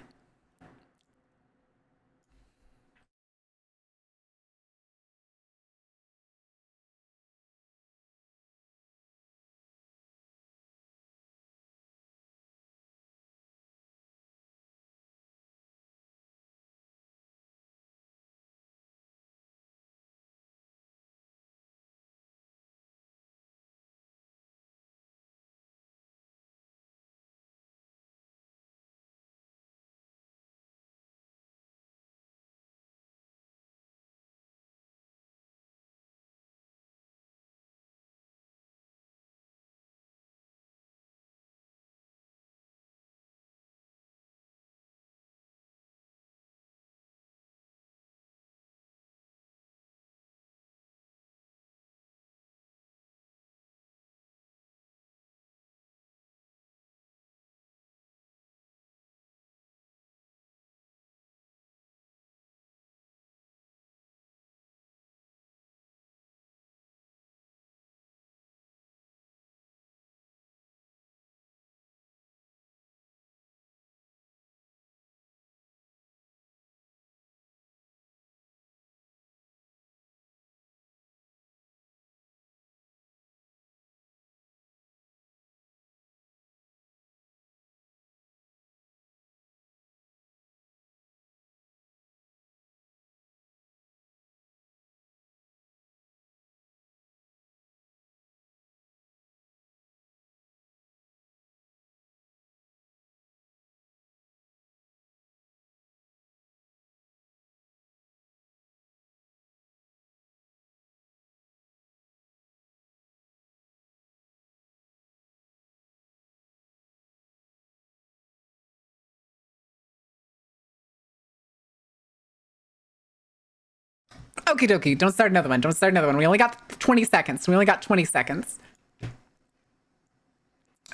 Okie dokie. Don't start another one. Don't start another one. We only got 20 seconds. We only got 20 seconds.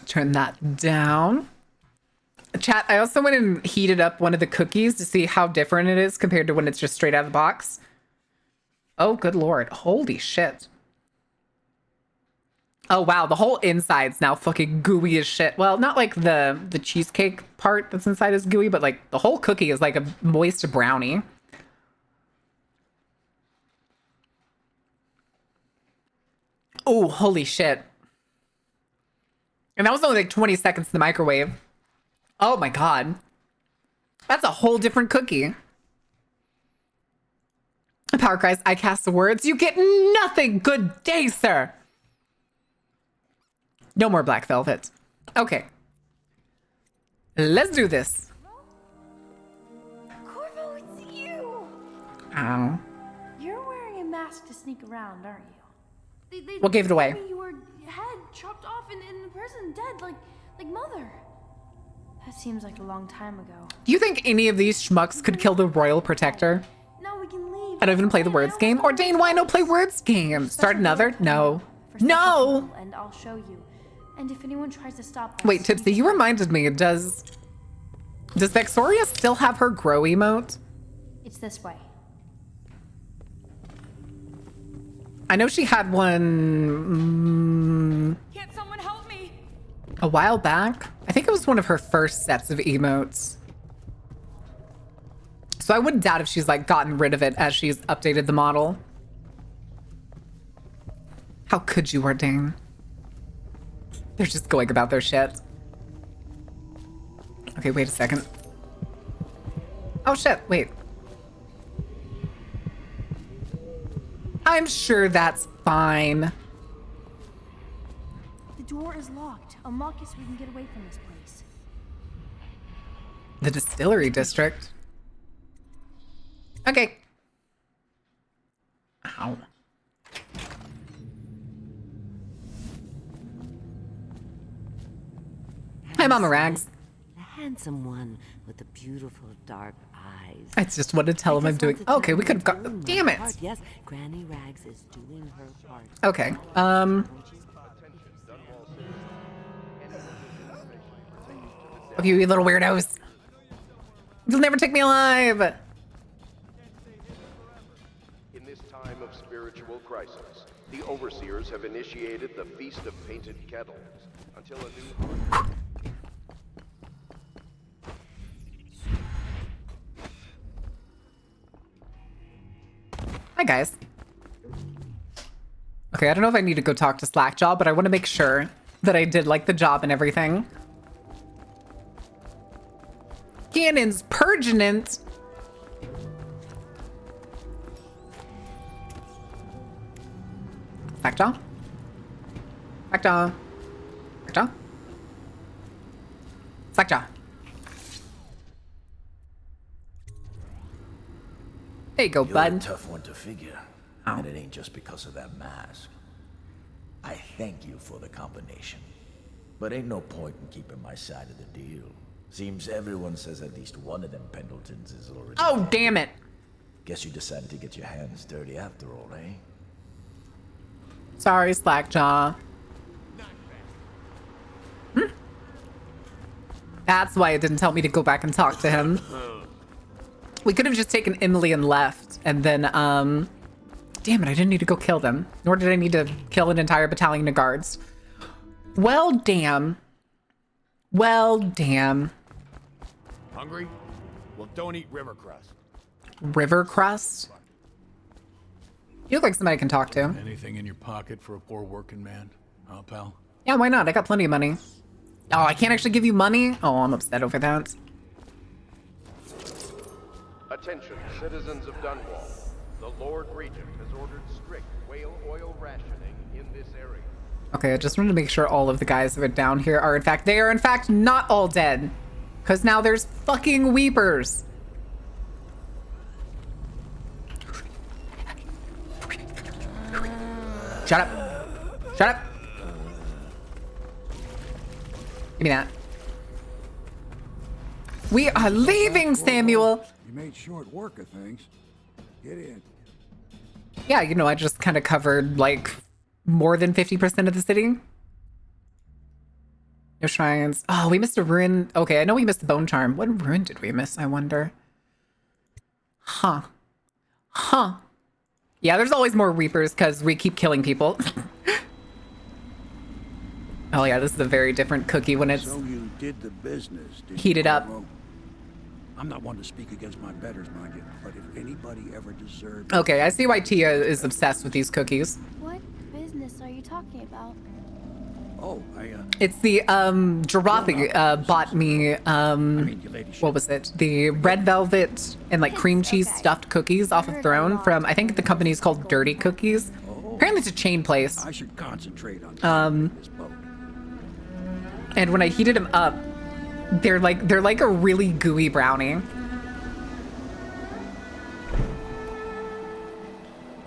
Turn that down. Chat, I also went and heated up one of the cookies to see how different it is compared to when it's just straight out of the box. Oh, good lord. Holy shit. Oh, wow. The whole inside's now fucking gooey as shit. Well, not like the cheesecake part that's inside is gooey, but like the whole cookie is like a moist brownie. Oh, holy shit. And that was only like 20 seconds in the microwave. Oh my god. That's a whole different cookie. Power cries, I cast the words. You get nothing. Good day, sir. No more black velvet. Okay. Let's do this. Corvo, it's you. Ow. You're wearing a mask to sneak around, aren't you? What gave it away? told me you were head chopped off in the prison, dead, like Mother. That seems like a long time ago. Do you think any of these schmucks could kill the royal protector? Now we can leave. I don't even play the words game. Ordain, why no play words game? Start another? No. No! And I'll show you. And if anyone tries to stop us, Wait, Tipsy, you reminded me. Does Vexoria still have her grow emote? It's this way. I know she had one Can't someone help me? a while back. I think it was one of her first sets of emotes. So I wouldn't doubt if she's like gotten rid of it as she's updated the model. How could you, Ordain? They're just going about their shit. Okay, wait a second. Oh shit, wait. I'm sure that's fine. The door is locked. Unlock it so we can get away from this place. The distillery district. Okay. Ow. Hi, Mama Rags. The handsome one with the beautiful dark eyes. I just want to tell him I'm doing. Okay, we could have got. Damn it. Yes, Granny Rags is doing her part. Okay. Okay, you little weirdos. You'll never take me alive. In this time of spiritual crisis, the overseers have initiated the Feast of Painted Kettles until a new. Hi, guys. Okay, I don't know if I need to go talk to Slackjaw, but I want to make sure that I did like the job and everything. Cannon's Perginant. Slackjaw? Slackjaw? Slackjaw? Slackjaw. There you go, bud. You're a tough one to figure, and it ain't just because of that mask. I thank you for the combination, but ain't no point in keeping my side of the deal. Seems everyone says at least one of them Pendletons is already Oh, damn it. Guess you decided to get your hands dirty after all, eh? Sorry, Slackjaw. That's why it didn't tell me to go back and talk to him. We could have just taken Emily and left, and then, damn it, I didn't need to go kill them. Nor did I need to kill an entire battalion of guards. Well, damn. Well, damn. Hungry? Well, don't eat river crust. River crust? You look like somebody I can talk to. Anything in your pocket for a poor working man, huh, pal? Yeah, why not? I got plenty of money. Oh, I can't actually give you money? Oh, I'm upset over that. Attention, citizens of Dunwall. The Lord Regent has ordered strict whale oil rationing in this area. Okay, I just wanted to make sure all of the guys that are down here are they are in fact not all dead. Because now there's fucking weepers. Shut up. Shut up. Give me that. We are leaving, Samuel. You made short work of things. Get in. Yeah, you know, I just kind of covered like more than 50% of the city. No shrines. Oh, we missed a ruin. Okay, I know we missed the bone charm. What ruin did we miss, I wonder? Huh. Huh. Yeah, there's always more reapers because we keep killing people. Oh yeah, this is a very different cookie when it's So you did the business, did heated you, up. Corvo? I'm not one to speak against my betters, mind you, but if anybody ever deserved... Okay, I see why Tia is obsessed with these cookies. What business are you talking about? Oh, It's the Jarathi bought me what was it? The red velvet and like cream cheese stuffed cookies off of Throne from I think the company's called Dirty Cookies. Apparently it's a chain place. I should concentrate on this boat. And when I heated them up, they're like a really gooey brownie.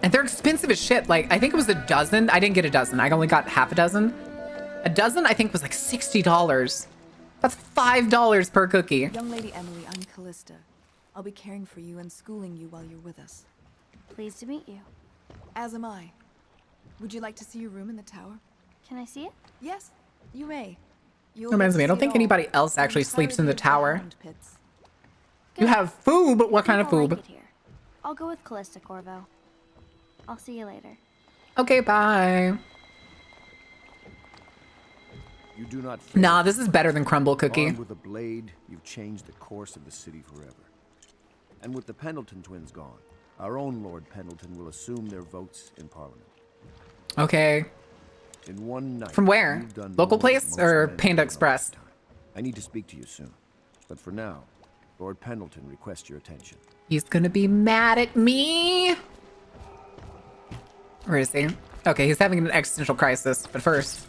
And they're expensive as shit. Like, I think it was a dozen. I didn't get a dozen. I only got half a dozen. A dozen, I think, was like $60. That's $5 per cookie. Young Lady Emily, I'm Callista. I'll be caring for you and schooling you while you're with us. Pleased to meet you. As am I. Would you like to see your room in the tower? Can I see it? Yes, you may. Reminds me, I don't think anybody else actually sleeps in the tower. You have food, but what kind of food? Like it here. I'll go with Callista, Corvo. I'll see you later. Okay, bye. You do not Nah, this is better than Crumble Cookie. Armed with a blade, you've changed the course of the city forever. And with the Pendleton twins gone, our own Lord Pendleton will assume their votes in Parliament. Okay. In one night. From where? Local place or Panda Express? I need to speak to you soon. But for now, Lord Pendleton requests your attention. He's gonna be mad at me. Where is he? Okay, he's having an existential crisis. But first...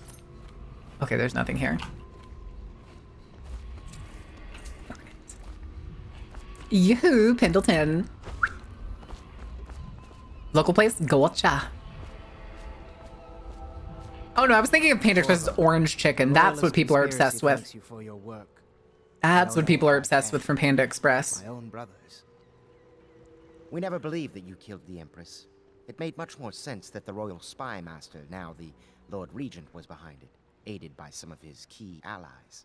Okay, there's nothing here. Yoo-hoo, Pendleton. Local place? Gotcha. Oh no, I was thinking of Panda Express's orange chicken. That's what people are obsessed with. That's what people are obsessed with from Panda Express. My own brothers. We never believed that you killed the Empress. It made much more sense that the royal spy master, now the Lord Regent, was behind it, aided by some of his key allies.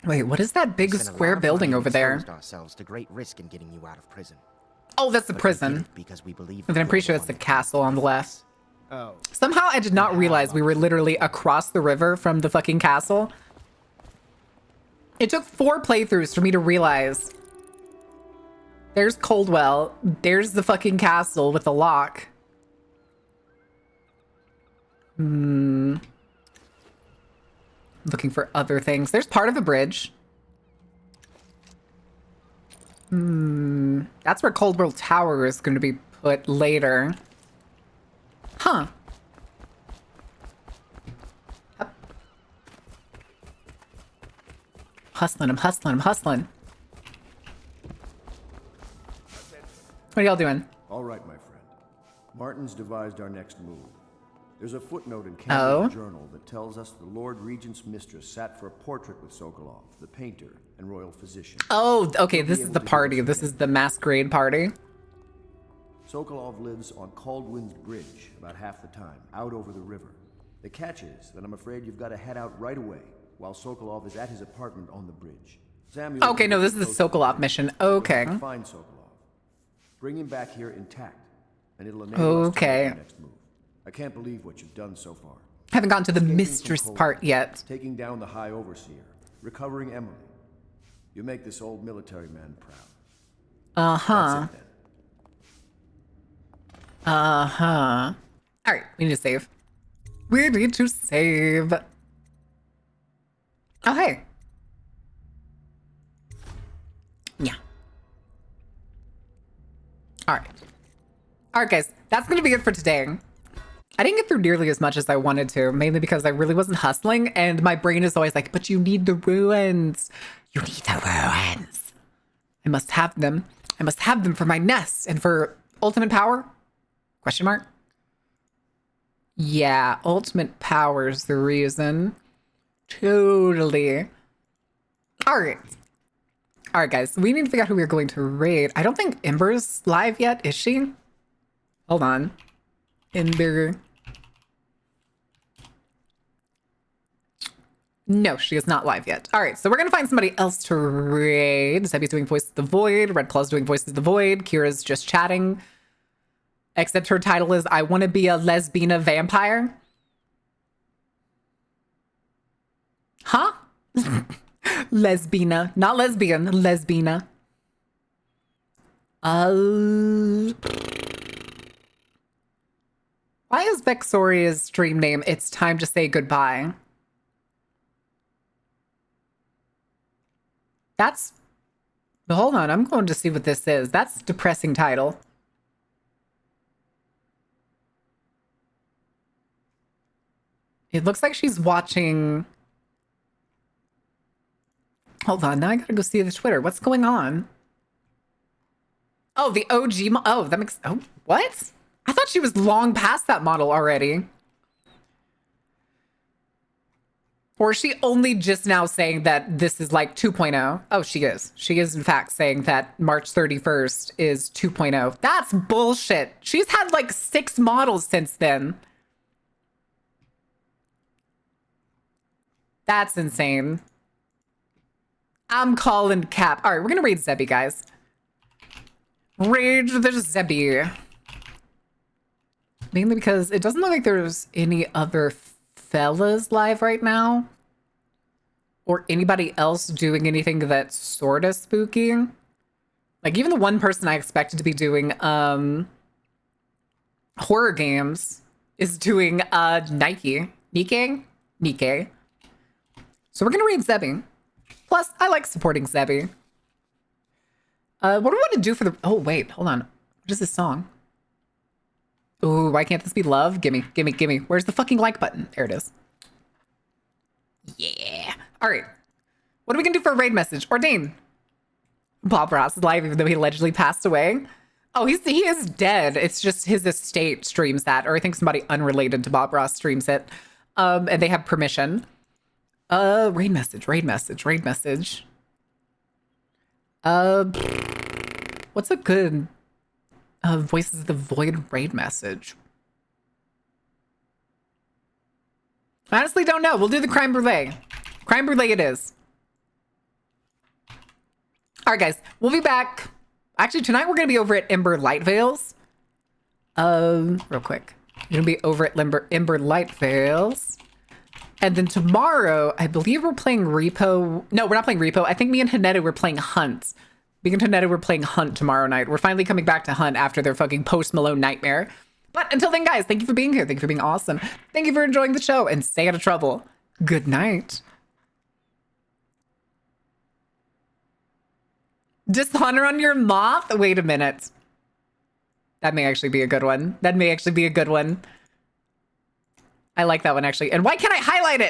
Wait, what is that big square building over there? We exposed ourselves to great risk in getting you out of prison. Oh, that's the prison. Because we believe. And then I'm pretty sure that's the castle on the left. Oh. Somehow I did not realize we were literally across the river from the fucking castle. It took 4 playthroughs for me to realize. There's Coldwell. There's the fucking castle with the lock. Looking for other things. There's part of a bridge. That's where Coldwell Tower is going to be put later. Huh. Yep. Hustling, I'm hustling, I'm hustling. What are y'all doing? All right, my friend. Martin's devised our next move. There's a footnote in Campbell's journal that tells us the Lord Regent's mistress sat for a portrait with Sokolov, the painter and royal physician. Oh, okay, this is the party. This is the masquerade party. Sokolov lives on Caldwin's Bridge about half the time, out over the river. The catch is that I'm afraid you've got to head out right away while Sokolov is at his apartment on the bridge. Samuel, okay, no, this is the Sokolov mission. Okay. Find Sokolov. Bring him back here intact, and it'll enable us to make the next move. I can't believe what you've done so far. Haven't gotten to the mistress part yet. Taking down the High Overseer, recovering Emily. You make this old military man proud. Uh-huh. Uh-huh. All right, we need to save. We need to save. Oh, hey. Yeah. All right. All right, guys. That's going to be it for today. I didn't get through nearly as much as I wanted to, mainly because I really wasn't hustling, and my brain is always like, but you need the ruins. You need the ruins. I must have them. I must have them for my nest and for ultimate power? Question mark? Yeah, ultimate power is the reason. Totally. All right. All right, guys. We need to figure out who we're going to raid. I don't think Ember's live yet, is she? Hold on. Ember. No, she is not live yet. All right, so we're gonna find somebody else to raid. Zebby's doing Voices of the Void. Red Claw's doing Voices of the Void. Kira's just chatting. Except her title is I Want to Be a Lesbiana Vampire. Huh? Lesbiana. Not lesbian, lesbiana. Why is Vexoria's stream name It's Time to Say Goodbye? That's... Hold on, I'm going to see what this is. That's a depressing title. It looks like she's watching... Hold on, now I gotta go see the Twitter. What's going on? Oh, the OG... Oh, that makes... Oh, what? I thought she was long past that model already. Or is she only just now saying that this is like 2.0? Oh, she is. She is, in fact, saying that March 31st is 2.0. That's bullshit. She's had like 6 models since then. That's insane. I'm calling cap. All right, we're going to raid Zebby, guys. Raid the Zebby. Mainly because it doesn't look like there's any other fellas live right now. Or anybody else doing anything that's sort of spooky. Like, even the one person I expected to be doing horror games is doing Nike. So we're going to raid Zebby. Plus, I like supporting Zebby. What do we want to do for the... Oh, wait, hold on. What is this song? Ooh, why can't this be love? Gimme, gimme, gimme. Where's the fucking like button? There it is. Yeah. All right. What are we going to do for a raid message? Ordain. Bob Ross is live even though he allegedly passed away. Oh, he is dead. It's just his estate streams that. Or I think somebody unrelated to Bob Ross streams it. And they have permission. Raid message. What's a good Voices of the Void raid message? I honestly don't know. We'll do the crime brulee. Crime brulee it is. All right, guys. We'll be back. Actually, tonight we're going to be over at Ember Light Veils. Real quick. We're going to be over at Ember Light Veils. And then tomorrow, I believe we're playing Repo. No, we're not playing Repo. I think me and Hanetta were playing Hunt. Me and Hanetta were playing Hunt tomorrow night. We're finally coming back to Hunt after their fucking Post Malone nightmare. But until then, guys, thank you for being here. Thank you for being awesome. Thank you for enjoying the show and stay out of trouble. Good night. Dishonor on your moth? Wait a minute. That may actually be a good one. I like that one, actually. And why can't I highlight it?